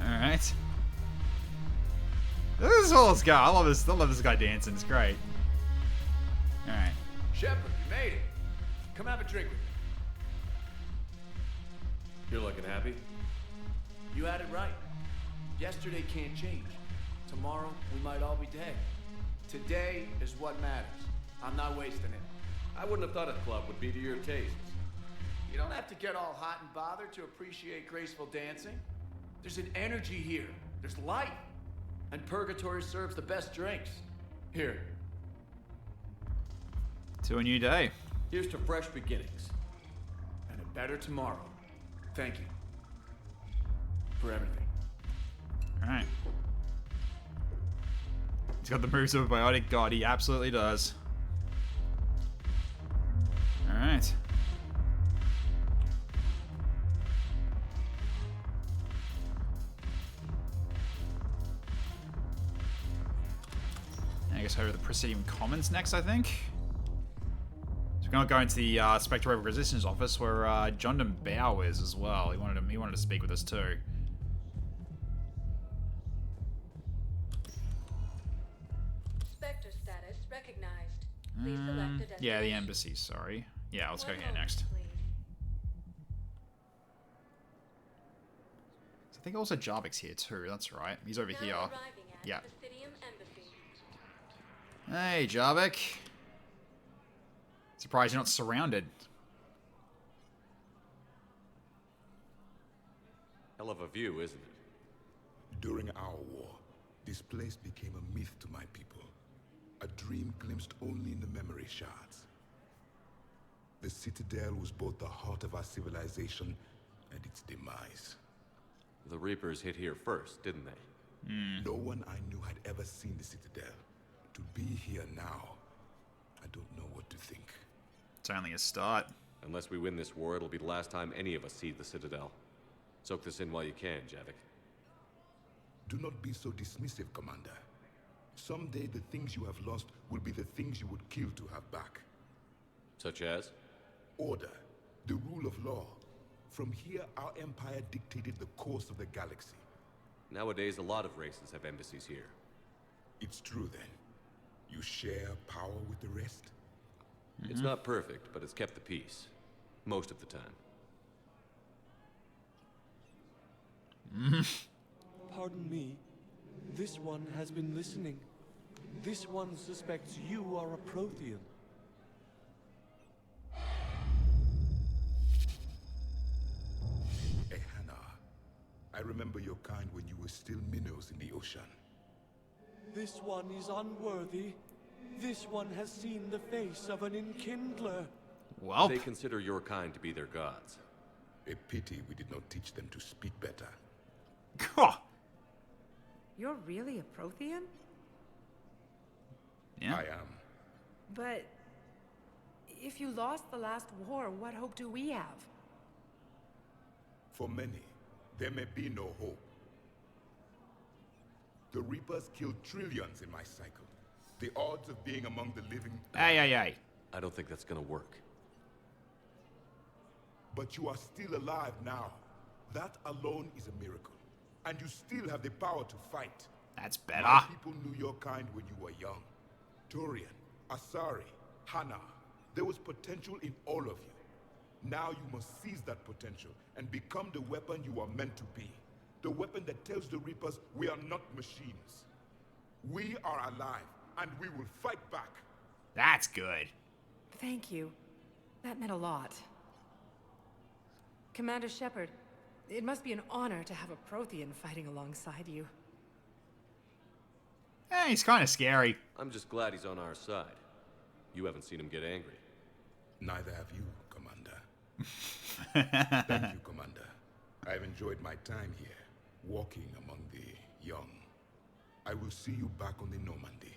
Alright. This is all this guy. I love this guy dancing. It's great. Alright. Shepard, you made it. Come have a drink with me. You're looking happy? You had it right. Yesterday can't change. Tomorrow, we might all be dead. Today is what matters. I'm not wasting it. I wouldn't have thought a club would be to your tastes. You don't have to get all hot and bothered to appreciate graceful dancing. There's an energy here. There's life. And Purgatory serves the best drinks. Here. To a new day. Here's to fresh beginnings. And a better tomorrow. Thank you. For everything. Alright. He's got the moves of a biotic god. He absolutely does. Alright. I guess over to the Presidium Commons next, I think. So we're going to go into the Spectre Resistance office where John Bao is as well. He wanted to speak with us too. Spectre status recognized. Please select a destination. Yeah, the embassy, sorry. Yeah, let's go here next. So I think also Jarvik's here too, that's right. He's over here. Yeah. Hey, Jarvik. Surprised you're not surrounded. Hell of a view, isn't it? During our war, this place became a myth to my people. A dream glimpsed only in the memory shards. The Citadel was both the heart of our civilization and its demise. The Reapers hit here first, didn't they? No one I knew had ever seen the Citadel. To be here now, I don't know what to think. It's only a start. Unless we win this war, it'll be the last time any of us see the Citadel. Soak this in while you can, Javik. Do not be so dismissive, Commander. Someday the things you have lost will be the things you would kill to have back. Such as? Order, the rule of law. From here, our empire dictated the course of the galaxy. Nowadays, a lot of races have embassies here. It's true, then. You share power with the rest? It's not perfect, but it's kept the peace. Most of the time. Pardon me. This one has been listening. This one suspects you are a Prothean. Ehana, I remember your kind when you were still minnows in the ocean. This one is unworthy. This one has seen the face of an enkindler. Well, they consider your kind to be their gods. A pity we did not teach them to speak better. You're really a Prothean? Yeah. I am. But if you lost the last war, what hope do we have? For many, there may be no hope. The Reapers killed trillions in my cycle. The odds of being among the living... Hey. I don't think that's gonna work. But you are still alive now. That alone is a miracle. And you still have the power to fight. That's better. My people knew your kind when you were young. Turian, Asari, Hana. There was potential in all of you. Now you must seize that potential and become the weapon you are meant to be. The weapon that tells the Reapers we are not machines. We are alive, and we will fight back. That's good. Thank you. That meant a lot. Commander Shepard, it must be an honor to have a Prothean fighting alongside you. He's kind of scary. I'm just glad he's on our side. You haven't seen him get angry. Neither have you, Commander. Thank you, Commander. I've enjoyed my time here, walking among the young. I will see you back on the Normandy.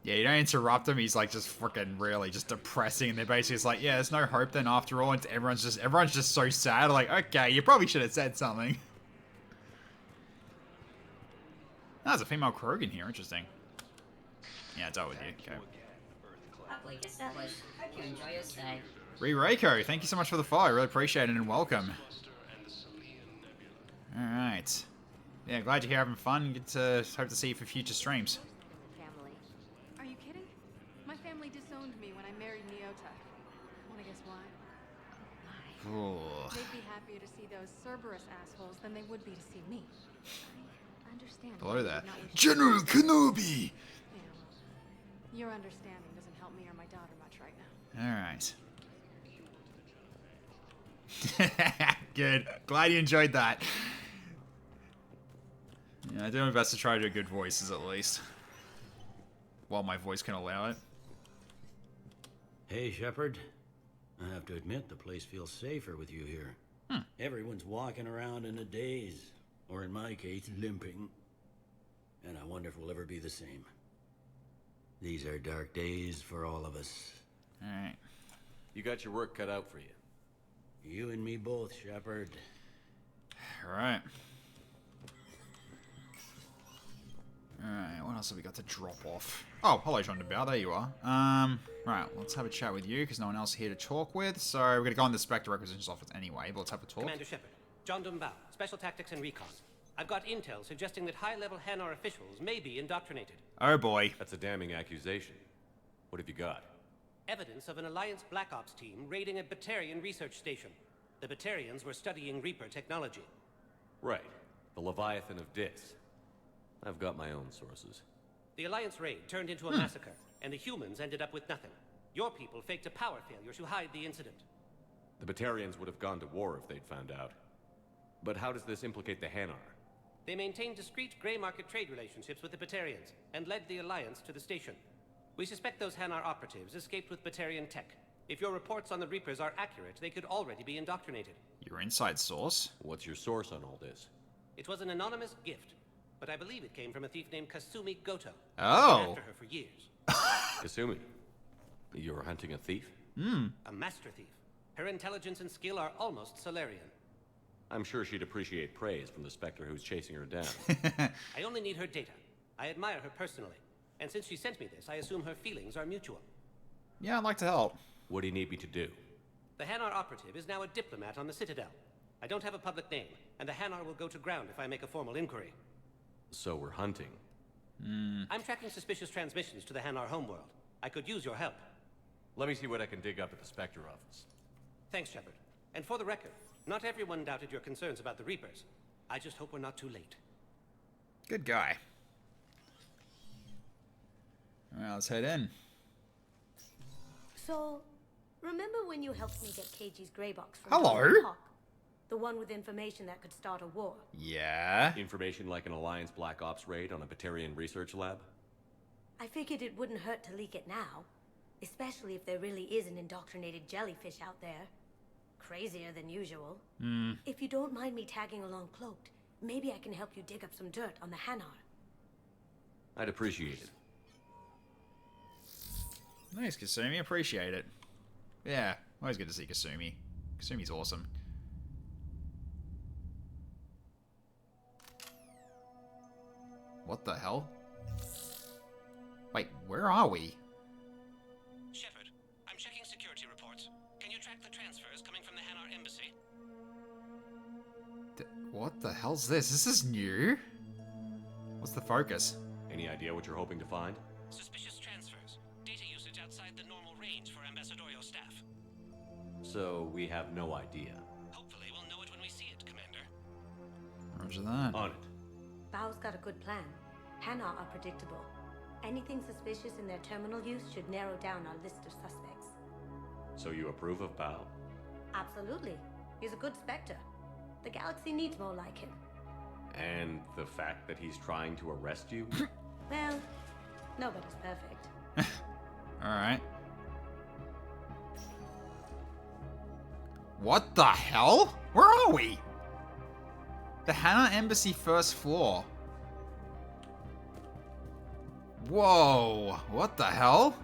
Yeah, you don't interrupt him. He's like just freaking really just depressing. And they're basically just like, yeah, there's no hope then after all. And everyone's just so sad. Like, okay, you probably should have said something. There's a female Krogan here. Interesting. Yeah, it's out with you. Okay. Hope you enjoy your stay. Reiko, thank you so much for the follow. I really appreciate it and welcome. Alright. Yeah, glad you're here having fun. Get to hope to see you for future streams. Family. Are you kidding? My family disowned me when I married Nyota. Wanna guess why? Ooh. They'd be happier to see those Cerberus assholes than they would be to see me. I understand. Below that. General Kenobi! Your understanding doesn't help me or my daughter much right now. Alright. Good. Glad you enjoyed that. Yeah, I do my best to try to do good voices at least. While my voice can allow it. Hey, Shepard. I have to admit, the place feels safer with you here. Everyone's walking around in a daze, or in my case, limping. And I wonder if we'll ever be the same. These are dark days for all of us. Alright. You got your work cut out for you. You and me both, Shepard. Alright. Alright, what else have we got to drop off? Oh, hello, John DeBow, there you are. Right, let's have a chat with you, because no one else here to talk with. So, we're going to go on the Spectre Requisitions Office anyway, but let's have a talk. Commander Shepard, John Dumbao, Special Tactics and Recon. I've got intel suggesting that high-level Hanar officials may be indoctrinated. Oh boy. That's a damning accusation. What have you got? Evidence of an Alliance Black Ops team raiding a Batarian research station. The Batarians were studying Reaper technology. Right. The Leviathan of Dis. I've got my own sources. The Alliance raid turned into a massacre, and the humans ended up with nothing. Your people faked a power failure to hide the incident. The Batarians would have gone to war if they'd found out. But how does this implicate the Hanar? They maintained discreet gray market trade relationships with the Batarians, and led the Alliance to the station. We suspect those Hanar operatives escaped with Batarian tech. If your reports on the Reapers are accurate, they could already be indoctrinated. Your inside source? What's your source on all this? It was an anonymous gift, but I believe it came from a thief named Kasumi Goto. Oh. I've been after her for years. Kasumi, you're hunting a thief? A master thief. Her intelligence and skill are almost Solarian. I'm sure she'd appreciate praise from the Spectre who's chasing her down. I only need her data. I admire her personally. And since she sent me this, I assume her feelings are mutual. Yeah, I'd like to help. What do you need me to do? The Hanar operative is now a diplomat on the Citadel. I don't have a public name, and the Hanar will go to ground if I make a formal inquiry. So we're hunting. I'm tracking suspicious transmissions to the Hanar homeworld. I could use your help. Let me see what I can dig up at the Spectre office. Thanks, Shepard. And for the record, not everyone doubted your concerns about the Reapers. I just hope we're not too late. Good guy. Alright, let's head in. So, remember when you helped me get KG's grey box from Hello? Dr. Hawk? The one with information that could start a war. Yeah? Information like an Alliance Black Ops raid on a Batarian research lab? I figured it wouldn't hurt to leak it now. Especially if there really is an indoctrinated jellyfish out there. Crazier than usual. If you don't mind me tagging along cloaked, maybe I can help you dig up some dirt on the Hanar. I'd appreciate it. Nice, Kasumi. Appreciate it. Yeah, always good to see Kasumi. Kasumi's awesome. What the hell? Wait, where are we? Shepard, I'm checking security reports. Can you track the transfers coming from the Hanar embassy? What the hell's this? This is new. What's the focus? Any idea what you're hoping to find? Suspicious transfers. Data usage outside the normal range for ambassadorial staff. So we have no idea. Hopefully we'll know it when we see it, Commander. Roger that. On it. Bao's got a good plan. Hanar are predictable. Anything suspicious in their terminal use should narrow down our list of suspects. So you approve of Bao? Absolutely. He's a good Spectre. The galaxy needs more like him. And the fact that he's trying to arrest you? Well, nobody's perfect. Alright. What the hell? Where are we? The Hanar Embassy first floor. Whoa, what the hell?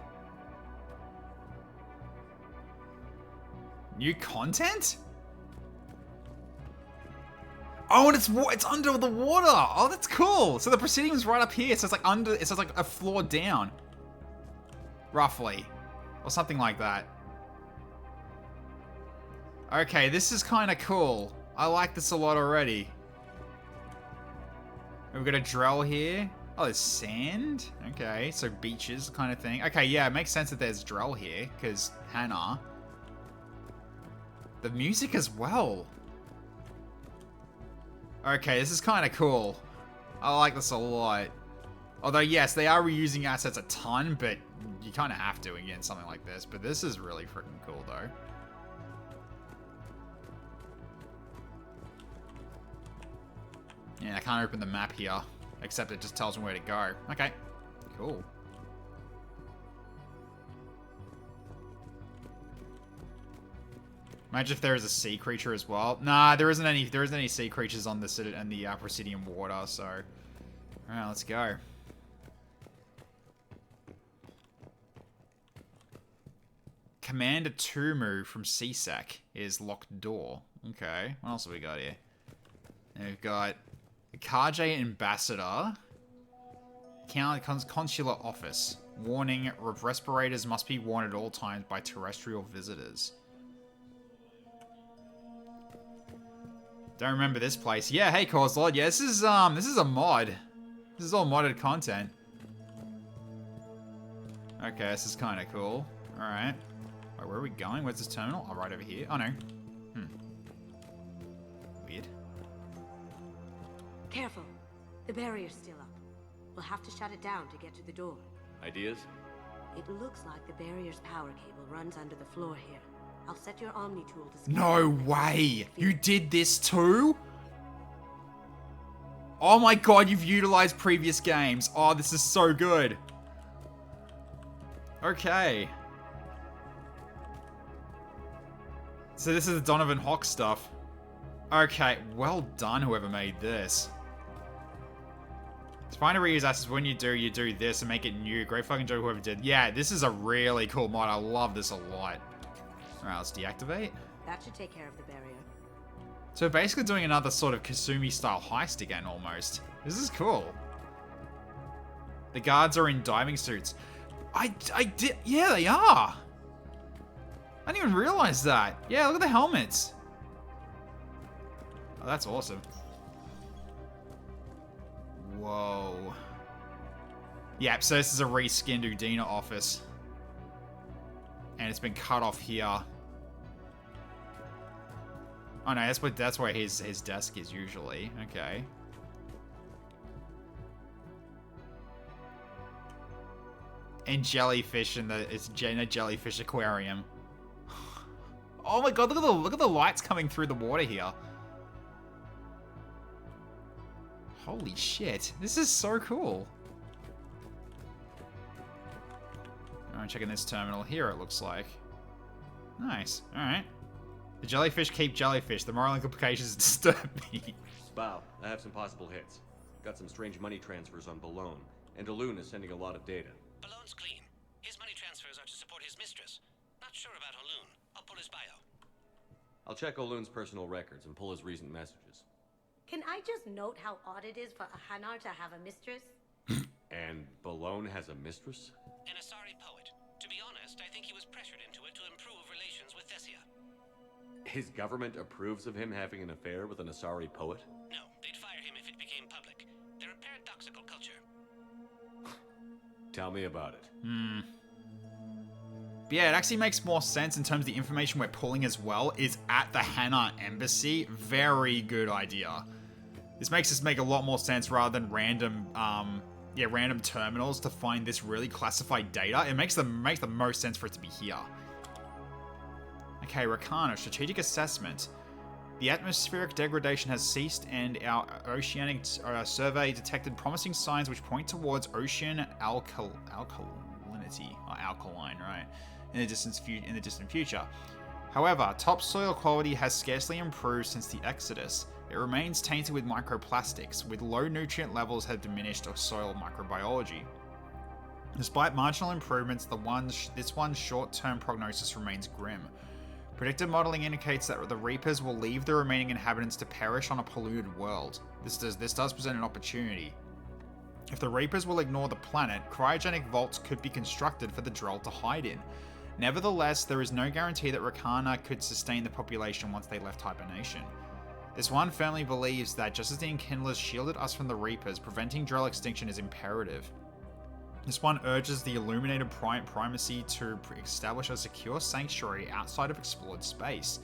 New content? Oh, and it's under the water. Oh, that's cool. So the Presidium's right up here. So it's like under. It's like a floor down, roughly, or something like that. Okay, this is kind of cool. I like this a lot already. We've got a Drell here. Oh, there's sand? Okay, so beaches kind of thing. Okay, yeah, it makes sense that there's Drell here, because Hanar. The music as well. Okay, this is kind of cool. I like this a lot. Although, yes, they are reusing assets a ton, but you kind of have to again, something like this. But this is really freaking cool, though. Yeah, I can't open the map here, except it just tells me where to go. Okay, cool. Imagine if there is a sea creature as well. Nah, there isn't any sea creatures on the Presidium water. So, all right, let's go. Commander Tumu from CSAC is locked door. Okay, what else have we got here? And we've got the Karjay Ambassador. Consular Office. Warning, respirators must be worn at all times by terrestrial visitors. Don't remember this place. Yeah, hey, Cause Lord. Yeah, this is a mod. This is all modded content. Okay, this is kind of cool. Alright. Wait, where are we going? Where's this terminal? Oh, right over here. Oh, no. Weird. Careful. The barrier's still up. We'll have to shut it down to get to the door. Ideas? It looks like the barrier's power cable runs under the floor here. I'll set your Omni tool to scan. No way! You did this too? Oh my god, you've utilized previous games. Oh, this is so good. Okay. So this is the Donovan Hawk stuff. Okay, well done whoever made this. To find a reuse assets, when you do this and make it new. Great fucking job whoever did. Yeah, this is a really cool mod. I love this a lot. Alright, let's deactivate. That should take care of the barrier. So basically doing another sort of Kasumi-style heist again, almost. This is cool. The guards are in diving suits. I did... Yeah, they are! I didn't even realize that. Yeah, look at the helmets. Oh, that's awesome. Whoa. Yep, so this is a reskinned Udina office. And it's been cut off here. Oh no, that's where his desk is usually. Okay. And jellyfish in it's a jellyfish aquarium. Oh my god, look at the lights coming through the water here. Holy shit, this is so cool. I'm checking this terminal here, it looks like. Nice, alright. The jellyfish keep jellyfish. The moral implications disturb me. Bao, I have some possible hits. Got some strange money transfers on Bologna. And Alun is sending a lot of data. Balloon's clean. His money transfers are to support his mistress. Not sure about Alun. I'll pull his bio. I'll check Olun's personal records and pull his recent messages. Can I just note how odd it is for a Hanar to have a mistress? And Balone has a mistress? An Asari poet. To be honest, I think he was pressured into it to improve relations with Thessia. His government approves of him having an affair with an Asari poet? No, they'd fire him if it became public. They're a paradoxical culture. Tell me about it. But yeah, it actually makes more sense in terms of the information we're pulling as well is at the Hanar embassy. Very good idea. This makes us make a lot more sense rather than random terminals to find this really classified data. It makes the most sense for it to be here. Okay, Rakana, strategic assessment. The atmospheric degradation has ceased and our oceanic survey detected promising signs which point towards ocean alkalinity. Or alkaline, right? In the distant future. However, topsoil quality has scarcely improved since the Exodus. It remains tainted with microplastics, with low nutrient levels have diminished soil microbiology. Despite marginal improvements, this one's short-term prognosis remains grim. Predictive modeling indicates that the Reapers will leave the remaining inhabitants to perish on a polluted world. This does present an opportunity. If the Reapers will ignore the planet, cryogenic vaults could be constructed for the Droll to hide in. Nevertheless, there is no guarantee that Rakana could sustain the population once they left hibernation. This one firmly believes that just as the Enkindlers shielded us from the Reapers, preventing Droll extinction is imperative. This one urges the Illuminated Primacy to establish a secure sanctuary outside of explored space,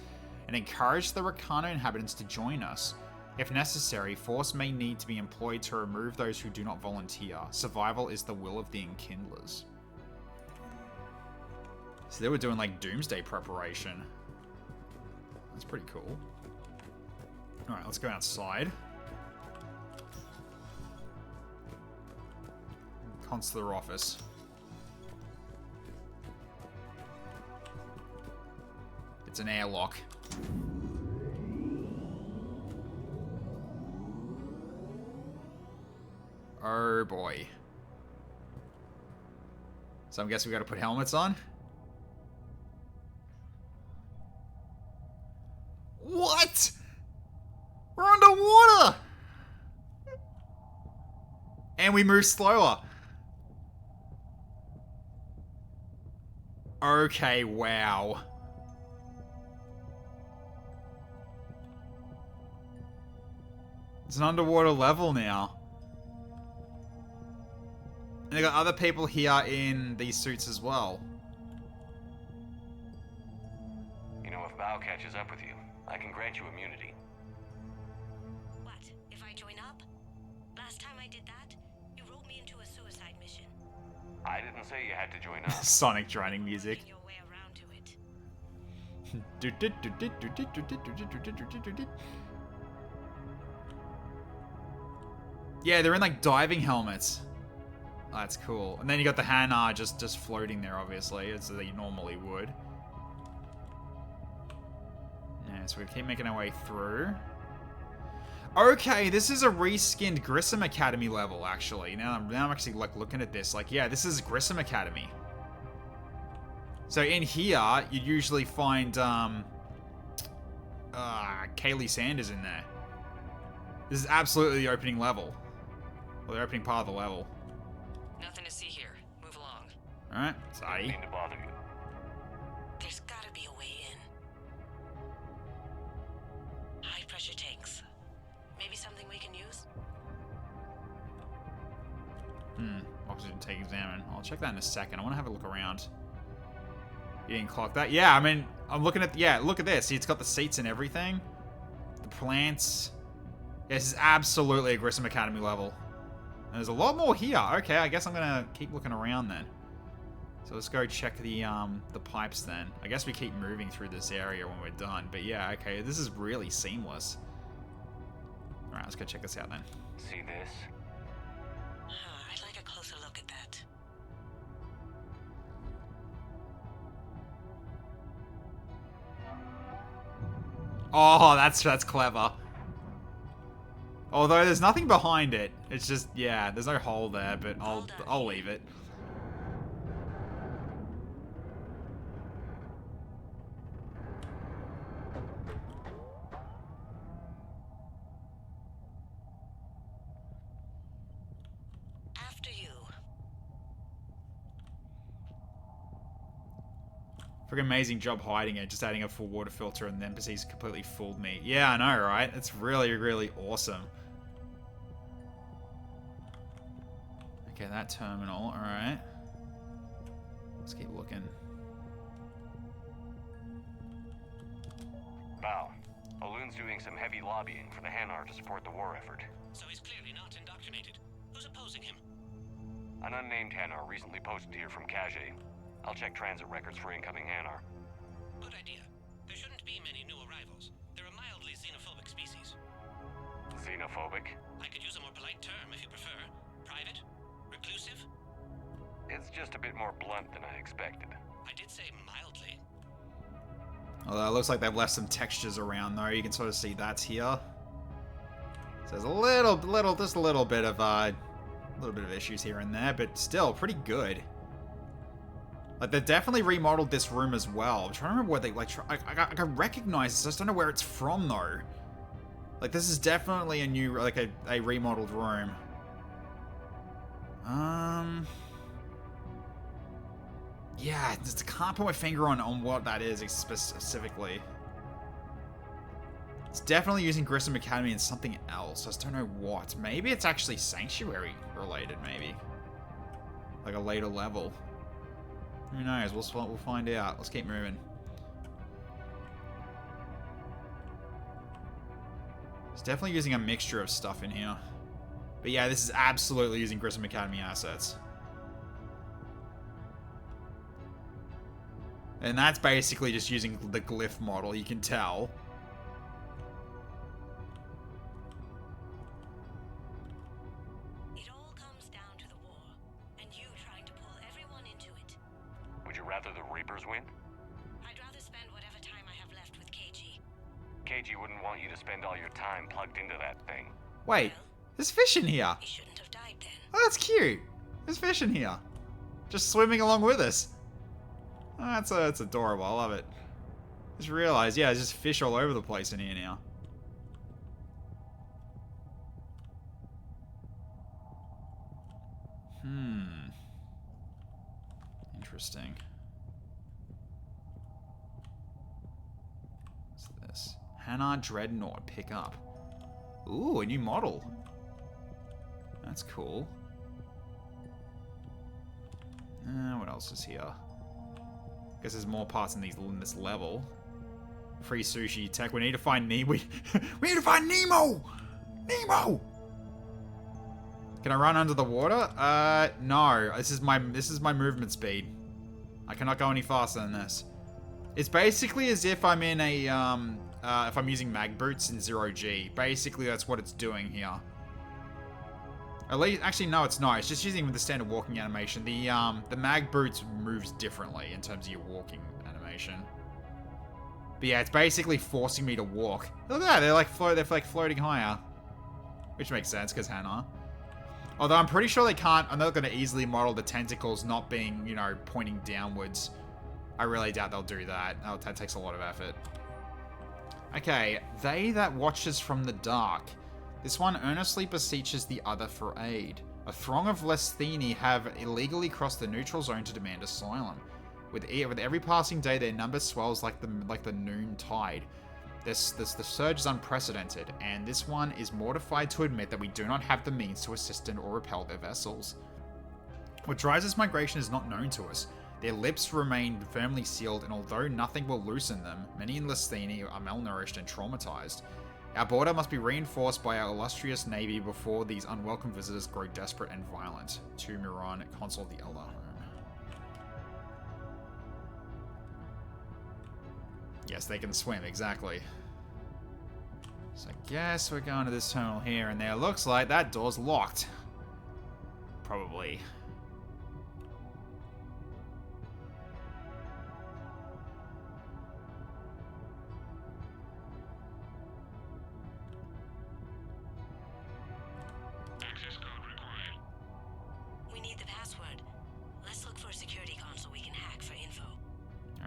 and encourage the Rakana inhabitants to join us. If necessary, force may need to be employed to remove those who do not volunteer. Survival is the will of the Enkindlers. So they were doing like doomsday preparation. That's pretty cool. Alright, let's go outside. Consular office. It's an airlock. Oh boy. So I'm guessing we gotta put helmets on? What? We're underwater! And we move slower. Okay, wow. It's an underwater level now. And they got other people here in these suits as well. You know, if Bao catches up with you, I can grant you immunity. What, if I join up? Last time I did that, you wrote me into a suicide mission. I didn't say you had to join up. Sonic drowning music. Your way around to it. Yeah, they're in like diving helmets. Oh, that's cool. And then you got the Hanar just floating there, obviously, as they normally would. Yeah, so we keep making our way through. Okay, this is a reskinned Grissom Academy level, actually. Now I'm actually like looking at this. Like, yeah, this is Grissom Academy. So in here, you usually find Kaylee Sanders in there. This is absolutely the opening level. Well, the opening part of the level. Nothing to see here. Move along. Alright, sorry. Mean to bother you. There's gotta be a way in. High pressure tanks. Maybe something we can use? Oxygen tank examine. I'll check that in a second. I want to have a look around. You didn't clock that? Yeah, I mean, I'm looking at... Yeah, look at this. See, it's got the seats and everything. The plants. Yeah, this is absolutely a Grissom Academy level. And there's a lot more here. Okay, I guess I'm going to keep looking around then. So let's go check the pipes then. I guess we keep moving through this area when we're done. But yeah, okay, this is really seamless. Alright, let's go check this out then. See this? I'd like a closer look at that. Oh, that's clever. Although there's nothing behind it. It's just, yeah, there's no hole there, but I'll leave it. After you. Freaking amazing job hiding it, just adding a full water filter, and the NPCs completely fooled me. Yeah, I know, right? It's really, really awesome. Okay, that terminal, alright. Let's keep looking. Val, Aloon's doing some heavy lobbying for the Hanar to support the war effort. So he's clearly not indoctrinated. Who's opposing him? An unnamed Hanar recently posted here from Kage. I'll check transit records for incoming Hanar. Good idea. There shouldn't be many new arrivals. They're a mildly xenophobic species. Xenophobic? I could use a more polite term if you prefer. Private? Reclusive? It's just a bit more blunt than I expected. I did say mildly. Although it looks like they've left some textures around though. You can sort of see that's here. So there's just a little bit of issues here and there, but still pretty good. Like they definitely remodeled this room as well. I'm trying to remember what they like. I recognize this. I just don't know where it's from though. Like this is definitely a new, like a remodeled room. Yeah, just can't put my finger on what that is specifically. It's definitely using Grissom Academy and something else. I just don't know what. Maybe it's actually Sanctuary related, maybe. Like a later level. Who knows? We'll find out. Let's keep moving. It's definitely using a mixture of stuff in here. But yeah, this is absolutely using Grissom Academy assets. And that's basically just using the glyph model, you can tell. It all comes down to the war, and you trying to pull everyone into it. Would you rather the Reapers win? I'd rather spend whatever time I have left with KG. KG wouldn't want you to spend all your time plugged into that thing. Wait, there's fish in here. He shouldn't have died then. Oh, that's cute. There's fish in here. Just swimming along with us. Oh, that's adorable. I love it. Just realized, yeah, there's just fish all over the place in here now. Interesting. What's this? Hanar Dreadnought, pick up. Ooh, a new model. That's cool. What else is here? Guess there's more parts in this level. Free sushi tech. We need to find Nemo. We need to find Nemo. Nemo. Can I run under the water? No. This is my movement speed. I cannot go any faster than this. It's basically as if I'm in a if I'm using mag boots in 0G. Basically, that's what it's doing here. At least, actually, no, it's not. It's just using the standard walking animation. The mag boots moves differently in terms of your walking animation. But yeah, it's basically forcing me to walk. Look at that, they're like floating higher, which makes sense because Hanar. Although I'm pretty sure they can't. I'm not going to easily model the tentacles not being, you know, pointing downwards. I really doubt they'll do that. That takes a lot of effort. Okay, they that watches from the dark. This one earnestly beseeches the other for aid. A throng of Lestheni have illegally crossed the neutral zone to demand asylum. With every passing day, their number swells like the noon tide. The surge is unprecedented, and this one is mortified to admit that we do not have the means to assist or repel their vessels. What drives this migration is not known to us. Their lips remain firmly sealed, and although nothing will loosen them, many in Lestheni are malnourished and traumatized. Our border must be reinforced by our illustrious navy before these unwelcome visitors grow desperate and violent. To Miran, Consul of the Elder Home. Yes, they can swim, exactly. So I guess we're going to this terminal here and there. Looks like that door's locked. Probably.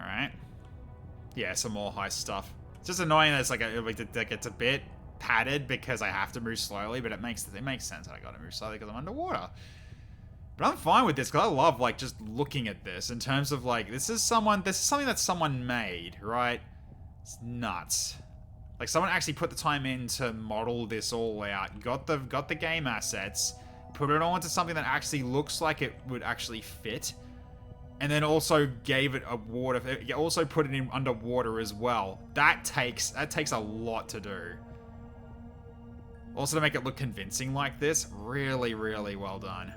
Alright. Yeah, some more heist stuff. It's just annoying that it's like, it's a bit padded because I have to move slowly, but it makes sense that I gotta move slowly because I'm underwater. But I'm fine with this because I love like just looking at this in terms of like this is something that someone made, right? It's nuts. Like someone actually put the time in to model this all out, got the game assets, put it all into something that actually looks like it would actually fit, and then also gave it a water. Also put it in underwater as well. That takes a lot to do. Also to make it look convincing like this, really, really well done.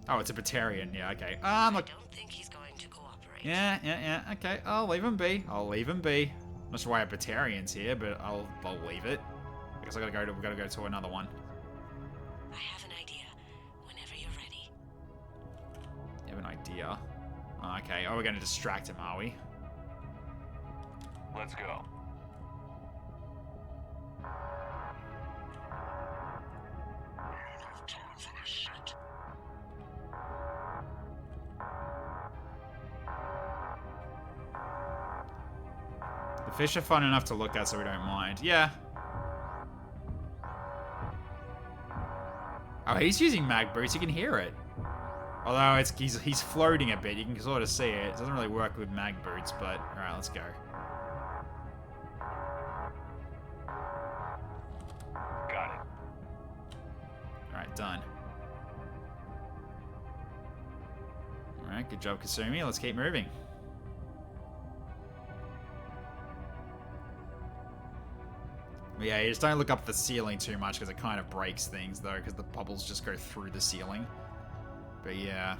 Oh, it's a Batarian. Yeah, okay. I don't think he's going to cooperate. Yeah. Okay, I'll leave him be. I'm not sure why a Batarian's here, but I'll leave it. I guess we gotta go to another one. I have an idea. Whenever you're ready. You have an idea? Oh, okay. Oh, we're gonna distract him, are we? Let's go. The fish are fun enough to look at, so we don't mind. Yeah. Oh, he's using mag boots. You can hear it. Although he's floating a bit, you can sort of see it. It doesn't really work with mag boots, but all right, let's go. Got it. All right, done. All right, good job, Kasumi. Let's keep moving. Yeah, you just don't look up the ceiling too much because it kind of breaks things, though, because the bubbles just go through the ceiling. But yeah.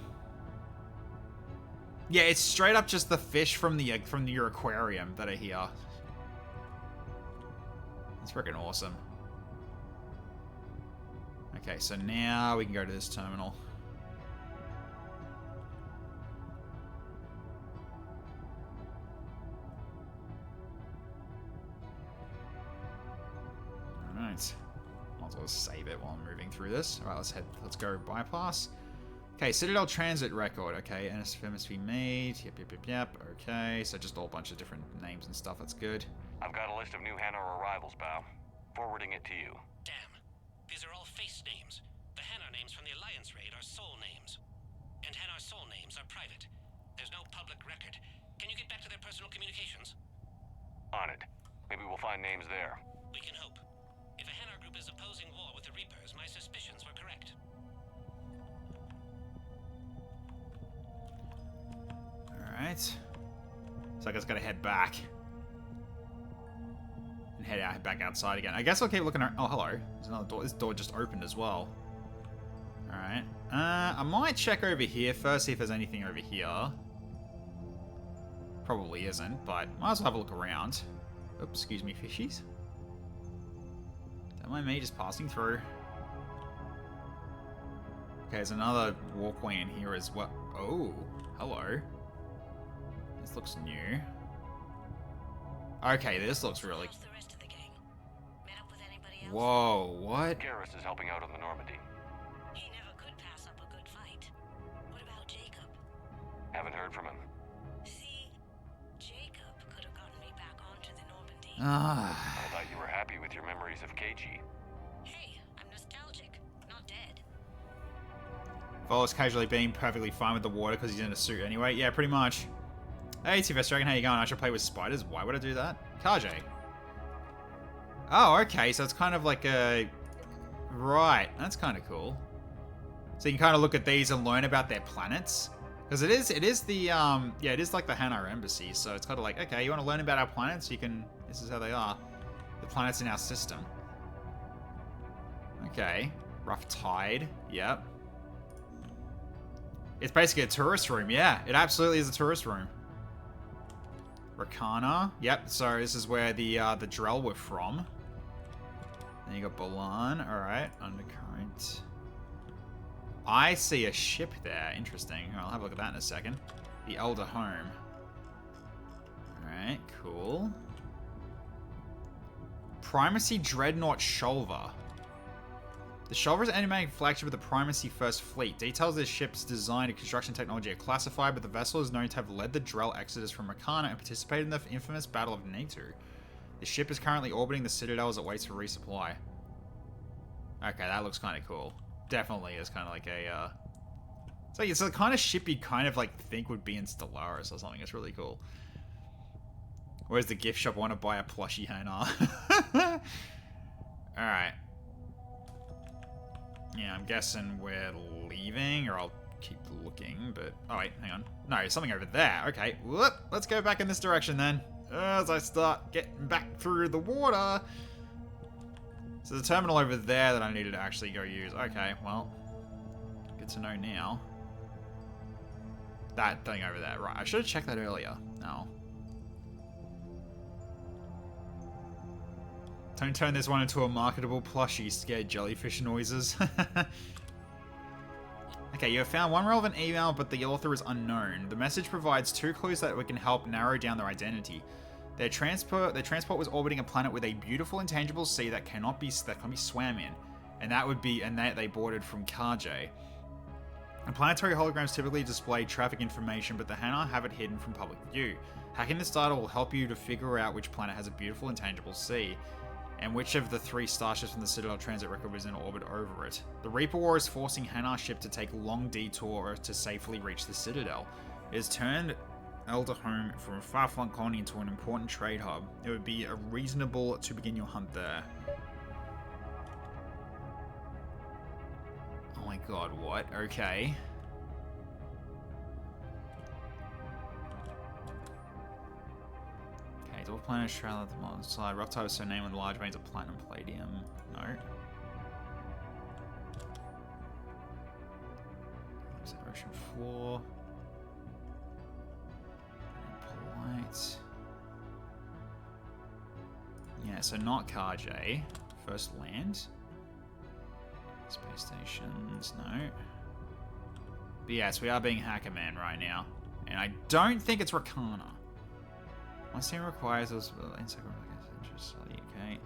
Yeah, it's straight up just the fish from your aquarium that are here. It's freaking awesome. Okay, so now we can go to this terminal. Alright. Might as well save it while I'm moving through this. Alright, let's go bypass. Okay, Citadel transit record. Okay, NSF must be made. Yep. Okay, so just all a bunch of different names and stuff. That's good. I've got a list of new Hanar arrivals, Bao. Forwarding it to you. Damn. These are all face names. The Hanar names from the Alliance raid are soul names. And Hanar soul names are private. There's no public record. Can you get back to their personal communications? On it. Maybe we'll find names there. We can hope. If a Hanar group is opposing war with the Reapers, my suspicions were correct. Alright. So I guess I gotta head back. And head back outside again. I guess I'll keep looking around. Oh, hello. There's another door. This door just opened as well. Alright. I might check over here first, see if there's anything over here. Probably isn't, but might as well have a look around. Oops, excuse me, fishies. Don't mind me just passing through. Okay, there's another walkway in here as well. Oh, hello. This looks new. Okay, this looks really... Whoa, what? Garrus is helping out on the Normandy. He never could pass up a good fight. What about Jacob? Haven't heard from him. See, Jacob could have gotten me back onto the Normandy. I thought you were happy with your memories of KG. Hey, I'm nostalgic, not dead. Volos casually being perfectly fine with the water because he's in a suit anyway. Yeah, pretty much. Hey, Sylvester Dragon, how you going? I should play with spiders. Why would I do that? Kage. Oh, okay, so it's kind of like a... Right, that's kind of cool. So you can kind of look at these and learn about their planets. Because it is the, yeah, it is like the Hanar Embassy, so it's kind of like, okay, you want to learn about our planets? You can, this is how they are. The planets in our system. Okay, Rough Tide, yep. It's basically a tourist room, yeah. It absolutely is a tourist room. Rakana, yep, so this is where the Drell were from. Then you got Balan, alright, Undercurrent. I see a ship there, interesting. I'll have a look at that in a second. The Elder Home. Alright, cool. Primacy Dreadnought Shulver. The Shelver's enigmatic flagship of the Primacy First Fleet. Details of this ship's design and construction technology are classified, but the vessel is known to have led the Drell exodus from Rakana and participated in the infamous Battle of Natu. The ship is currently orbiting the Citadel as it waits for resupply. Okay, that looks kind of cool. Definitely is kind of like a, it's the kind of ship you'd kind of like think would be in Stellaris or something. It's really cool. Where's the gift shop? I want to buy a plushie Hanar. Alright. Yeah, I'm guessing we're leaving, or I'll keep looking, but... Oh, wait, hang on. No, something over there. Okay, whoop. Let's go back in this direction, then. As I start getting back through the water. So the terminal over there that I needed to actually go use. Okay, well. Good to know now. That thing over there. Right, I should have checked that earlier. No. Don't turn this one into a marketable plushie, scared jellyfish noises. Okay, you have found one relevant email, but the author is unknown. The message provides 2 clues that we can help narrow down their identity. Their transport was orbiting a planet with a beautiful intangible sea that can be swam in, and that they boarded from Kage. And planetary holograms typically display traffic information, but the Hanar have it hidden from public view. Hacking this data will help you to figure out which planet has a beautiful intangible sea, and which of the 3 starships from the Citadel transit record was in orbit over it. The Reaper War is forcing Hanar's ship to take a long detour to safely reach the Citadel. It has turned Elderhome from a far-flung colony into an important trade hub. It would be reasonable to begin your hunt there. Oh my god, what? Okay. Dwarf planet trail at the modern side. Rough type is so named with large veins of platinum palladium. No. Ocean floor. Polite. Yeah, so not Kage. First land. Space stations, no. But yes, we are being Hacker Man right now. And I don't think it's Rakana. One thing requires us interest. Okay.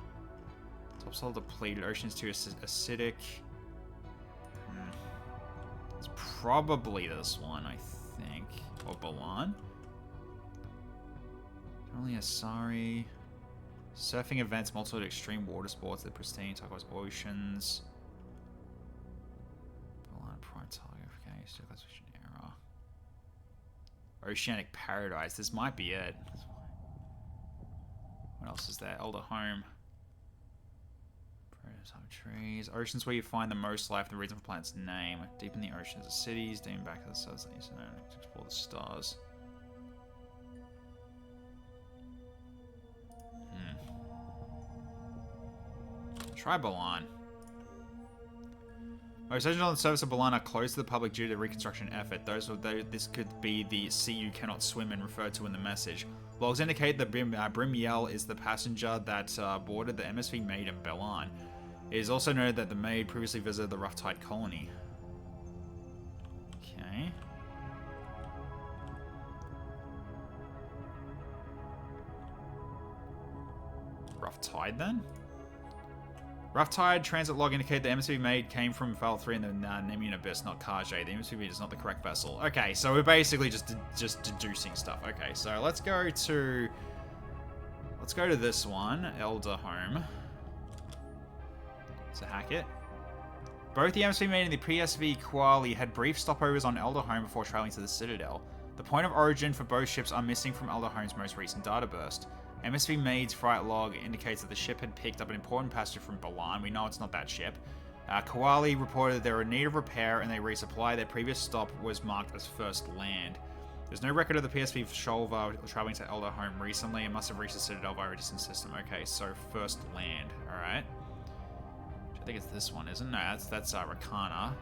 Topsoil depleted. Ocean's too acidic. It's probably this one, I think. Or Balan. Only Asari. Surfing events, multiple extreme water sports, the pristine turquoise oceans. Balan prime target. Okay, still classification error. Oceanic paradise. This might be it. What else is there? Elderhome. Prototype trees. Oceans where you find the most life, the reason for the planet's name. Deep in the oceans of cities, dating back to the south and east, to explore the stars. Try Balan. Most oceans on the surface of Balan are closed to the public due to the reconstruction effort. This could be the sea you cannot swim in referred to in the message. Logs indicate that Brimyel is the passenger that boarded the MSV Maid in Balan. It is also noted that the Maid previously visited the Rough Tide colony. Okay. Rough Tide then? Rough Tide transit log indicate the MSV Maid came from Val 3 in the Nemean Abyss, not Kage. The MSV Maid is not the correct vessel. Okay, so we're basically just deducing stuff. Okay, so let's go to this one, Elderhome. So hack it. Both the MSV Maid and the PSV Koali had brief stopovers on Elderhome before traveling to the Citadel. The point of origin for both ships are missing from Elderhome's most recent data burst. MSV Maid's flight log indicates that the ship had picked up an important passenger from Balan. We know it's not that ship. Koali reported they were in need of repair and they resupply. Their previous stop was marked as first land. There's no record of the PSV Sholva traveling to Elderhome recently. It must have reached the Citadel via a distant system. Okay, so first land. Alright. I think it's this one, isn't it? No, that's Rakana.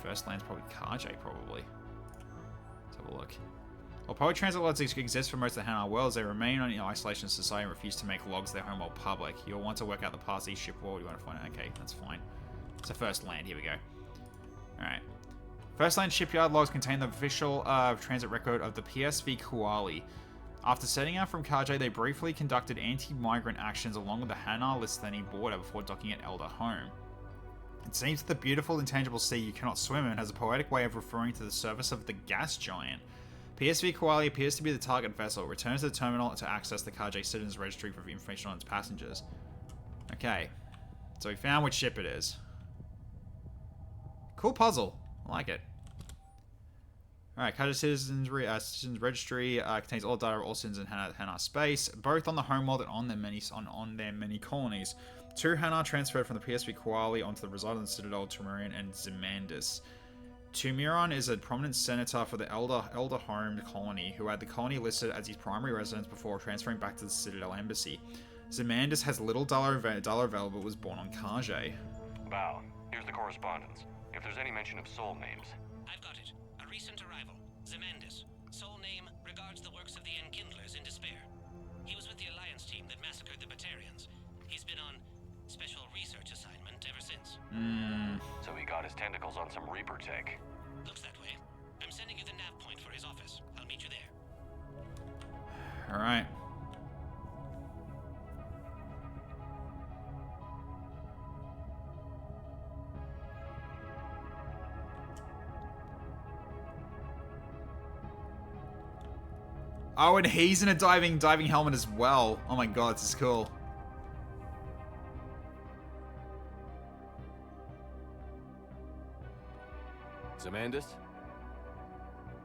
First land's probably Kage, probably. Let's have a look. While public transit logs exist for most of the Hanar worlds, they remain in isolation of society and refuse to make logs their home world public. You'll want to work out the parts of each ship world you want to find out. Okay, that's fine. So first land, here we go. Alright. First land shipyard logs contain the official transit record of the PSV Koali. After setting out from Kage, they briefly conducted anti-migrant actions along the Hanar-Listeni border before docking at Elder Home. It seems that the beautiful intangible sea you cannot swim in has a poetic way of referring to the surface of the gas giant. PSV Koali appears to be the target vessel. It returns to the terminal to access the Kage Citizens Registry for information on its passengers. Okay, so we found which ship it is. Cool puzzle. I like it. Alright, Kage Citizens Registry contains all data of all citizens in Hanar space, both on the homeworld and on their many colonies. 2 Hanar transferred from the PSV Koali onto the Residence Citadel, Tumurian, and Zemandis. Tumiron is a prominent senator for the Elder Home colony, who had the colony listed as his primary residence before transferring back to the Citadel Embassy. Zemandis has little dollar available, but was born on Kage. Val, here's the correspondence. If there's any mention of soul names. I've got it. A recent arrival. Zemandis. Soul name regards the works of the Enkindlers in despair. He was with the Alliance team that massacred the Batarians. He's been on special research assignment ever since. So he got his tentacles on some Reaper tech. Looks that way. I'm sending you the nav point for his office. I'll meet you there. Alright. Oh, and he's in a diving helmet as well. Oh my god, this is cool. Zemandis?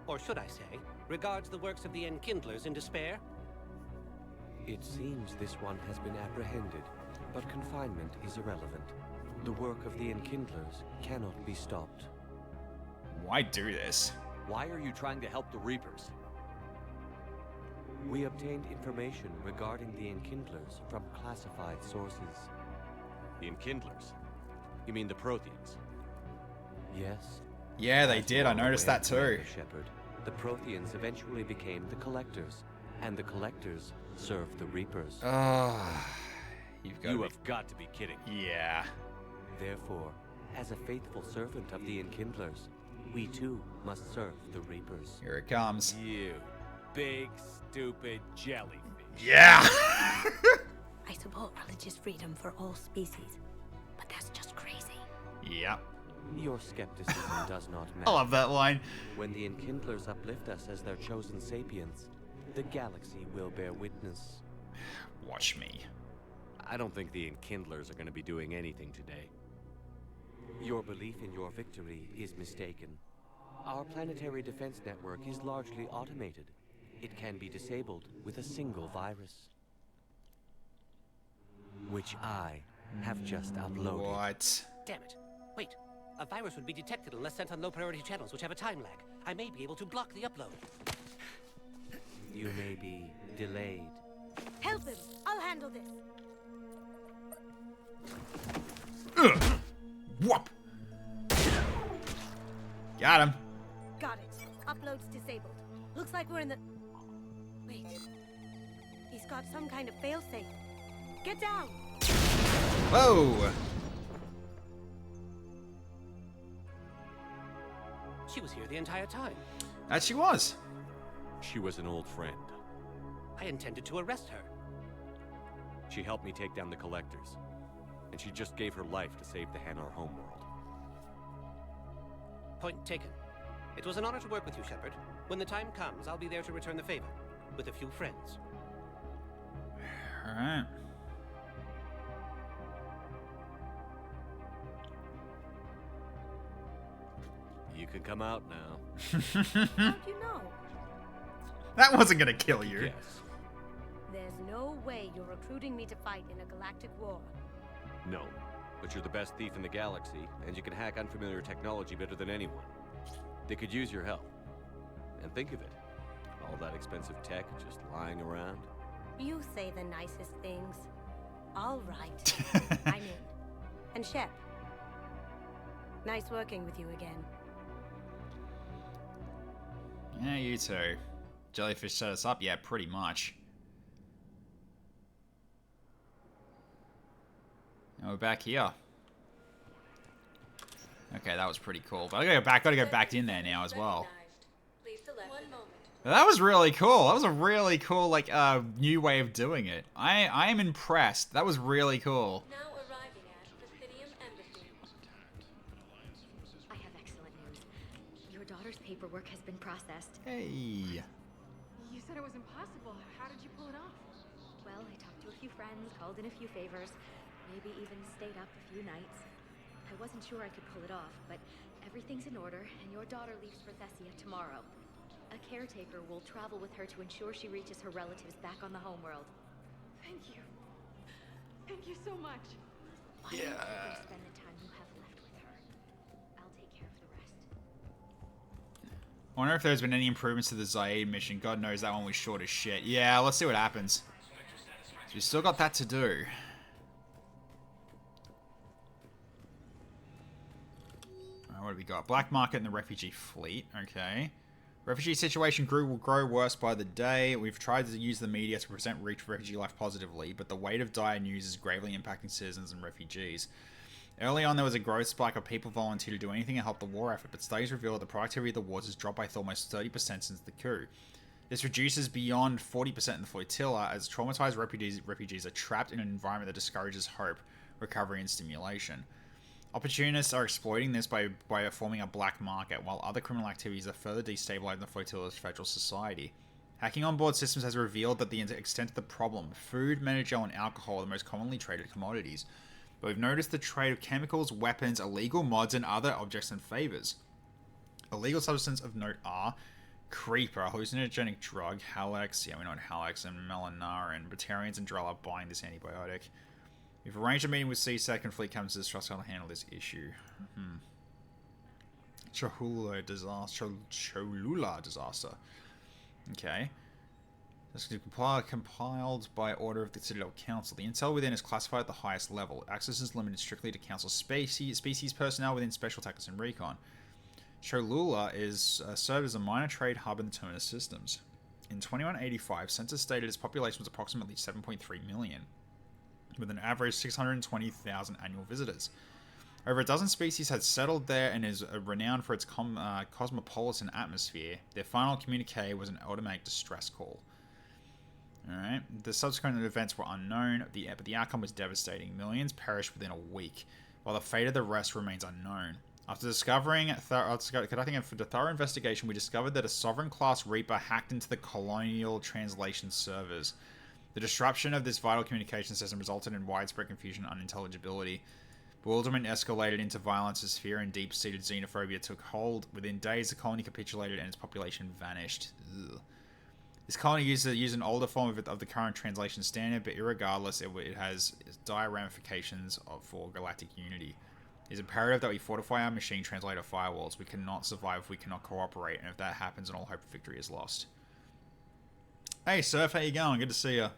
Or should I say, regards the works of the Enkindlers in despair? It seems this one has been apprehended, but confinement is irrelevant. The work of the Enkindlers cannot be stopped. Why do this? Why are you trying to help the Reapers? We obtained information regarding the Enkindlers from classified sources. The Enkindlers? You mean the Protheans? Yes. Yeah, they did. I noticed that too. Shepard, the Protheans eventually became the Collectors, and the Collectors served the Reapers. You have got to be kidding. Yeah. Therefore, as a faithful servant of the Enkindlers, we too must serve the Reapers. Here it comes. You big, stupid jellyfish. Yeah! I support religious freedom for all species, but that's just crazy. Yep. Your skepticism does not matter. I love that line. When the Enkindlers uplift us as their chosen sapiens, the galaxy will bear witness. Watch me. I don't think the Enkindlers are going to be doing anything today. Your belief in your victory is mistaken. Our planetary defense network is largely automated. It can be disabled with a single virus, which I have just uploaded. What? Damn it. Wait. A virus would be detected unless sent on low-priority channels, which have a time lag. I may be able to block the upload. You may be delayed. Help him! I'll handle this! Whoop! Got him. Got it. Upload's disabled. Looks like we're in the... Wait. He's got some kind of failsafe. Get down! Whoa! She was here the entire time. That she was. She was an old friend. I intended to arrest her. She helped me take down the Collectors. And she just gave her life to save the Hanar homeworld. Point taken. It was an honor to work with you, Shepard. When the time comes, I'll be there to return the favor. With a few friends. Alright. You can come out now. How'd you know? That wasn't gonna kill you. Yes. There's no way you're recruiting me to fight in a galactic war. No. But you're the best thief in the galaxy, and you can hack unfamiliar technology better than anyone. They could use your help. And think of it. All that expensive tech just lying around. You say the nicest things. All right. I'm in. And Shep. Nice working with you again. Yeah, you too. Jellyfish set us up? Yeah, pretty much. Now we're back here. Okay, that was pretty cool. But I gotta go back in there now as well. Please select 1 moment. That was really cool. That was a really cool, like, new way of doing it. I am impressed. That was really cool. Now arriving at Presidium Embassy. I have excellent news. Your daughter's paperwork has been processed. Hey. You said it was impossible. How did you pull it off? Well, I talked to a few friends, called in a few favors, maybe even stayed up a few nights. I wasn't sure I could pull it off, but everything's in order, and your daughter leaves for Thessia tomorrow. A caretaker will travel with her to ensure she reaches her relatives back on the homeworld. Thank you. Thank you so much. Why don't you go spend the time you have left with her? I'll take care of the rest. I wonder if there's been any improvements to the Zaid mission. God knows that one was short as shit. Yeah, let's see what happens. So we still got that to do. Alright, what do we got? Black market and the refugee fleet. Okay. Refugee situation will grow worse by the day. We've tried to use the media to present refugee life positively, but the weight of dire news is gravely impacting citizens and refugees. Early on, there was a growth spike of people volunteer to do anything to help the war effort, but studies reveal that the productivity of the wars has dropped by almost 30% since the coup. This reduces beyond 40% in the flotilla, as traumatized refugees are trapped in an environment that discourages hope, recovery, and stimulation. Opportunists are exploiting this by forming a black market, while other criminal activities are further destabilizing the flotilla's federal society. Hacking on board systems has revealed that the extent of the problem, food, metagel, and alcohol are the most commonly traded commodities. But we've noticed the trade of chemicals, weapons, illegal mods, and other objects and favors. Illegal substances of note are Creeper, a hallucinogenic drug, Halex, yeah we know what Halex, and Melanarin. Batarians and Drell are buying this antibiotic. We've arranged a meeting with CSEC and Fleet Captains to trust how to handle this issue. Cholula disaster. Okay. This is compiled by order of the Citadel Council. The intel within is classified at the highest level. Access is limited strictly to Council species personnel within Special Tactics and Recon. Cholula is served as a minor trade hub in the Terminus systems. In 2185, census stated its population was approximately 7.3 million, with an average 620,000 annual visitors. Over a dozen species had settled there and is renowned for its cosmopolitan atmosphere. Their final communique was an automatic distress call. Alright, the subsequent events were unknown, but the outcome was devastating. Millions perished within a week, while the fate of the rest remains unknown. After discovering, conducting a thorough investigation, we discovered that a Sovereign-class Reaper hacked into the Colonial translation servers. The disruption of this vital communication system resulted in widespread confusion and unintelligibility. Bewilderment escalated into violence as fear and deep-seated xenophobia took hold. Within days, the colony capitulated and its population vanished. Ugh. This colony used an older form of the current translation standard, but irregardless, it has dire ramifications for galactic unity. It is imperative that we fortify our machine translator firewalls. We cannot survive if we cannot cooperate, and if that happens, then all hope of victory is lost. Hey, Surf, how you going? Good to see you.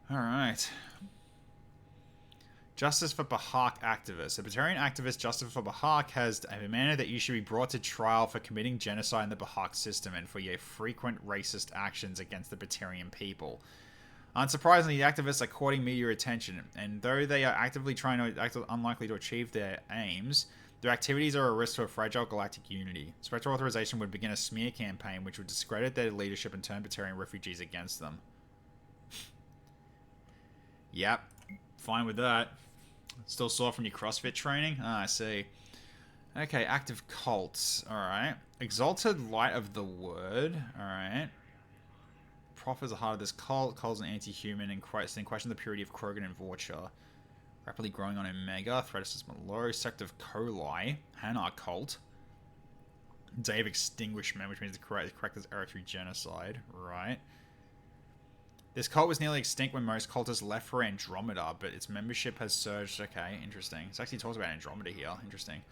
Alright. Justice for Bahak activists. A Batarian activist, Justice for Bahak, has demanded that you should be brought to trial for committing genocide in the Bahak system and for your frequent racist actions against the Batarian people. Unsurprisingly, the activists are courting media attention, and though they are actively unlikely to achieve their aims, their activities are a risk to a fragile galactic unity. Spectre Authorization would begin a smear campaign which would discredit their leadership and turn Batarian refugees against them. Yep, fine with that. Still sore from your CrossFit training? Ah, I see. Okay, active cults. Alright. Exalted Light of the Word. Alright. Prof is the heart of this cult. Cult's an anti-human and question the purity of Krogan and Vorcha. Rapidly growing on Omega. Threat assessment low. Sect of Kolai. Hanar cult. Day of Extinguishment, which means the correct this era through genocide. Right. This cult was nearly extinct when most cultists left for Andromeda, but its membership has surged. Okay, interesting. It actually talks about Andromeda here. Interesting.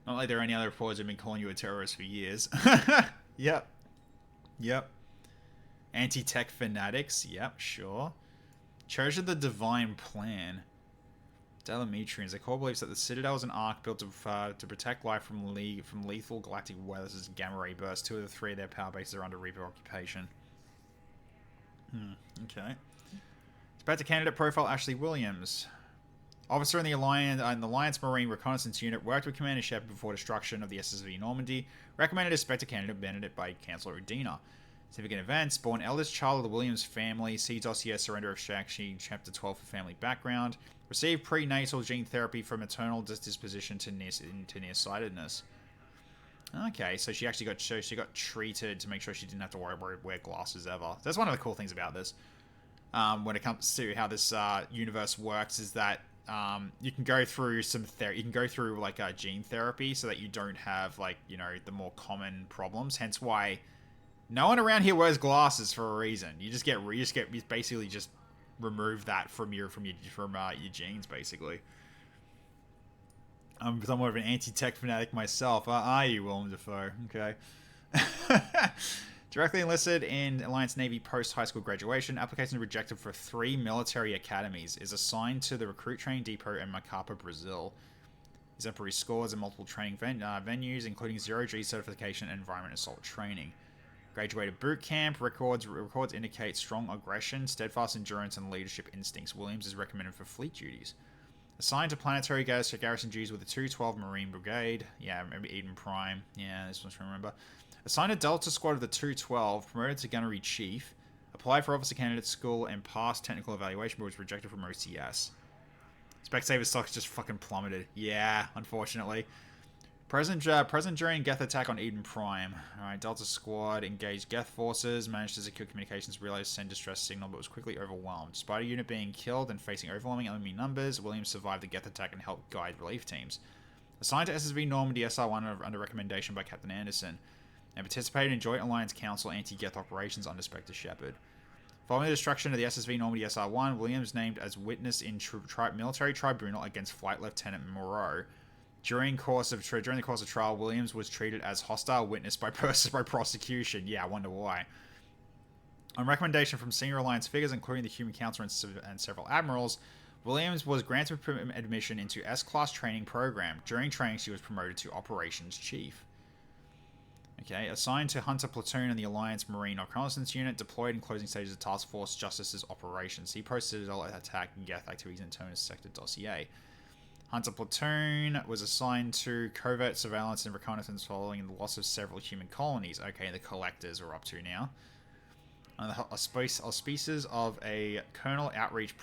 Not like there are any other reporters who have been calling you a terrorist for years. Yep. Yep. Anti-tech fanatics. Yep, sure. Cherish of the Divine Plan. Delametrians. The core believes that the Citadel is an ark built to protect life from lethal galactic weather such as gamma ray bursts. 2 of the 3 of their power bases are under Reaper occupation. Okay. Spectre candidate profile Ashley Williams. Officer in the Alliance Marine Reconnaissance Unit, worked with Commander Shepard before destruction of the SSV Normandy, recommended as Spectre candidate Benedict by Chancellor Udina. Significant events: born eldest child of the Williams family, see dossier surrender of Shang-Chi, chapter 12 for family background, received prenatal gene therapy for maternal disposition to nearsightedness. Okay, so she actually got treated to make sure she didn't have to wear glasses ever. That's one of the cool things about this. When it comes to how this universe works, is that you can go through you can go through like gene therapy so that you don't have like, you know, the more common problems. Hence why no one around here wears glasses for a reason. You basically just remove that from your genes basically. I'm somewhat of an anti-tech fanatic myself. Are you, Willem Dafoe? Okay. Directly enlisted in Alliance Navy post-high school graduation, application rejected for 3 military academies, is assigned to the Recruit Training Depot in Macapa, Brazil. Exemplary scores in multiple training venues, including 0G certification and environment assault training. Graduated boot camp. Records indicate strong aggression, steadfast endurance, and leadership instincts. Williams is recommended for fleet duties. Assigned to planetary garrison duties with the 212 Marine Brigade. Yeah, maybe Eden Prime. Yeah, this one's to remember. Assigned to Delta Squad of the 212, promoted to Gunnery Chief. Applied for Officer Candidate School and passed technical evaluation, but was rejected from OCS. Spectator's stocks just fucking plummeted. Yeah, unfortunately. Present during Geth attack on Eden Prime. Alright, Delta Squad engaged Geth forces, managed to secure communications, relayed send distress signal, but was quickly overwhelmed. Spider unit being killed and facing overwhelming enemy numbers, Williams survived the Geth attack and helped guide relief teams. Assigned to SSV Normandy SR-1 under recommendation by Captain Anderson, and participated in Joint Alliance Council anti-Geth operations under Spectre Shepard. Following the destruction of the SSV Normandy SR-1, Williams named as witness in military tribunal against Flight Lieutenant Moreau. During the course of trial, Williams was treated as hostile witness by prosecution. Yeah, I wonder why. On recommendation from senior Alliance figures, including the Human Council and several admirals, Williams was granted admission into S-Class training program. During training, she was promoted to Operations Chief. Okay, assigned to Hunter Platoon in the Alliance Marine Reconnaissance Unit, deployed in closing stages of Task Force Justice's operations. See post-Citadel attack and Geth activities in Tonus Sector dossier. Hunter Platoon was assigned to covert surveillance and reconnaissance following the loss of several human colonies. Okay, the Collectors are up to now. Auspices of a colonial outreach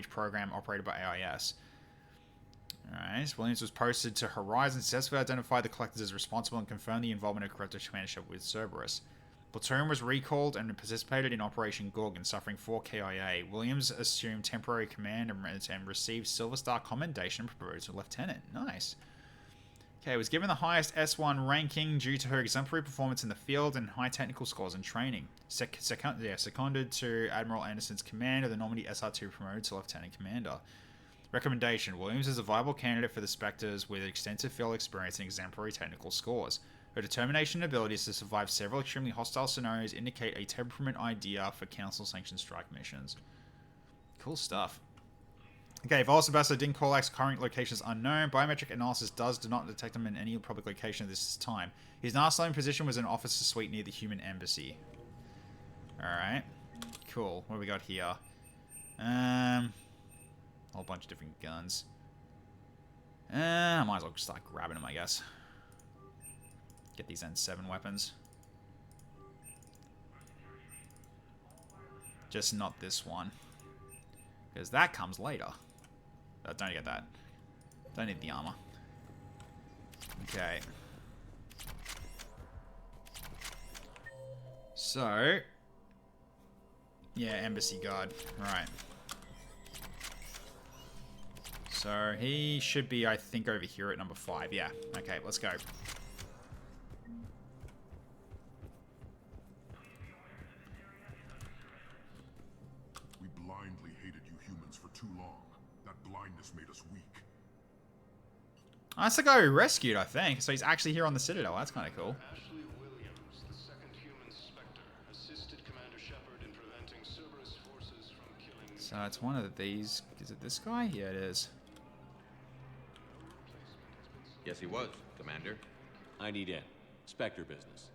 program operated by AIS. Alright, Williams was posted to Horizon, successfully identified the Collectors as responsible and confirmed the involvement of corrective commandership with Cerberus. Platoon was recalled and participated in Operation Gorgon, suffering 4 KIA. Williams assumed temporary command and received Silver Star Commendation and promoted to Lieutenant. Nice. Okay, was given the highest S1 ranking due to her exemplary performance in the field and high technical scores and training. Seconded to Admiral Anderson's command of the Normandy SR2, promoted to Lieutenant Commander. Recommendation: Williams is a viable candidate for the Spectres with extensive field experience and exemplary technical scores. Her determination and abilities to survive several extremely hostile scenarios indicate a temperament idea for Council-sanctioned strike missions. Cool stuff. Okay, Volus Ambassador Din Korlak's current location is unknown. Biometric analysis do not detect him in any public location at this time. His last known position was an officer suite near the human embassy. Alright. Cool. What do we got here? A whole bunch of different guns. I might as well start grabbing them, I guess. Get these N7 weapons. Just not this one. Because that comes later. Don't get that. Don't need the armor. Okay. So. Yeah, embassy guard. Right. So he should be, I think, over here at number 5. Yeah. Okay, let's go. We blindly hated you humans for too long. That blindness made us weak. That's the guy we rescued, I think. So he's actually here on the Citadel. That's kind of cool. Ashley Williams, the second human Spectre, assisted Commander Shepard in preventing Cerberus forces from killing... So it's one of these. Is it this guy? Yeah, it is. Yes, he was, Commander. I need in. Spectre business.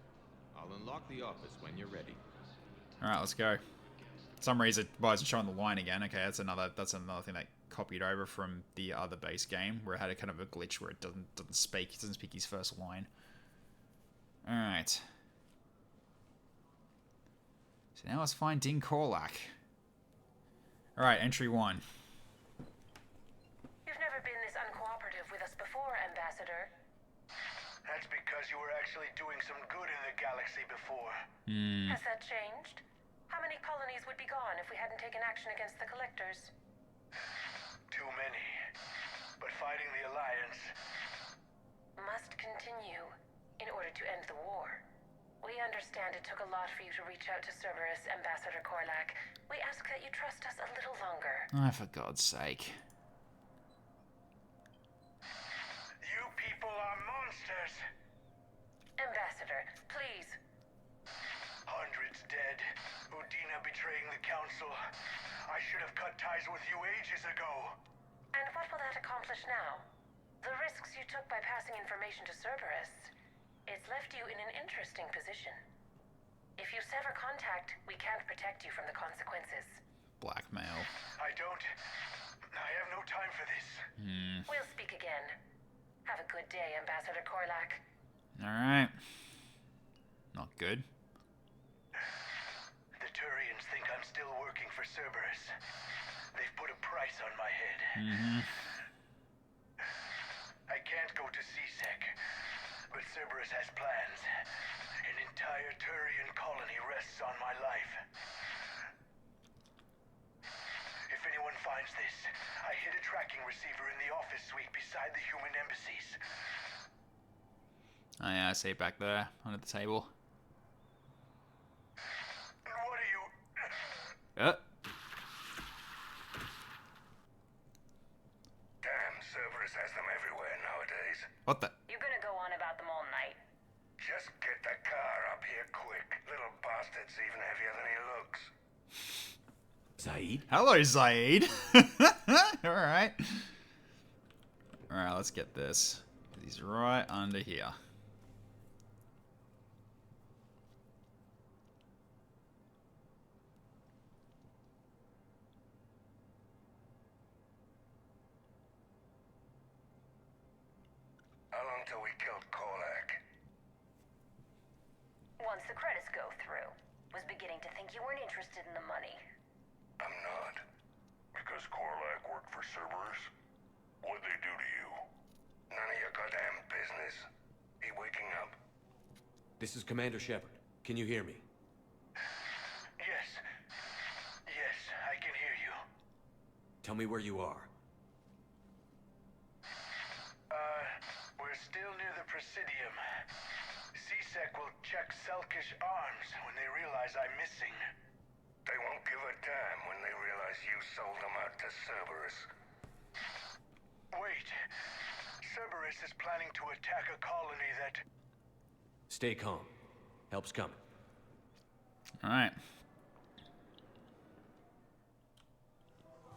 I'll unlock the office when you're ready. Alright, let's go. For some reason, it wasn't showing the line again. Okay, that's another thing that copied over from the other base game, where it had a kind of a glitch where it doesn't speak his first line. All right. So now let's find Din Korlak. All right, entry 1. You've never been this uncooperative with us before, Ambassador. That's because you were actually doing some good in the galaxy before. Has that changed? How many colonies would be gone if we hadn't taken action against the Collectors? Too many. But fighting the Alliance must continue in order to end the war. We understand it took a lot for you to reach out to Cerberus, Ambassador Korlak. We ask that you trust us a little longer. Oh, for God's sake. You people are monsters. Ambassador, please. Hundreds dead. Udina betraying the Council. I should have cut ties with you ages ago. And what will that accomplish now? The risks you took by passing information to Cerberus. It's left you in an interesting position. If you sever contact, we can't protect you from the consequences. Blackmail. I have no time for this. We'll speak again. Have a good day, Ambassador Korlak. Alright. Not good. The Turians think I'm still working for Cerberus. They've put a price on my head. I can't go to C-Sec. But Cerberus has plans. An entire Turian colony rests on my life. If anyone finds this, I hid a tracking receiver in the office suite beside the human embassies. Oh yeah, I see it back there, under the table. What are you... Damn, Cerberus has them everywhere nowadays. What the... You're gonna go on about them all night. Just get the car up here quick. Little bastard's even heavier than he looks. Zaid? Hello, Zaid. Alright. Alright, let's get this. He's right under here. How long till we killed Korlak? Once the credits go through. Was beginning to think you weren't interested in the money. I'm not. Because Korlak worked for Cerberus? What'd they do to you? None of your goddamn business. He waking up? This is Commander Shepard. Can you hear me? Yes. Yes, I can hear you. Tell me where you are. We're still near the Presidium. C-Sec will check Selkish arms when they realize I'm missing. They won't give a damn when they realize you sold them out to Cerberus. Wait. Cerberus is planning to attack a colony that... Stay calm. Help's coming. Alright.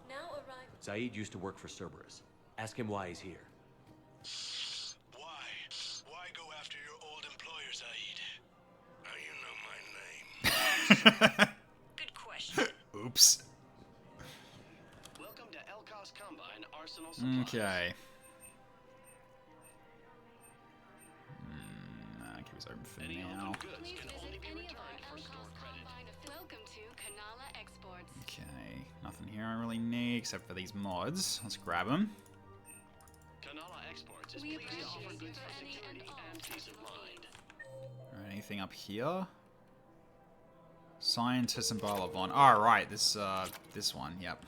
Now arrive. Zaid used to work for Cerberus. Ask him why he's here. Why? Why go after your old employer, Zaid? Now you know my name. Good question. Oops. Welcome to Elkos Combine Arsenal Supplies. Okay. Keep us open for now. Please visit any of our Elkos Combine. Welcome to Kanala Exports. Okay. Nothing here I really need except for these mods. Let's grab them. Kanala Exports is pleased to offer goods for security and peace of mind. Alright, anything up here? Scientist and Balavon. Alright, this one, yep.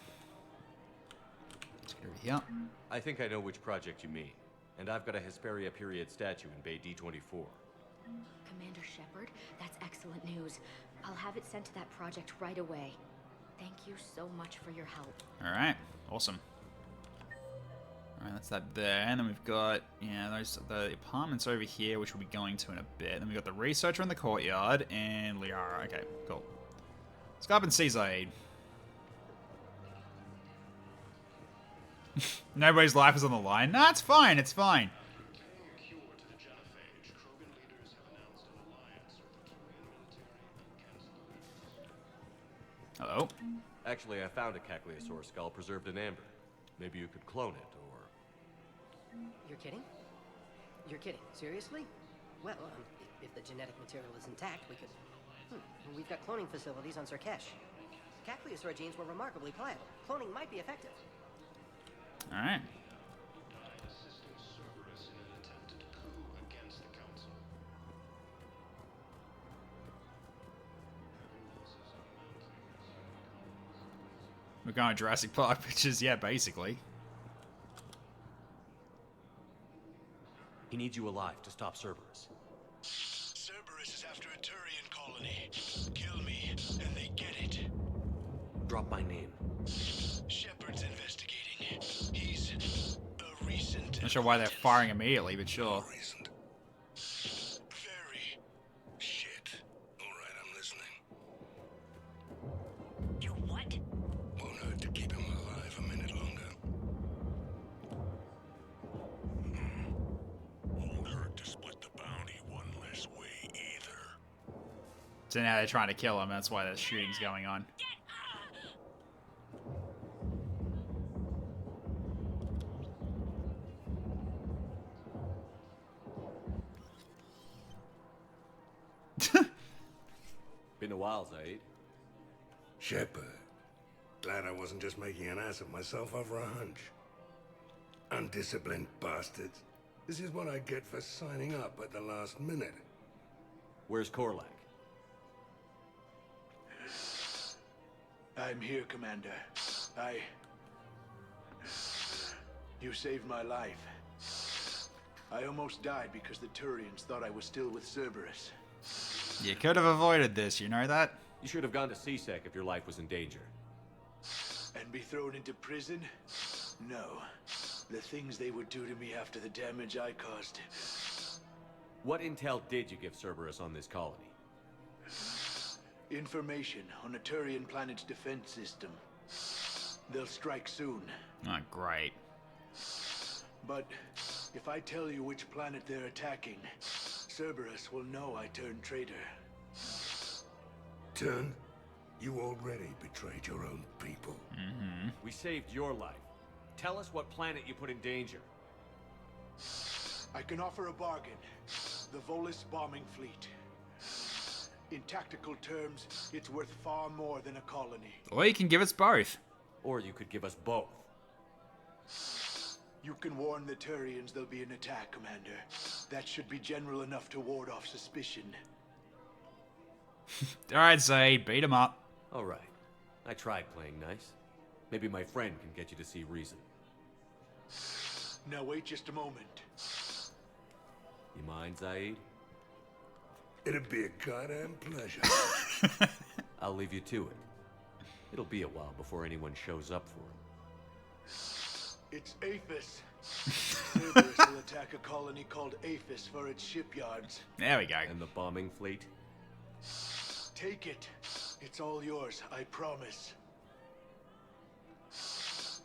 Let's go over here. I think I know which project you mean. And I've got a Hesperia period statue in Bay D24. Commander Shepard, that's excellent news. I'll have it sent to that project right away. Thank you so much for your help. Alright, awesome. Alright, that's that there. And then we've got, yeah, the apartments over here, which we'll be going to in a bit. Then we've got the researcher in the courtyard and Liara. Okay, cool. Let's go up and see Zaid. Nobody's life is on the line. Nah, it's fine, it's fine. Hello? Actually, I found a Cagliasaur skull preserved in amber. Maybe you could clone it, or... You're kidding? You're kidding. Seriously? Well, if the genetic material is intact, we could... We've got cloning facilities on Sarkesh. Cacliosaur genes were remarkably pliable. Cloning might be effective. Alright. We're going Jurassic Park pictures, yeah, basically. He needs you alive to stop Cerberus. Cerberus is after a Turian colony. Kill me, and they get it. Drop my name. Shepard's investigating. He's a recent... Not sure why they're firing immediately, but sure. Very... shit. Alright, I'm listening. You what? Won't hurt to keep him alive a minute longer. Won't hurt to split the bounty one less way either. So now they're trying to kill him, that's why the shooting's going on. Been a while, Zaid. Shepard. Glad I wasn't just making an ass of myself over a hunch. Undisciplined bastards. This is what I get for signing up at the last minute. Where's Korlak? I'm here, Commander. You saved my life. I almost died because the Turians thought I was still with Cerberus. You could have avoided this, you know that? You should have gone to CSEC if your life was in danger. And be thrown into prison? No. The things they would do to me after the damage I caused. What intel did you give Cerberus on this colony? Information on a Turian planet's defense system. They'll strike soon. Oh, great. But if I tell you which planet they're attacking, Cerberus will know I turned traitor. Turn? You already betrayed your own people. Mm-hmm. We saved your life. Tell us what planet you put in danger. I can offer a bargain. The Volus bombing fleet. In tactical terms, it's worth far more than a colony. Or you can give us both. Or you could give us both. You can warn the Turians there'll be an attack, Commander. That should be general enough to ward off suspicion. Alright, Zaid, beat him up. Alright. I tried playing nice. Maybe my friend can get you to see reason. Now wait just a moment. You mind, Zaid? It'd be a goddamn pleasure. I'll leave you to it. It'll be a while before anyone shows up for him. It's Aphis. Cerberus will attack a colony called Aphis for its shipyards. There we go. And the bombing fleet? Take it. It's all yours, I promise.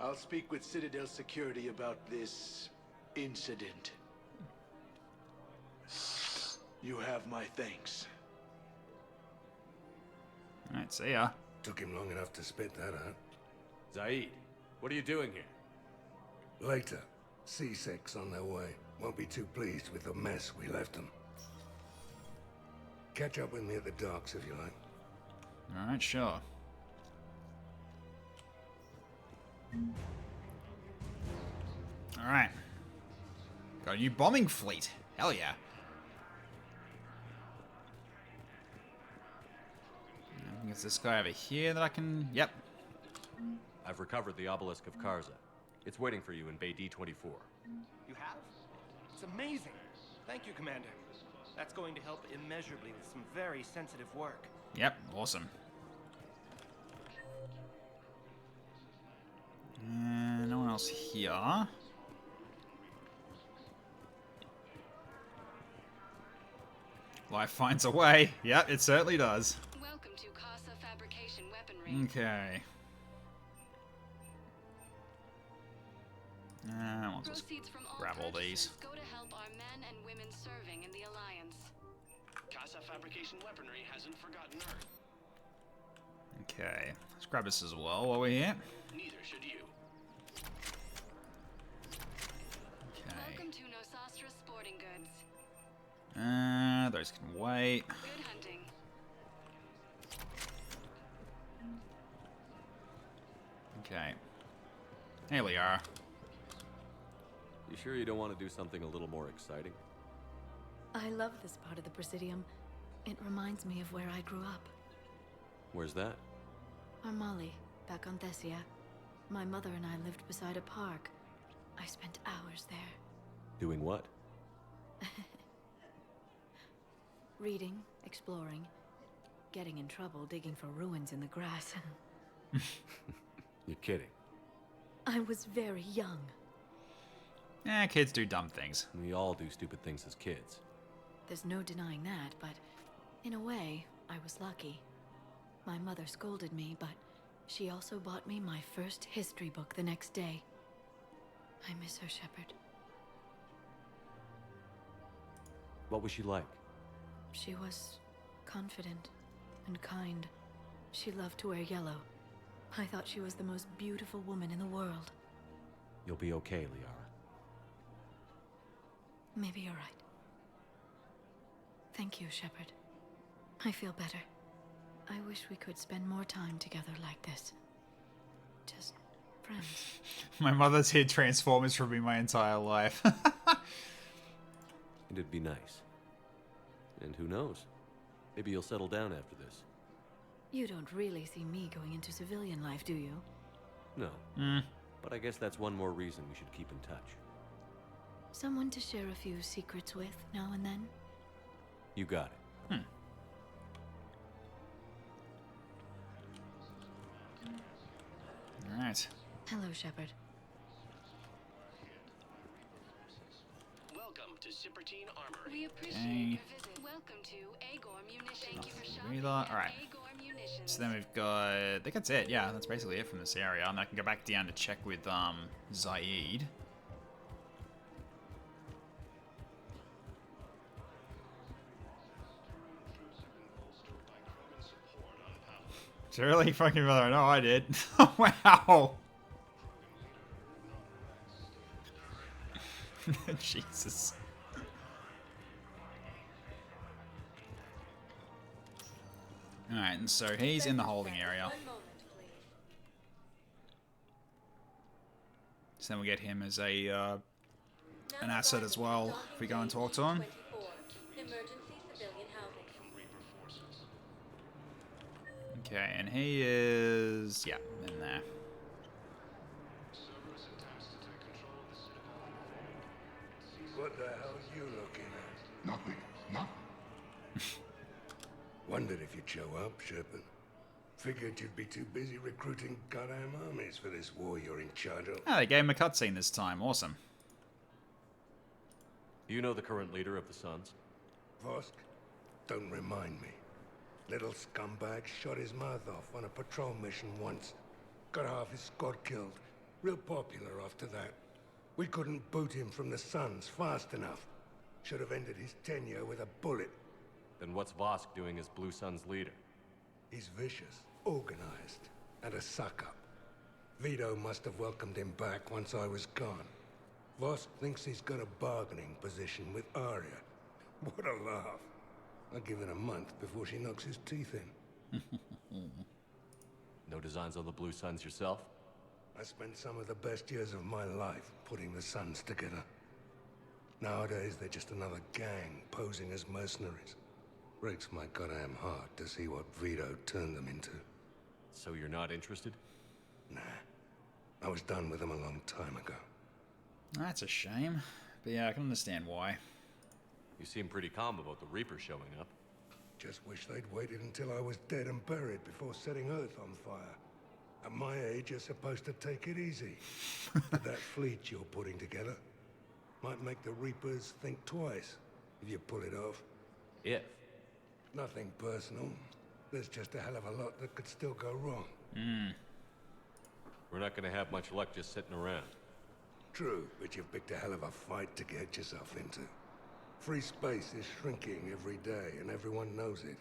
I'll speak with Citadel Security about this incident. You have my thanks. Alright, see ya. Took him long enough to spit that out. Zaid, what are you doing here? Later. C6 on their way. Won't be too pleased with the mess we left them. Catch up with me at the docks if you like. Alright, sure. Alright. Got a new bombing fleet. Hell yeah. I think it's this guy over here that I can... Yep. I've recovered the obelisk of Karza. It's waiting for you in Bay D-24. You have? It's amazing. Thank you, Commander. That's going to help immeasurably with some very sensitive work. Yep, awesome. No one else here. Life finds a way. Yep, it certainly does. Welcome to Casa Fabrication Weaponry. Okay. We'll just grab all these. Go to help our men and women serving in the Alliance. Casa Fabrication Weaponry hasn't forgotten Earth. Okay, let's grab this as well while we're here. Neither should you. sporting goods. Those can wait. Good hunting. Okay. Here we are. You sure you don't want to do something a little more exciting? I love this part of the Presidium. It reminds me of where I grew up. Where's that? Armali, back on Thessia. My mother and I lived beside a park. I spent hours there. Doing what? Reading, exploring, getting in trouble digging for ruins in the grass. You're kidding. I was very young. Kids do dumb things. We all do stupid things as kids. There's no denying that, but in a way, I was lucky. My mother scolded me, but she also bought me my first history book the next day. I miss her, Shepard. What was she like? She was confident and kind. She loved to wear yellow. I thought she was the most beautiful woman in the world. You'll be okay, Liara. Maybe you're right. Thank you, Shepard. I feel better. I wish we could spend more time together like this. Just friends. My mother's hid Transformers for me my entire life. It'd be nice. And who knows? Maybe you'll settle down after this. You don't really see me going into civilian life, do you? No. But I guess that's one more reason we should keep in touch. Someone to share a few secrets with now and then? You got it. Alright. Hello, Shepard. Welcome to Sippertine Armory. We appreciate your visit. Welcome to Agor Munitions. Thank you for shopping at Alright. Agor Munitions. So then we've got... I think that's it. Yeah, that's basically it from this area. And I can go back down to check with Zaid. Really? Fucking brother. No, I did. Wow. Jesus. Alright, and so he's in the holding area. So then we get him as a an asset as well if we go and talk to him. Okay, and he is, yeah, in there. What the hell are you looking at? Nothing. Nothing. Wondered if you'd show up, Shepard. Figured you'd be too busy recruiting goddamn armies for this war you're in charge of. Oh, they gave him a cutscene this time. Awesome. Do you know the current leader of the Suns? Vosk? Don't remind me. Little scumbag shot his mouth off on a patrol mission once. Got half his squad killed. Real popular after that. We couldn't boot him from the Suns fast enough. Should have ended his tenure with a bullet. Then what's Vosk doing as Blue Sun's leader? He's vicious, organized, and a suck-up. Vito must have welcomed him back once I was gone. Vosk thinks he's got a bargaining position with Arya. What a laugh. I'll give it a month before she knocks his teeth in. No designs on the Blue Suns yourself? I spent some of the best years of my life putting the Suns together. Nowadays, they're just another gang posing as mercenaries. Breaks my goddamn heart to see what Vito turned them into. So you're not interested? Nah. I was done with them a long time ago. That's a shame. But yeah, I can understand why. You seem pretty calm about the Reaper showing up. Just wish they'd waited until I was dead and buried before setting Earth on fire. At my age, you're supposed to take it easy. But that fleet you're putting together might make the Reapers think twice if you pull it off. If? Nothing personal. There's just a hell of a lot that could still go wrong. We're not gonna have much luck just sitting around. True, but you've picked a hell of a fight to get yourself into. Free space is shrinking every day, and everyone knows it.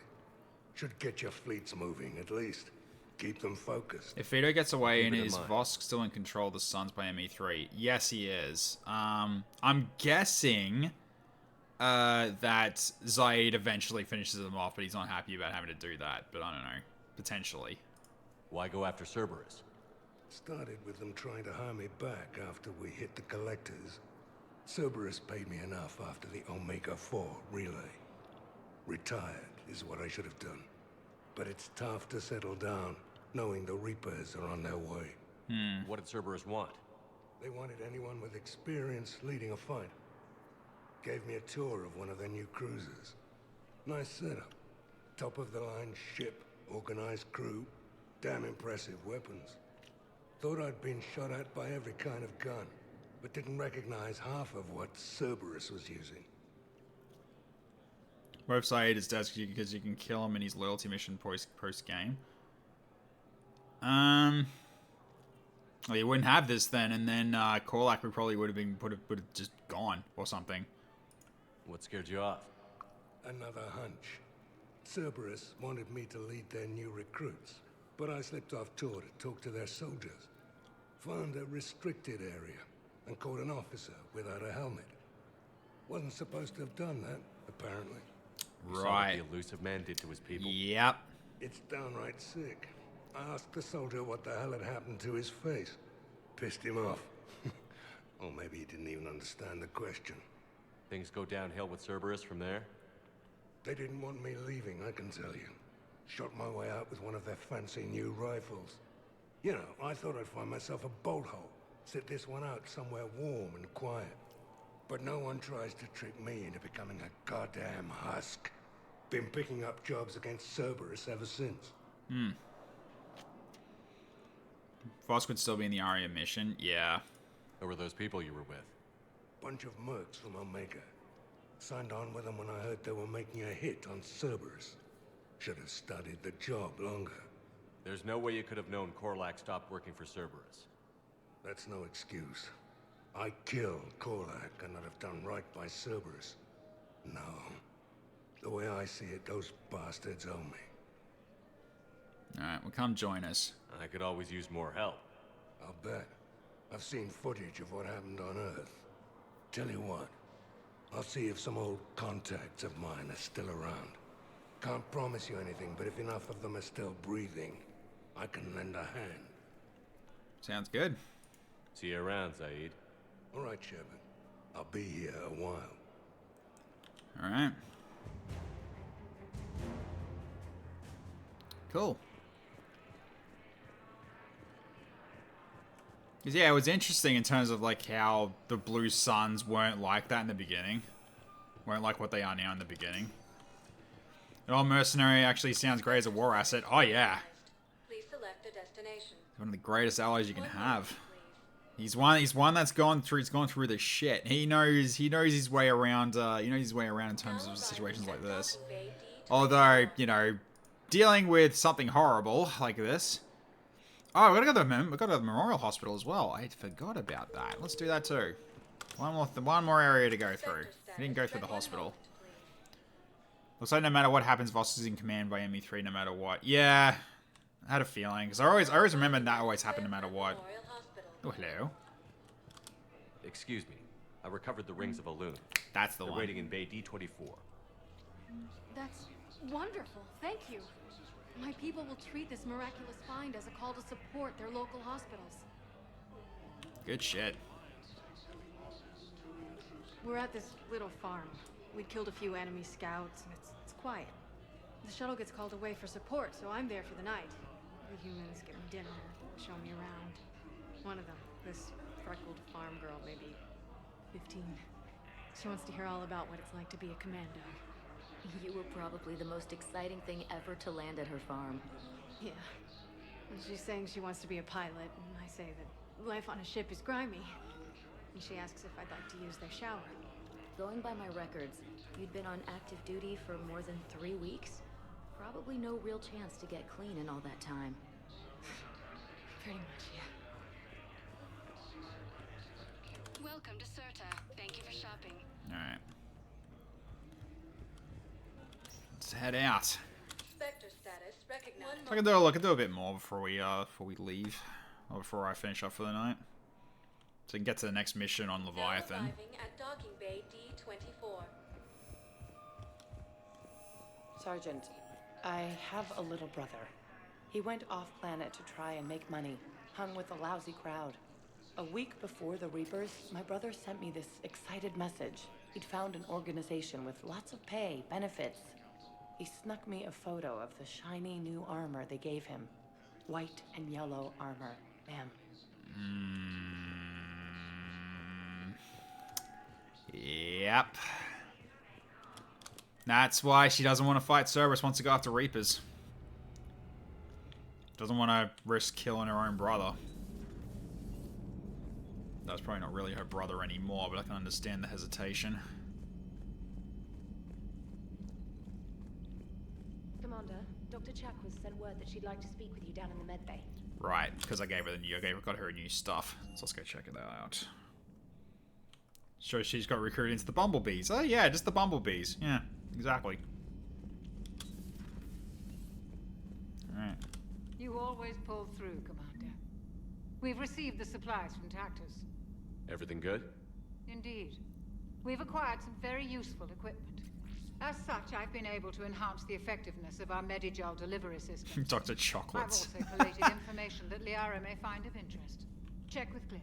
Should get your fleets moving, at least. Keep them focused. If Vito gets away and is Vosk still in control of the Suns by ME3? Yes, he is. I'm guessing that Zaid eventually finishes them off, but he's not happy about having to do that. But I don't know. Potentially. Why go after Cerberus? Started with them trying to hire me back after we hit the collectors. Cerberus paid me enough after the Omega-4 relay. Retired is what I should have done. But it's tough to settle down, knowing the Reapers are on their way. What did Cerberus want? They wanted anyone with experience leading a fight. Gave me a tour of one of their new cruisers. Nice setup. Top-of-the-line ship, organized crew, damn impressive weapons. Thought I'd been shot at by every kind of gun, but didn't recognize half of what Cerberus was using. Website is desk because you can kill him in his loyalty mission post-game. Well, you wouldn't have this then, and then Korlak would have just gone or something. What scared you off? Another hunch. Cerberus wanted me to lead their new recruits, but I slipped off tour to talk to their soldiers. Found a restricted area and caught an officer without a helmet. Wasn't supposed to have done that, apparently. You saw what the elusive man did to his people? Yep. It's downright sick. I asked the soldier what the hell had happened to his face. Pissed him off. Or maybe he didn't even understand the question. Things go downhill with Cerberus from there? They didn't want me leaving, I can tell you. Shot my way out with one of their fancy new rifles. You know, I thought I'd find myself a bolt hole. Sit this one out somewhere warm and quiet. But no one tries to trick me into becoming a goddamn husk. Been picking up jobs against Cerberus ever since. Vosk would still be in the Aria mission, yeah. Who were those people you were with? Bunch of mercs from Omega. Signed on with them when I heard they were making a hit on Cerberus. Should have studied the job longer. There's no way you could have known Korlak stopped working for Cerberus. That's no excuse. I killed Korlak and I'd have done right by Cerberus. No. The way I see it, those bastards owe me. Alright, well come join us. I could always use more help. I'll bet. I've seen footage of what happened on Earth. Tell you what, I'll see if some old contacts of mine are still around. Can't promise you anything, but if enough of them are still breathing, I can lend a hand. Sounds good. See you around, Zaid. All right, Shepard. I'll be here a while. All right. Cool. Because, yeah, it was interesting in terms of, like, how the Blue Suns weren't like that in the beginning. Weren't like what they are now in the beginning. An old mercenary actually sounds great as a war asset. Oh, yeah. Please select a destination. One of the greatest allies you can have. He's one that's gone through the shit. He knows his way around. He knows his way around in terms of situations like this. Although, you know, dealing with something horrible like this. Oh, we gotta go to the Memorial Hospital as well. I forgot about that. Let's do that too. One more area to go through. We didn't go through the hospital. Looks like no matter what happens, Voss is in command by ME3 no matter what. Yeah, I had a feeling because I always remember that always happened no matter what. Oh, hello. Excuse me. I recovered the rings of Elune. That's the They're one. waiting in Bay D24. That's wonderful. Thank you. My people will treat this miraculous find as a call to support their local hospitals. Good shit. We're at this little farm. We'd killed a few enemy scouts, and it's quiet. The shuttle gets called away for support, so I'm there for the night. The humans get me dinner, show me around. One of them, this freckled farm girl, maybe 15. She wants to hear all about what it's like to be a commando. You were probably the most exciting thing ever to land at her farm. Yeah. And she's saying she wants to be a pilot, and I say that life on a ship is grimy. And she asks if I'd like to use their shower. Going by my records, you'd been on active duty for more than 3 weeks. Probably no real chance to get clean in all that time. Pretty much, yeah. Welcome to Serta. Thank you for shopping. Alright. Let's head out. Spectre status recognized. I can do a bit more before we leave. Or before I finish up for the night. So we can get to the next mission on Leviathan. Now arriving at docking bay D24. Sergeant, I have a little brother. He went off-planet to try and make money, hung with a lousy crowd. A week before the Reapers, my brother sent me this excited message. He'd found an organization with lots of pay, benefits. He snuck me a photo of the shiny new armor they gave him. White and yellow armor, ma'am. Yep. That's why she doesn't want to fight Cerberus, wants to go after Reapers. Doesn't want to risk killing her own brother. That's probably not really her brother anymore, but I can understand the hesitation. Commander, Dr. Chak was sent word that she'd like to speak with you down in the medbay. Right, because I got her new stuff. So let's go check it out. So she's got recruited into the Bumblebees. Oh yeah, just the Bumblebees. Yeah, exactly. Alright. You always pull through, Commander. We've received the supplies from Tactus. Everything good? Indeed. We've acquired some very useful equipment. As such, I've been able to enhance the effectiveness of our Medigel delivery system. Dr. Chocolates. I've also collated information that Liara may find of interest. Check with Cliff.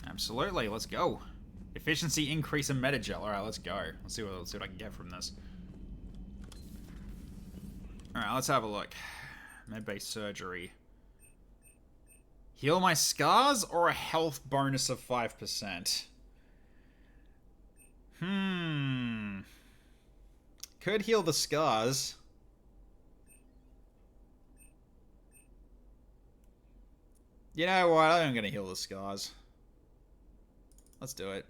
Absolutely, let's go. Efficiency increase in Medigel. Alright, let's go. Let's see what I can get from this. Alright, let's have a look. Med-based surgery. Heal my scars or a health bonus of 5%? Could heal the scars. You know what? I'm gonna heal the scars. Let's do it.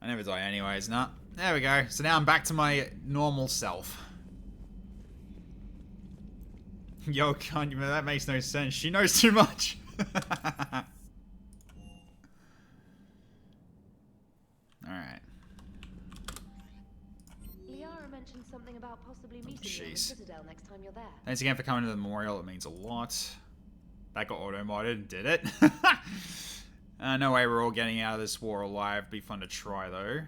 I never die anyways. Nah. There we go. So now I'm back to my normal self. Yo, can't you? That makes no sense. She knows too much. Alright. Liara mentioned something about possibly meeting you in the Citadel next time you're there. Thanks again for coming to the memorial. It means a lot. That got auto-modded. Did it? No way we're all getting out of this war alive. Be fun to try, though.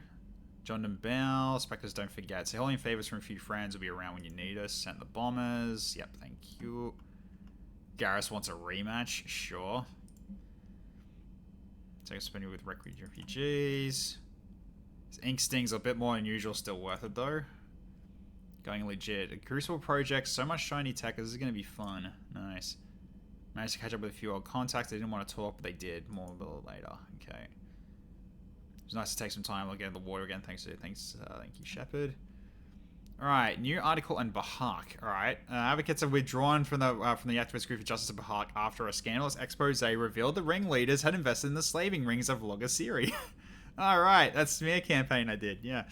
John and Bell. Spectres don't forget. So holding favors from a few friends will be around when you need us. Sent the bombers. Yep, thank you. Garrus wants a rematch. Sure. Take a spinning with refugees. This ink sting's a bit more unusual. Still worth it, though. Going legit. A Crucible project. So much shiny tech. This is going to be fun. Nice. Managed to catch up with a few old contacts. They didn't want to talk, but they did. More a little later. Okay. It was nice to take some time looking at the water again. Thank you, Shepard. Alright, new article on Bahak. Alright. Advocates have withdrawn from the activist group for Justice of Bahak after a scandalous expose revealed the ringleaders had invested in the slaving rings of Logasiri. Alright, that's the smear campaign I did, yeah.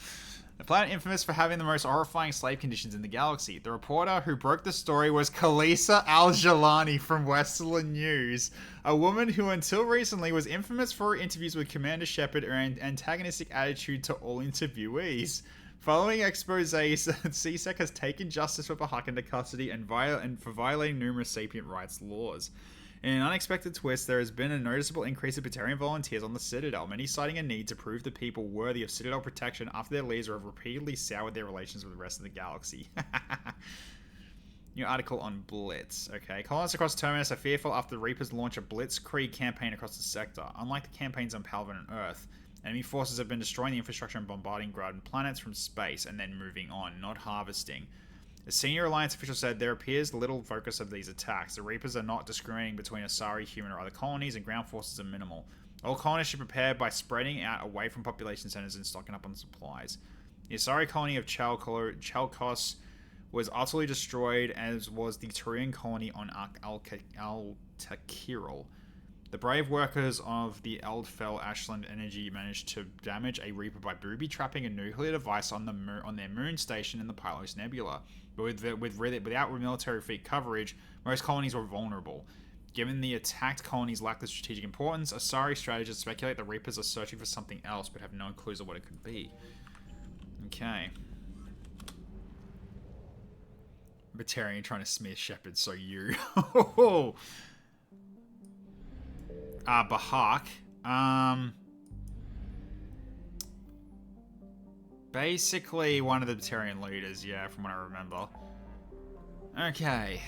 The planet infamous for having the most horrifying slave conditions in the galaxy. The reporter who broke the story was Khalisa Al-Jalani from Westland News, a woman who until recently was infamous for her interviews with Commander Shepard and antagonistic attitude to all interviewees. Following exposés, CSEC has taken Justice for Bahak into custody and for violating numerous sapient rights laws. In an unexpected twist, there has been a noticeable increase of Batarian volunteers on the Citadel, many citing a need to prove the people worthy of Citadel protection after their leaders have repeatedly soured their relations with the rest of the galaxy. New article on Blitz. Okay, colonists across Terminus are fearful after the Reapers launch a Blitzkrieg campaign across the sector. Unlike the campaigns on Palvin and Earth, enemy forces have been destroying the infrastructure and bombarding ground planets from space and then moving on, not harvesting. A senior Alliance official said there appears little focus of these attacks. The Reapers are not discriminating between Asari, human, or other colonies, and ground forces are minimal. All colonists should prepare by spreading out away from population centers and stocking up on supplies. The Asari colony of Chalkos was utterly destroyed, as was the Turian colony on Al-Takiril. The brave workers of the Eldfell Ashland Energy managed to damage a Reaper by booby-trapping a nuclear device on their moon station in the Pylos Nebula. But without military fleet coverage, most colonies were vulnerable. Given the attacked colonies lack the strategic importance, Asari strategists speculate the Reapers are searching for something else, but have no clues of what it could be. Okay. Batarian trying to smear Shepard, so you. Bahak. basically one of the Batarian leaders, yeah, from what I remember. Okay.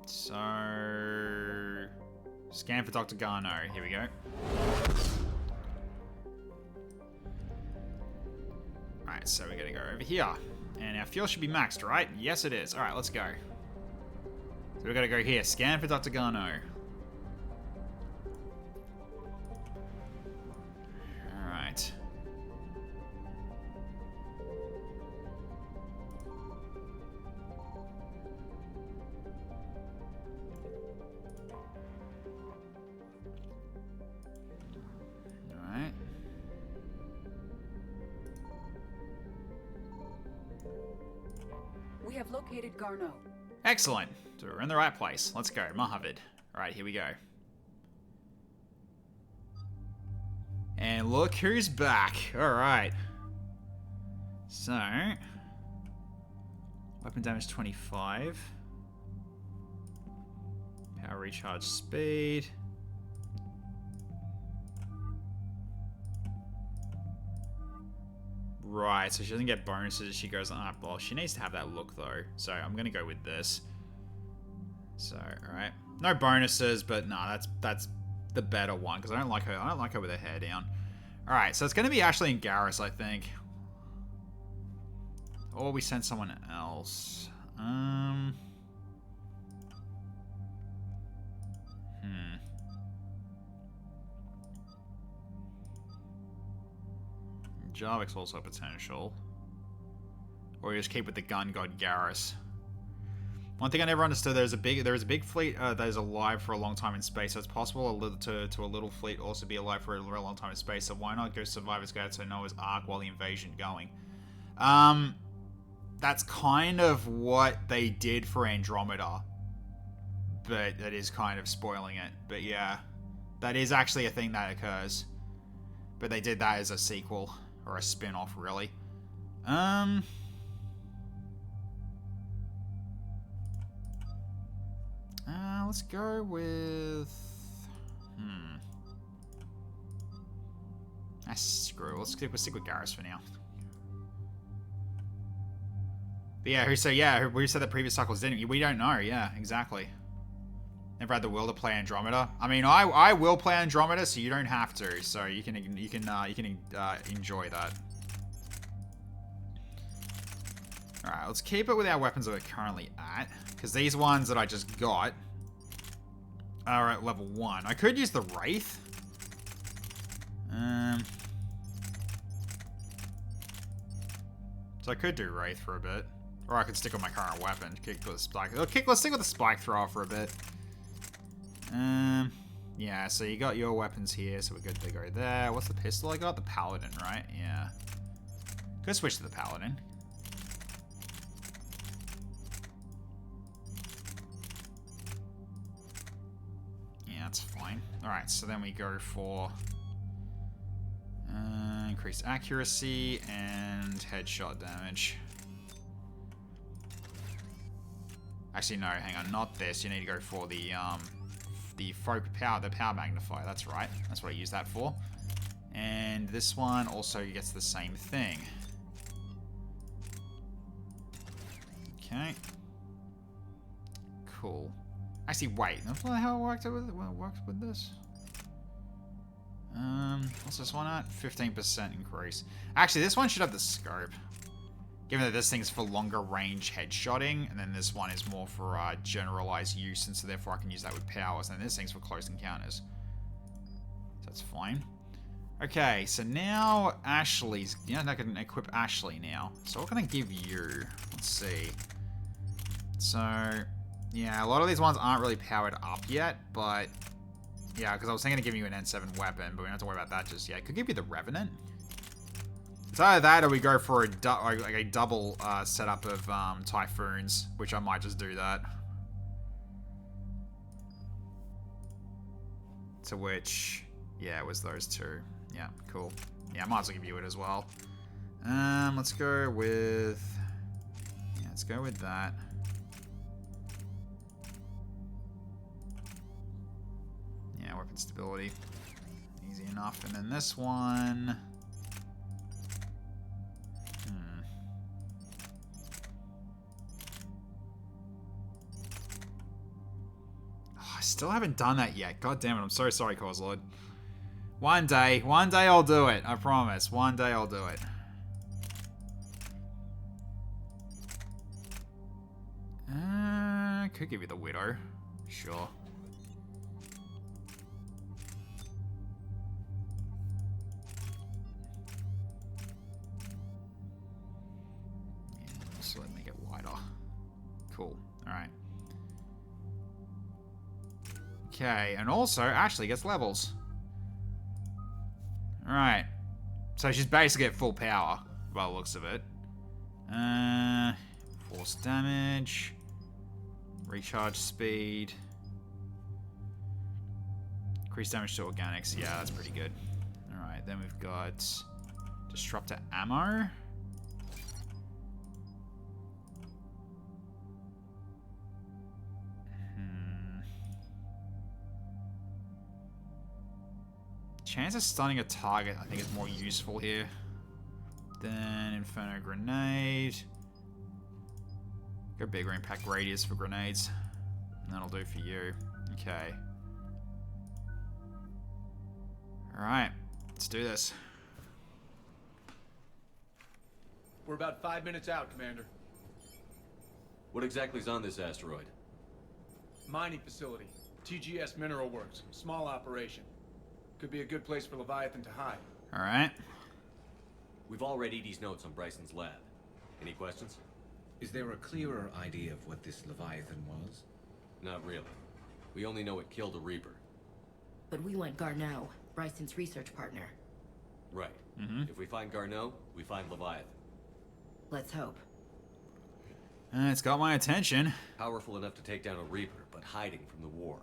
So... Scan for Dr. Garno. Here we go. Alright, so we're gonna go over here. And our fuel should be maxed, right? Yes, it is. Alright, let's go. So we gotta go here. Scan for Dr. Garno. Alright. Alright. We have located Garneau. Excellent. So we're in the right place. Let's go. Mohammed. Alright, here we go. And look who's back. Alright. So... Weapon damage 25. Power recharge speed. Right, so she doesn't get bonuses as she goes up. Well, she needs to have that look though. So I'm gonna go with this. So, alright. No bonuses, but no, that's the better one, because I don't like her with her hair down. Alright, so it's gonna be Ashley and Garrus, I think. Or we send someone else. Jarvik's also a potential. Or you just keep with the gun god Garrus. One thing I never understood, there is a big fleet that is alive for a long time in space, so it's possible to a little fleet also be alive for a real long time in space, so why not go Survivor's Guide to Noah's Ark while the invasion going? That's kind of what they did for Andromeda, but that is kind of spoiling it. But yeah, that is actually a thing that occurs. But they did that as a sequel, or a spin-off, really. Let's go with... screw it. Let's stick with Garrus for now. But yeah, who said that previous cycles didn't? We don't know. Yeah, exactly. Never had the will to play Andromeda. I mean, I will play Andromeda, so you don't have to. So you can enjoy that. All right, let's keep it with our weapons that we're currently at, because these ones that I just got are at level 1. I could use the Wraith. So I could do Wraith for a bit. Or I could stick with my current weapon. Let's stick with the Spike Thrower for a bit. Yeah, so you got your weapons here, so we're good to go there. What's the pistol I got? The Paladin, right? Yeah. Could switch to the Paladin. Yeah, that's fine. Alright, so then we go for... increased accuracy and headshot damage. Actually, no, hang on, not this. You need to go for the power magnifier. That's right. That's what I use that for. And this one also gets the same thing. Okay. Cool. Actually, wait. That's not how it worked with this. What's this one at? 15% increase. Actually, this one should have the scope. Given that this thing's for longer range headshotting, and then this one is more for generalized use, and so therefore I can use that with powers, and this thing's for close encounters. So that's fine. Okay, so now Ashley's... Yeah, I can equip Ashley now. So what can I give you? Let's see. So, yeah, a lot of these ones aren't really powered up yet, but... Yeah, because I was thinking of giving you an N7 weapon, but we don't have to worry about that just yet. Could give you the Revenant. It's either that or we go for a double setup of Typhoons, which I might just do that. To which, yeah, it was those two. Yeah, cool. Yeah, I might as well give you it as well. Let's go with... Yeah, let's go with that. Yeah, weapon stability. Easy enough. And then this one... Still haven't done that yet. God damn it, I'm so sorry, Cause Lord. One day I'll do it. I promise. One day I'll do it. Could give you the Widow. Sure. Yeah, so let me make it wider. Cool. Alright. Okay, and also Ashley gets levels. Alright. So she's basically at full power, by the looks of it. Force damage. Recharge speed. Increase damage to organics. Yeah, that's pretty good. Alright, then we've got Disruptor ammo. Chance of stunning a target, I think, is more useful here than Inferno Grenade. Go bigger impact radius for grenades. And that'll do for you. Okay. Alright, let's do this. We're about 5 minutes out, Commander. What exactly is on this asteroid? Mining facility. TGS Mineral Works. Small operation. Could be a good place for Leviathan to hide. Alright. We've all read Edie's notes on Bryson's lab. Any questions? Is there a clearer idea of what this Leviathan was? Not really. We only know it killed a Reaper. But we want Garneau, Bryson's research partner. Right. If we find Garneau, we find Leviathan. Let's hope. It's got my attention. Powerful enough to take down a Reaper, but hiding from the war.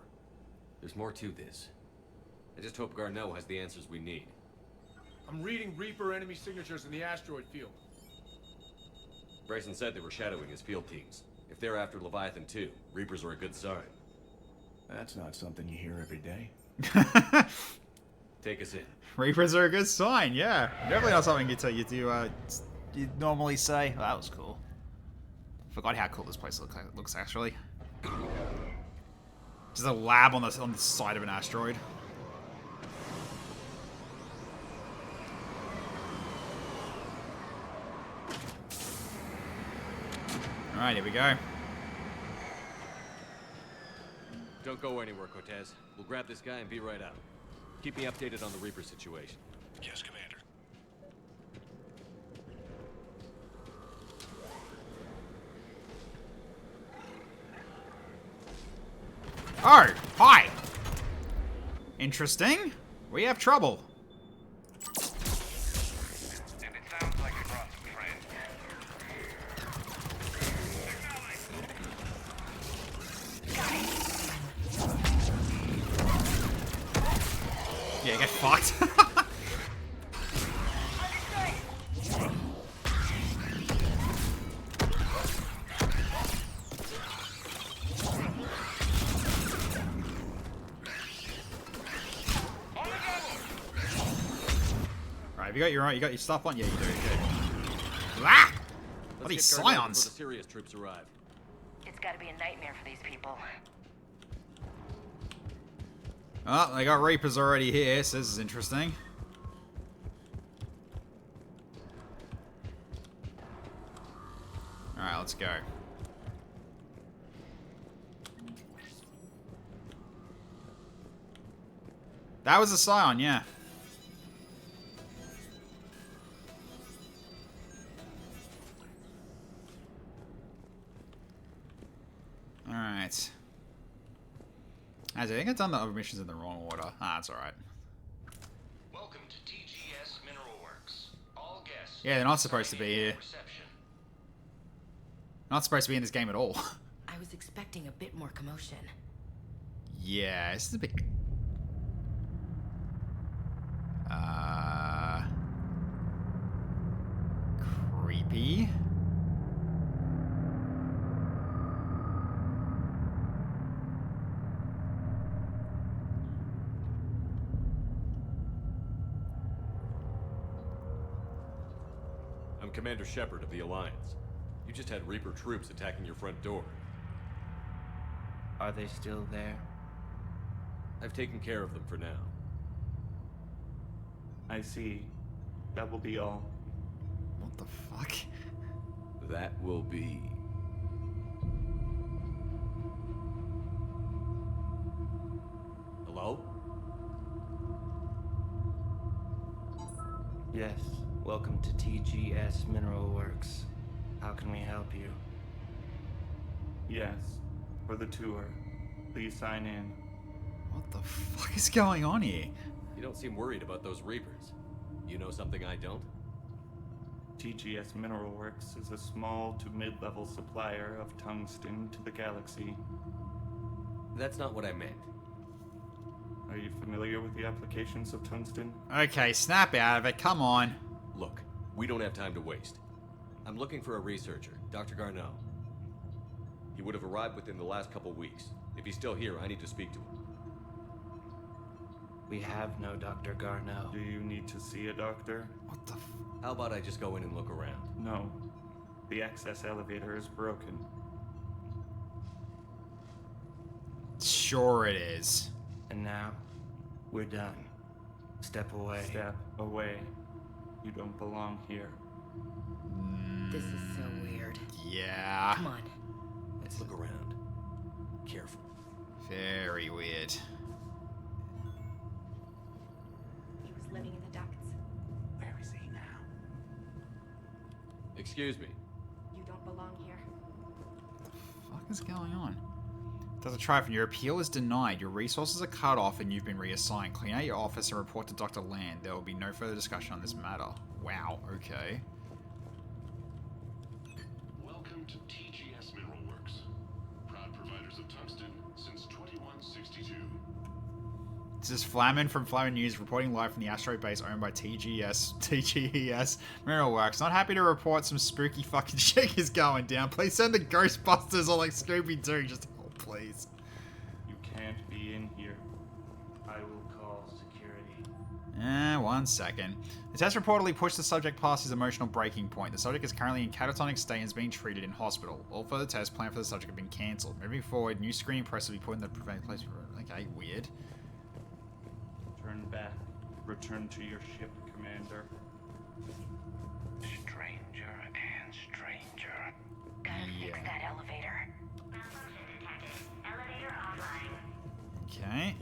There's more to this. I just hope Garneau has the answers we need. I'm reading Reaper enemy signatures in the asteroid field. Bryson said they were shadowing his field teams. If they're after Leviathan too, Reapers are a good sign. That's not something you hear every day. Take us in. Reapers are a good sign, yeah. Definitely not something you normally say. Well, that was cool. Forgot how cool this place looks actually. Just a lab on the side of an asteroid. Alright, here we go. Don't go anywhere, Cortez. We'll grab this guy and be right out. Keep me updated on the Reaper situation. Yes, Commander. Oh, hi! Interesting. We have trouble. And it sounds like you brought some friends. Yeah, get fucked. Right, you got your stuff on? Yeah, you do. Good. Ah! Bloody scions. Before the serious troops arrive. It's gotta be a nightmare for these people. Oh, they got Reapers already here, so this is interesting. Alright, let's go. That was a scion, yeah. Alright. I think I've done the other missions in the wrong order. Ah, that's alright. Welcome to TGS Mineral Works. All guests. Yeah, they're not supposed to be here. Not supposed to be in this game at all. I was expecting a bit more commotion. Yeah, this is a bit... creepy. I'm Commander Shepard of the Alliance. You just had Reaper troops attacking your front door. Are they still there? I've taken care of them for now. I see. That will be all. What the fuck? That will be... Hello? Yes, welcome to TGS Mineral Works. How can we help you? Yes, for the tour. Please sign in. What the fuck is going on here? You don't seem worried about those Reapers. You know something I don't? TGS Mineral Works is a small to mid-level supplier of tungsten to the galaxy. That's not what I meant. Are you familiar with the applications of tungsten? Okay, snap out of it, come on. Look, we don't have time to waste. I'm looking for a researcher, Dr. Garneau. He would have arrived within the last couple weeks. If he's still here, I need to speak to him. We have no Dr. Garneau. Do you need to see a doctor? What the f... How about I just go in and look around? No. The access elevator is broken. Sure it is. And now, we're done. Step away. Step away. You don't belong here. This is so weird. Yeah. Come on. Let's look around. Careful. Very weird. He was living in the ducts. Where is he now? Excuse me. You don't belong here. What the fuck is going on? Dr. Tryphon, your appeal is denied. Your resources are cut off and you've been reassigned. Clean out your office and report to Dr. Land. There will be no further discussion on this matter. Wow, okay. Welcome to TGS Mineral Works. Proud providers of tungsten since 2162. This is Flamin from Flamin News reporting live from the asteroid base owned by TGS Mineral Works. Not happy to report some spooky fucking shit is going down. Please send the Ghostbusters or like Scooby-Doo. Just help, please. You can't be in here. I will call security. 1 second. The test reportedly pushed the subject past his emotional breaking point. The subject is currently in catatonic state and is being treated in hospital. All further tests planned for the subject have been cancelled. Moving forward, new screening press will be put in the prevented place. Okay, weird. Turn back. Return to your ship, Commander. Stranger and stranger. Gotta fix that elevator. Malfunction detected. Elevator offline. Okay.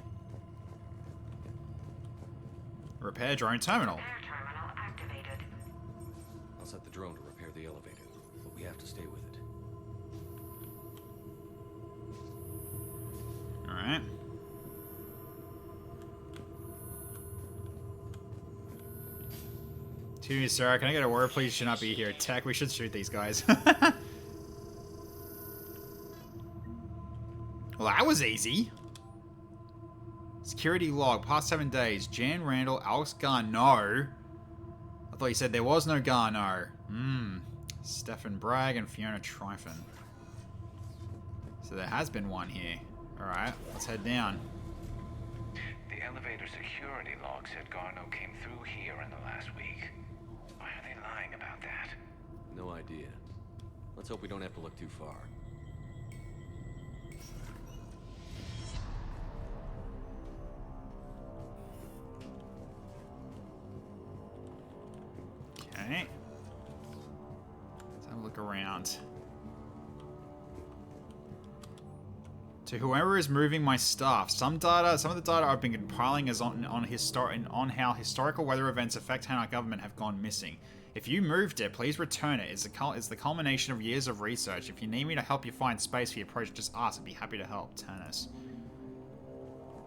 Repair drone terminal. Repair terminal activated. I'll set the drone to repair the elevator, but we have to stay with it. Alright. Excuse me, sir. Can I get a word, please? You should not be here. Tech, we should shoot these guys. Well, that was easy. Security log. Past 7 days. Jan Randall, Alex Garneau. I thought you said there was no Garneau. Stefan Bragg and Fiona Tryphon. So there has been one here. Alright, let's head down. The elevator security log said Garneau came through here in the last week. Why are they lying about that? No idea. Let's hope we don't have to look too far. Okay. Let's have a look around. To whoever is moving my stuff, some of the data I've been compiling is on how historical weather events affect our government have gone missing. If you moved it, please return it. It's the culmination of years of research. If you need me to help you find space for your project, just ask. I'd be happy to help. Tennis.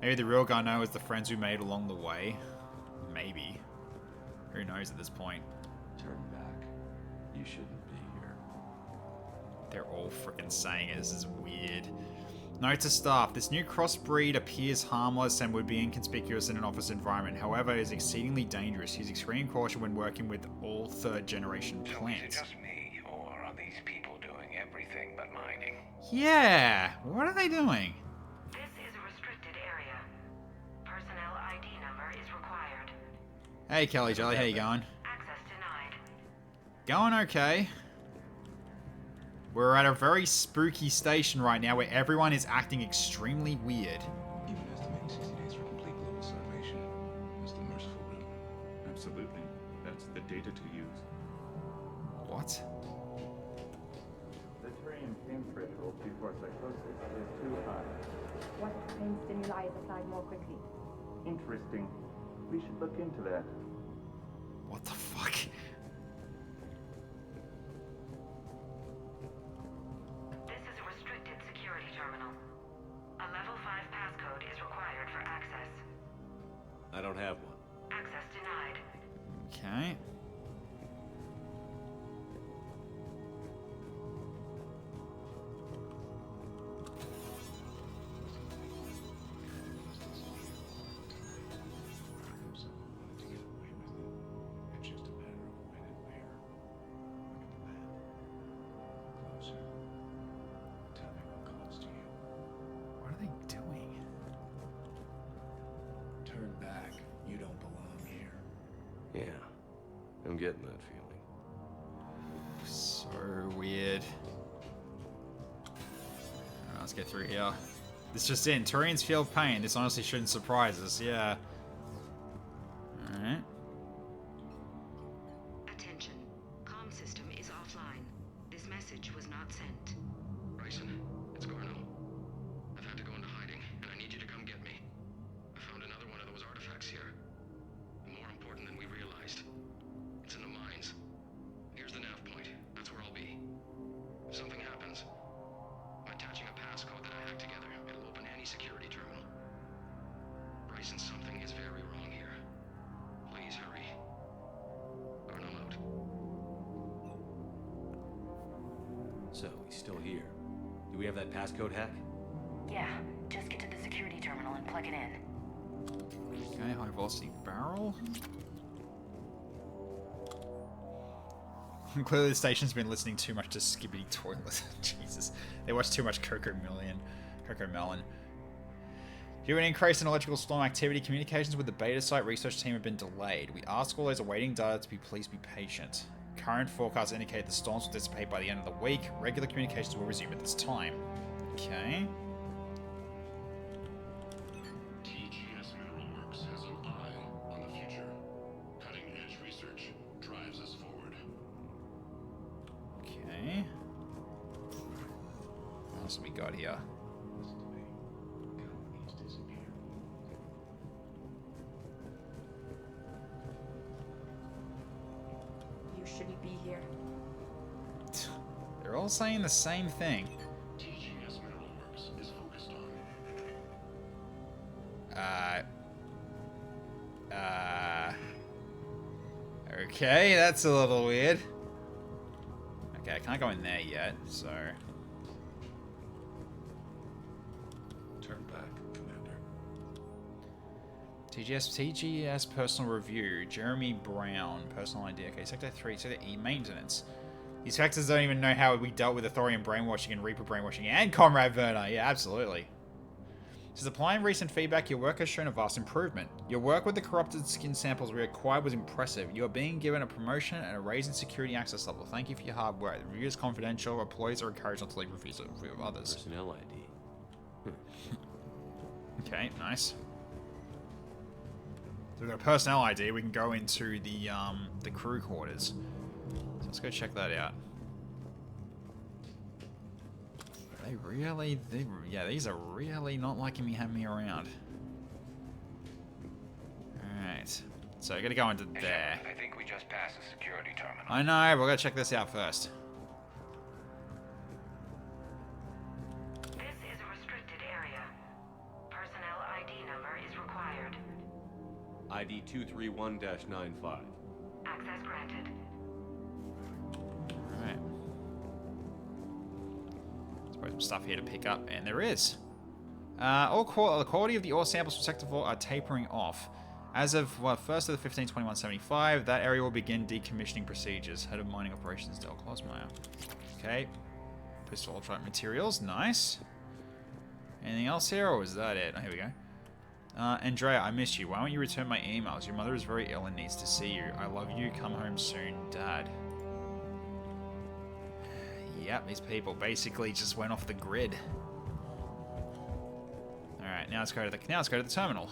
Maybe the real Garneau is the friends we made along the way. Maybe. Who knows at this point? Turn back. You shouldn't be here. They're all freaking saying it. This is weird. Note to staff, this new crossbreed appears harmless and would be inconspicuous in an office environment. However, it is exceedingly dangerous. Use extreme caution when working with all third-generation plants. So is it just me, or are these people doing everything but mining? Yeah! What are they doing? This is a restricted area. Personnel ID number is required. Hey, Kelly Jelly, how you going? Access denied. Going okay. We're at a very spooky station right now where everyone is acting extremely weird. Even estimating 60 days What? The Turian pain threshold before psychosis is too high. What if pain stimuli is applied more quickly? Interesting. We should look into that. What the fuck? This is a restricted security terminal. A level 5 passcode is required for access. I don't have one. Access denied. Okay. What are they doing? Turn back. You don't belong here. Yeah, I'm getting that feeling. So weird. Alright, let's get through here. This just in. Turians feel pain. This honestly shouldn't surprise us. Yeah. Alright. Attention. Comm system is offline. This message was not sent. Bryson, it's Garno. I've had to go into hiding, and I need you to come get me. I found another one of those artifacts here. More important than we realized. It's in the mines. Here's the nav point. That's where I'll be. If something happens, I'm attaching a passcode that I hacked together. It'll open any security terminal. Bryson, something is very wrong here. Please hurry. Garno out. So, he's still here. Do we have that passcode hack? Yeah, just get to the security terminal and plug it in. Okay, high velocity barrel. Clearly the station's been listening too much to Skibbity Toilet. Jesus. They watch too much Coco Melon. Due to an increase in electrical storm activity, communications with the beta site research team have been delayed. We ask all those awaiting data to please be patient. Current forecasts indicate the storms will dissipate by the end of the week. Regular communications will resume at this time. Okay. TGS Mineralworks has an eye on the future. Cutting-edge research drives us forward. Okay. What else have we got here? You shouldn't be here. They're all saying the same thing. TGS Mineralworks is focused on. Okay, that's a little weird. Okay, I can't go in there yet, so. Turn back, Commander. TGS personal review. Jeremy Brown, personal ID. Okay, Sector 3, Sector E, maintenance. These factors don't even know how we dealt with Athorian brainwashing and Reaper brainwashing and Comrade Werner. Yeah, absolutely. Since applying recent feedback, your work has shown a vast improvement. Your work with the corrupted skin samples we acquired was impressive. You are being given a promotion and a raise in security access level. Thank you for your hard work. The review is confidential. Employees are encouraged not to leave reviews of others. Personnel ID. Okay, nice. So we've got a personnel ID. We can go into the crew quarters. So let's go check that out. Yeah, these are really not liking me having me around. Alright. So I gotta go into there. I think we just passed the security terminal. I know, but we're gonna check this out first. This is a restricted area. Personnel ID number is required. ID 231-95. Access granted. Alright. Some stuff here to pick up, and there is. The quality of the ore samples from Sector 4 are tapering off. As of 1st of the 15/21/75, that area will begin decommissioning procedures. Head of Mining Operations, Del Closmeyer. Okay. Pistol ultralight materials, nice. Anything else here, or is that it? Oh, here we go. Andrea, I miss you. Why won't you return my emails? Your mother is very ill and needs to see you. I love you. Come home soon, Dad. Yep, these people basically just went off the grid. All right, now let's go to the terminal.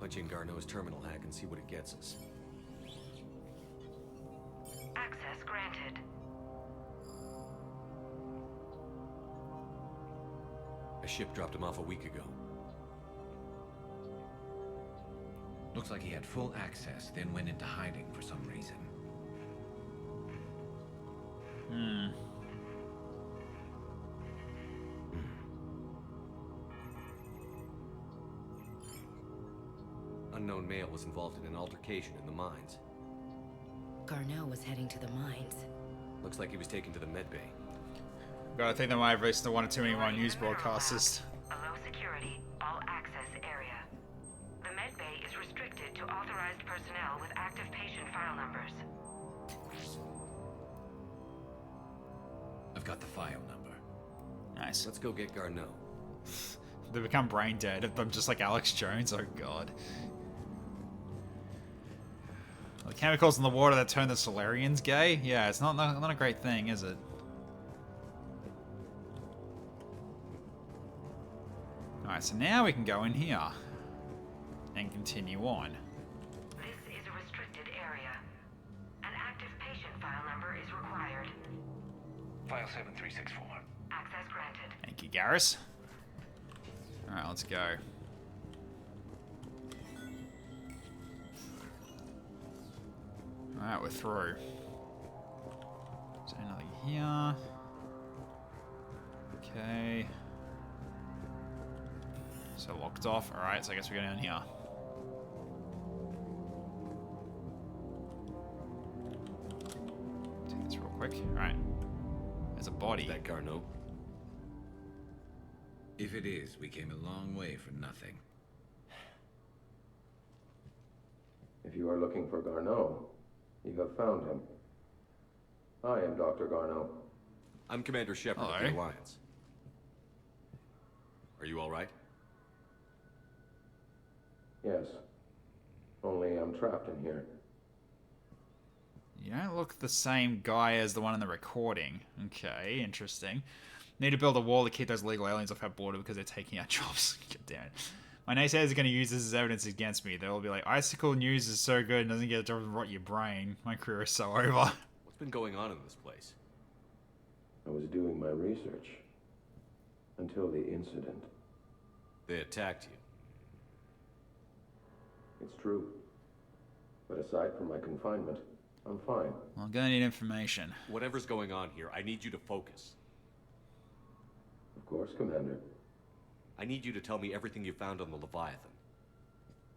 punch in Garneau's terminal hack and see what it gets us. Access granted. A ship dropped him off a week ago. Looks like he had full access, then went into hiding for some reason. Unknown male was involved in an altercation in the mines. Garneau was heading to the mines. Looks like he was taken to the medbay. God, I think they might have released one or too many more news broadcasters. A low security, all access area. The medbay is restricted to authorized personnel with active patient file numbers. I've got the file number. Nice. Let's go get Garneau. They become brain dead. I'm just like Alex Jones. Oh god. The chemicals in the water that turn the Solarians gay? Yeah, it's not a great thing, is it? Alright, so now we can go in here. And continue on. This is a restricted area. An active patient file number is required. File 7364. Access granted. Thank you, Garrus. Alright, let's go. Alright, we're through. Is there nothing here? Okay. So locked off. Alright, so I guess we go down here. Do this real quick. Alright. There's a body. Is that Garneau? If it is, we came a long way for nothing. If you are looking for Garneau, you have found him. I am Dr. Garneau. I'm Commander Shepard of the Alliance. Are you all right? Yes. Only I'm trapped in here. You don't look the same guy as the one in the recording. Okay, interesting. Need to build a wall to keep those illegal aliens off our border because they're taking our jobs. God damn it. My naysayers are going to use this as evidence against me. They'll be like, Icicle News is so good and doesn't get a job to rot your brain. My career is so over. What's been going on in this place? I was doing my research. Until the incident. They attacked you. It's true. But aside from my confinement, I'm fine. Well, I'm gonna need information. Whatever's going on here, I need you to focus. Of course, Commander. I need you to tell me everything you found on the Leviathan.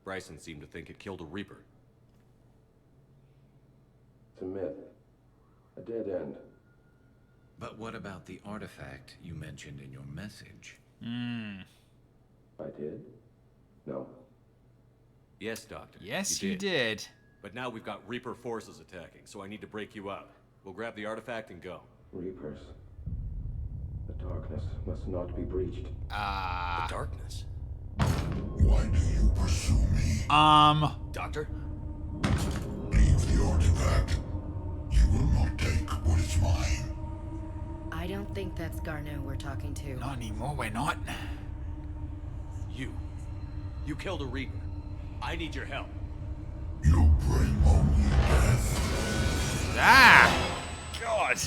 Bryson seemed to think it killed a Reaper. It's a myth. A dead end. But what about the artifact you mentioned in your message? I did? No. Yes, Doctor. Yes, you did. But now we've got Reaper forces attacking, so I need to break you up. We'll grab the artifact and go. Reapers. The darkness must not be breached. The darkness? Why do you pursue me? Doctor? Leave the artifact. You will not take what is mine. I don't think that's Garneau we're talking to. Not anymore, we're not. You killed a Reaper. I need your help. You bring only death. Ah! God!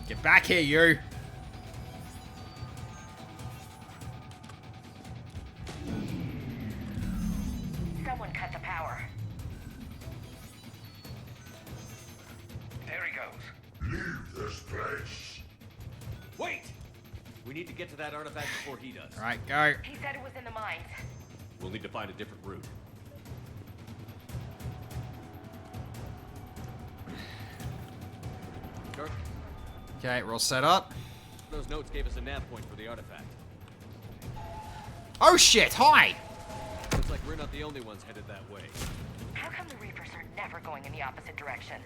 Get back here, you! Someone cut the power. There he goes. Leave this place. Wait! We need to get to that artifact before he does. Alright, go. He said it was in the mines. We'll need to find a different route. Sure. Okay, we're all set up. Those notes gave us a nav point for the artifact. Oh shit, hi! Looks like we're not the only ones headed that way. How come the Reapers are never going in the opposite direction?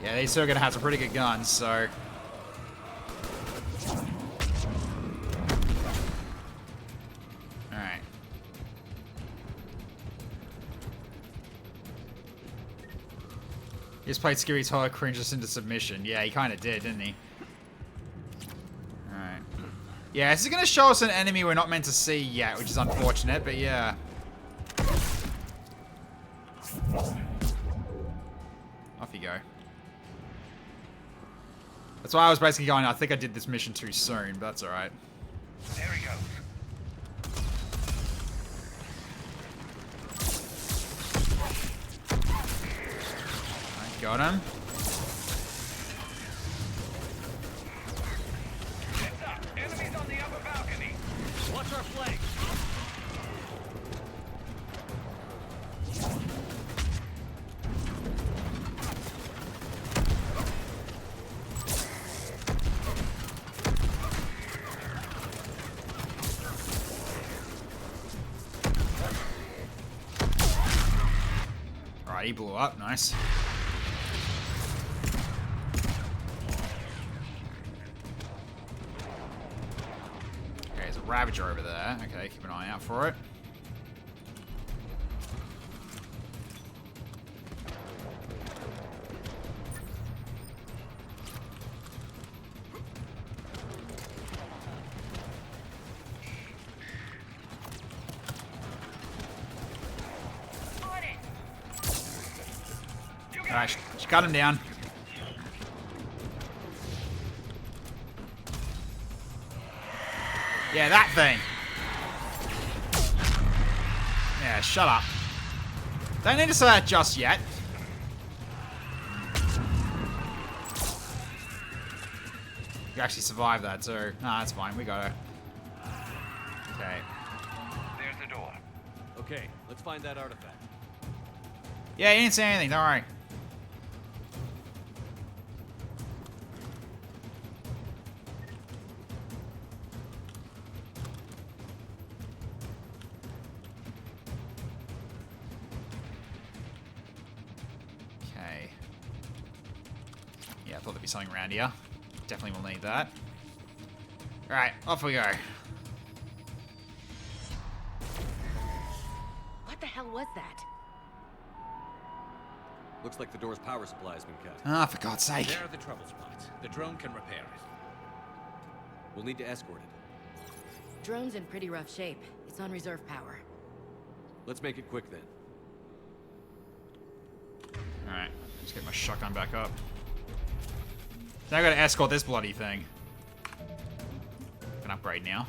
Yeah, they're still gonna have some pretty good guns, so... just played Scary Tyler cringe us into submission. Yeah, he kind of did, didn't he? Alright. Yeah, this is going to show us an enemy we're not meant to see yet, which is unfortunate, but yeah. Off you go. That's why I was basically going, I think I did this mission too soon, but that's alright. There he goes. Got him. Heads up. Enemies on the upper balcony. Watch our flank. Alright, he blew up. Nice. Ravager over there. Okay, keep an eye out for it. Alright, she got him down. Yeah, that thing. Yeah, shut up. Don't need to say that just yet. You actually survived that, so... Nah, that's fine. We got her. Okay. There's the door. Okay, let's find that artifact. Yeah, you didn't say anything. Don't worry. Yeah, I thought there'd be something around here. Definitely will need that. Alright, off we go. What the hell was that? Looks like the door's power supply has been cut. Ah, for God's sake. There are the trouble spots. The drone can repair it. We'll need to escort it. Drone's in pretty rough shape. It's on reserve power. Let's make it quick then. Alright, let's get my shotgun back up. Now I gotta escort this bloody thing. I can upgrade now.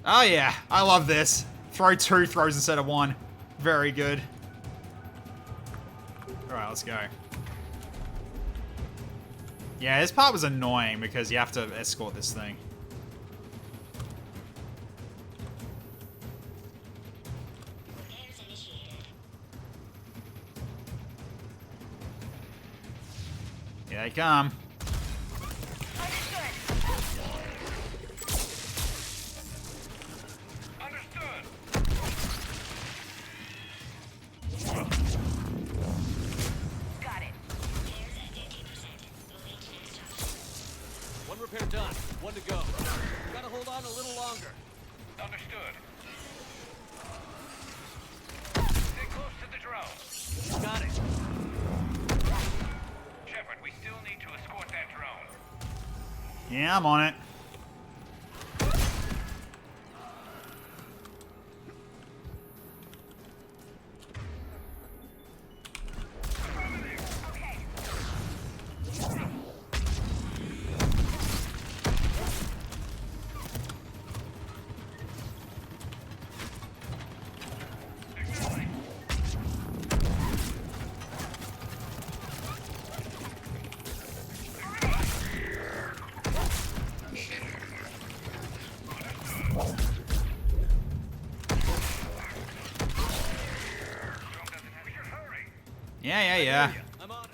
Oh yeah, I love this. Throw 2 throws instead of 1. Very good. Alright, let's go. Yeah, this part was annoying because you have to escort this thing. Here they come. One repair done. One to go. Gotta hold on a little longer. Understood. Stay close to the drone. Got it. Shepard, we still need to escort that drone. Yeah, I'm on it. Yeah. I'm on it.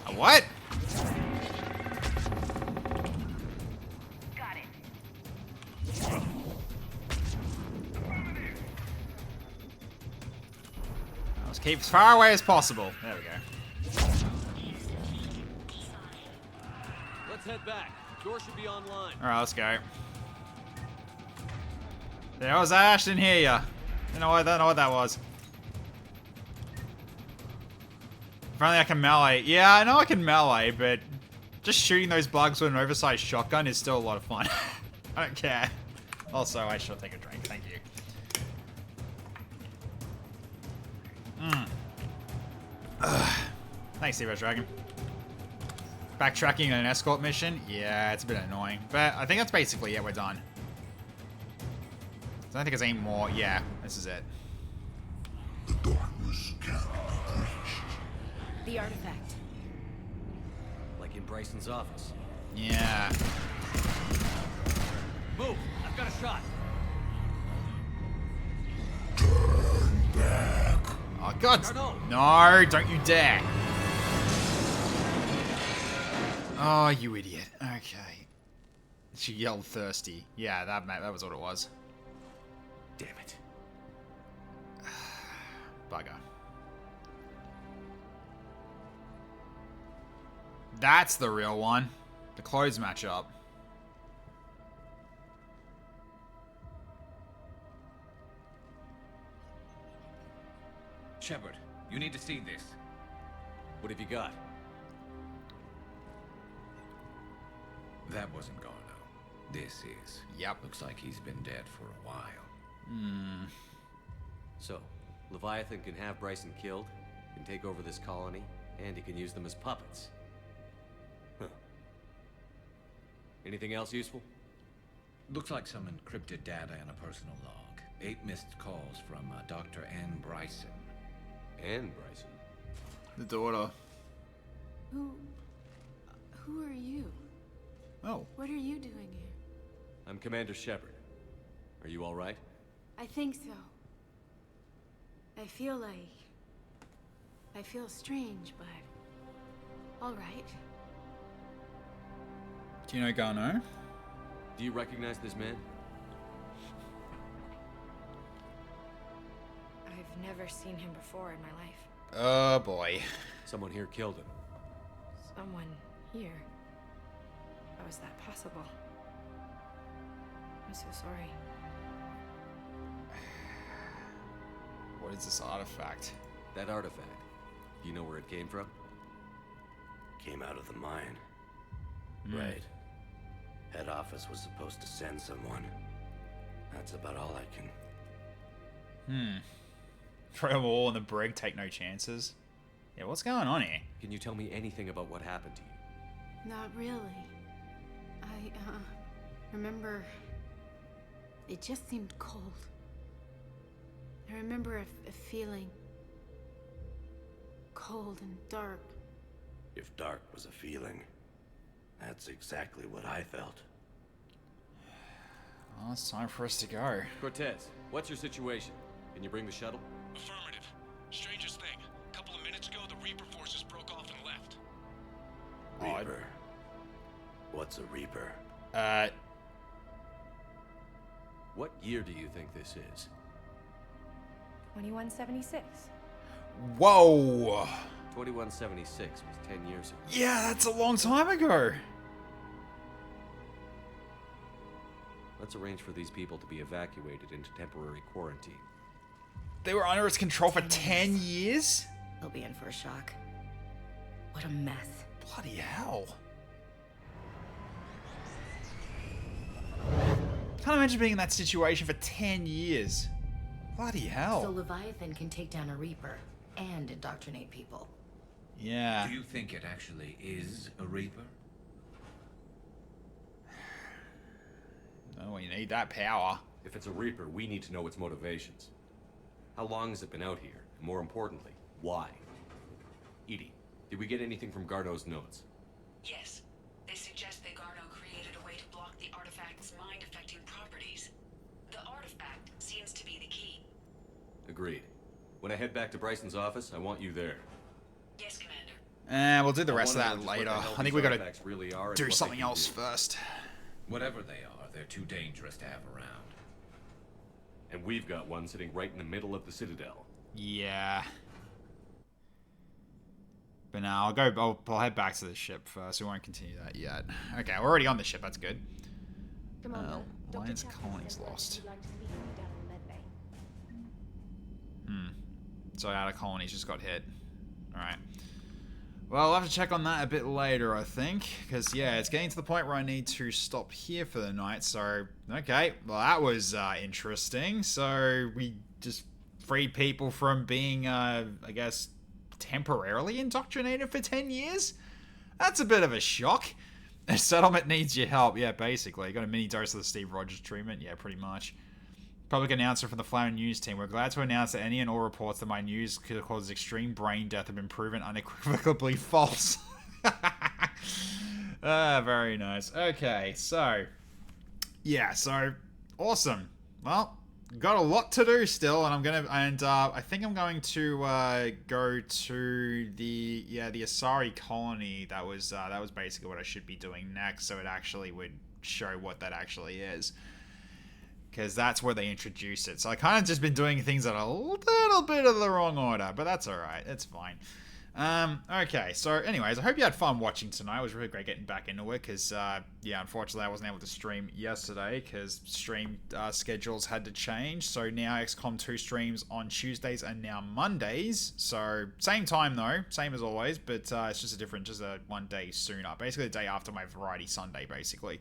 A what? Got it. Let's keep as far away as possible. There we go. Let's head back. Door should be online. Alright, let's go. There was Ash, didn't hear ya. Don't know what that was. If only I can melee. Yeah, I know I can melee, but just shooting those bugs with an oversized shotgun is still a lot of fun. I don't care. Also, I shall take a drink. Thank you. Thanks, Zero Dragon. Backtracking on an escort mission? Yeah, it's a bit annoying. But I think that's basically it. We're done. I don't think there's any more. Yeah, this is it. The artifact. Like in Bryson's office. Yeah. Move! I've got a shot. Oh, God. No, don't you dare. Oh, you idiot. Okay. She yelled thirsty. Yeah, that was what it was. Damn it. Bugger. That's the real one. The clothes match up. Shepard, you need to see this. What have you got? That wasn't Garno. This is. Yep. Looks like he's been dead for a while. Hmm. So, Leviathan can have Bryson killed, can take over this colony, and he can use them as puppets. Huh. Anything else useful? Looks like some encrypted data and a personal log. 8 missed calls from Dr. Ann Bryson. Ann Bryson? The daughter. Who are you? Oh. What are you doing here? I'm Commander Shepard. Are you all right? I think so. I feel strange, but all right. Do you know Garno? Do you recognize this man? I've never seen him before in my life. Oh boy. Someone here killed him. Someone here? How is that possible? I'm so sorry. What is this artifact? That artifact. Do you know where it came from? Came out of the mine. Right. Head office was supposed to send someone. That's about all I can... Throw them all in the brig, take no chances. Yeah, what's going on here? Can you tell me anything about what happened to you? Not really. I remember it just seemed cold. I remember a feeling cold and dark. If dark was a feeling, that's exactly what I felt. Well, it's time for us to go. Cortez, what's your situation? Can you bring the shuttle? Affirmative. Strangest thing. A couple of minutes ago, the Reaper forces broke off and left. Reaper? What's a Reaper? What year do you think this is? 2176. Whoa! 2176 was 10 years ago. Yeah, that's a long time ago. Let's arrange for these people to be evacuated into temporary quarantine. They were under its control for 10 years? He'll be in for a shock. What a mess. Bloody hell. Can't imagine being in that situation for 10 years. Bloody hell. So Leviathan can take down a Reaper and indoctrinate people. Yeah. Do you think it actually is a Reaper? Oh, you need that power. If it's a Reaper, we need to know its motivations. How long has it been out here? And more importantly, why? Edie, did we get anything from Garno's notes? Yes. They suggest that Garno created a way to block the artifact's mind-affecting properties. The artifact seems to be the key. Agreed. When I head back to Bryson's office, I want you there. Yes, Commander. We'll do the rest of that later. I think we gotta really are and do what something they can else do. first. Whatever they are, they're too dangerous to have around. And we've got one sitting right in the middle of the Citadel. Yeah. But now I'll head back to the ship first. We won't continue that yet. Okay, we're already on the ship. That's good. Lions colony's lost. So outer colonies just got hit. Alright. Well, I'll have to check on that a bit later, I think. Because, yeah, it's getting to the point where I need to stop here for the night. So, okay. Well, that was interesting. So, we just freed people from being, I guess, temporarily indoctrinated for 10 years? That's a bit of a shock. The settlement needs your help. Yeah, basically. Got a mini dose of the Steve Rogers treatment. Yeah, pretty much. Public announcer from the Flower News team. We're glad to announce that any and all reports that my news causes extreme brain death have been proven unequivocally false. Very nice. Okay, so yeah, so awesome. Well, got a lot to do still, and I think I'm going to go to the Asari colony. That was basically what I should be doing next, so it actually would show what that actually is. Because that's where they introduce it. So I kind of just been doing things in a little bit of the wrong order. But that's alright. It's fine. Okay. So anyways, I hope you had fun watching tonight. It was really great getting back into it. Because, yeah, unfortunately I wasn't able to stream yesterday. Because stream schedules had to change. So now XCOM 2 streams on Tuesdays and now Mondays. So same time though. Same as always. But it's just a 1 day sooner. Basically the day after my Variety Sunday, basically.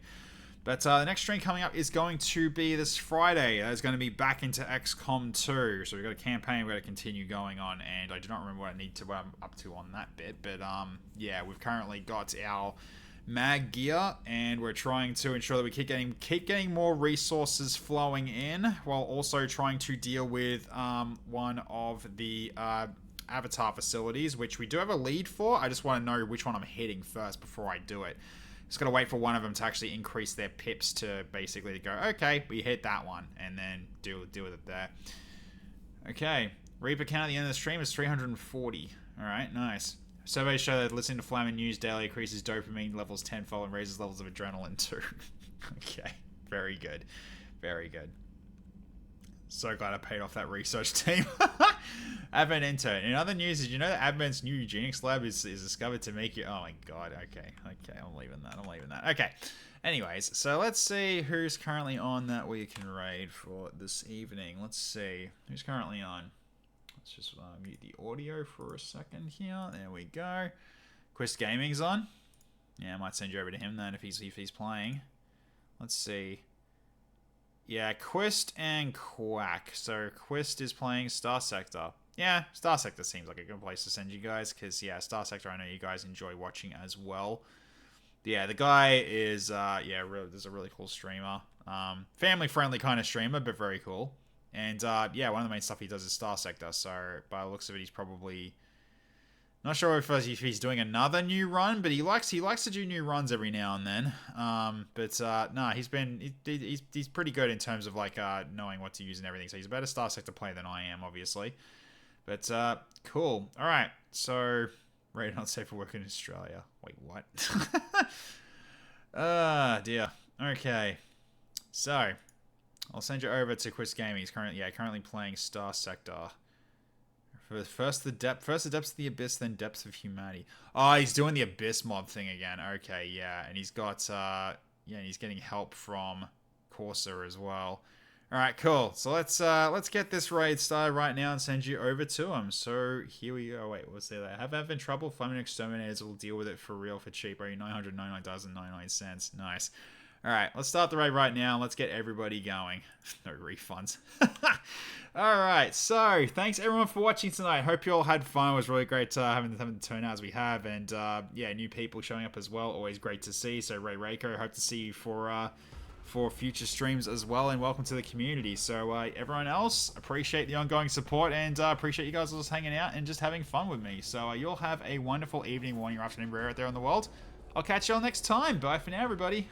But the next stream coming up is going to be this Friday. It's going to be back into XCOM 2. So we've got a campaign we've got to continue going on. And I do not remember what I'm up to on that bit. But yeah, we've currently got our mag gear. And we're trying to ensure that we keep getting more resources flowing in. While also trying to deal with one of the Avatar facilities. Which we do have a lead for. I just want to know which one I'm hitting first before I do it. Just gotta wait for one of them to actually increase their pips to basically go, okay, we hit that one, and then deal with it there. Okay, Reaper count at the end of the stream is 340. Alright, nice. Surveys show that listening to Flamin' News daily increases dopamine levels tenfold and raises levels of adrenaline too. Okay, very good. Very good. So glad I paid off that research team. Advent intern. In other news, did you know that Advent's new eugenics lab is discovered to make you... Oh my god, okay, I'm leaving that. Okay, anyways, so let's see who's currently on that we can raid for this evening. Let's see who's currently on. Let's just mute the audio for a second here. There we go. Quist Gaming's on. Yeah, I might send you over to him then if he's playing. Let's see. Yeah, Quist and Quack. So Quist is playing Star Sector. Yeah, Star Sector seems like a good place to send you guys, because, yeah, Star Sector, I know you guys enjoy watching as well. Yeah, the guy is, there's a really cool streamer. Family-friendly kind of streamer, but very cool. And, yeah, one of the main stuff he does is Star Sector, so by the looks of it, he's probably... Not sure if he's doing another new run, but he likes to do new runs every now and then. No, he's pretty good in terms of like knowing what to use and everything. So he's a better Star Sector player than I am, obviously. But cool. All right. So rated not safe for work in Australia. Wait, what? Dear. Okay. So I'll send you over to Quist Gaming. He's currently playing Star Sector. First the depths of the abyss, then depths of humanity. Oh, he's doing the abyss mod thing again. Okay, yeah, and he's got he's getting help from Corsair as well. All right, cool. So let's get this raid started right now and send you over to him. So here we go. Wait, what's there? Have having trouble finding exterminators will deal with it for real for cheap. Are you $999.99? Nice. All right, let's start the raid right now. Let's get everybody going. No refunds. All right, so thanks everyone for watching tonight. Hope you all had fun. It was really great having the turnout as we have, and yeah, new people showing up as well. Always great to see. So Ray Reiko, hope to see you for future streams as well, and welcome to the community. So everyone else, appreciate the ongoing support, and appreciate you guys all just hanging out and just having fun with me. So you all have a wonderful evening, morning, or afternoon, wherever out there in the world. I'll catch you all next time. Bye for now, everybody.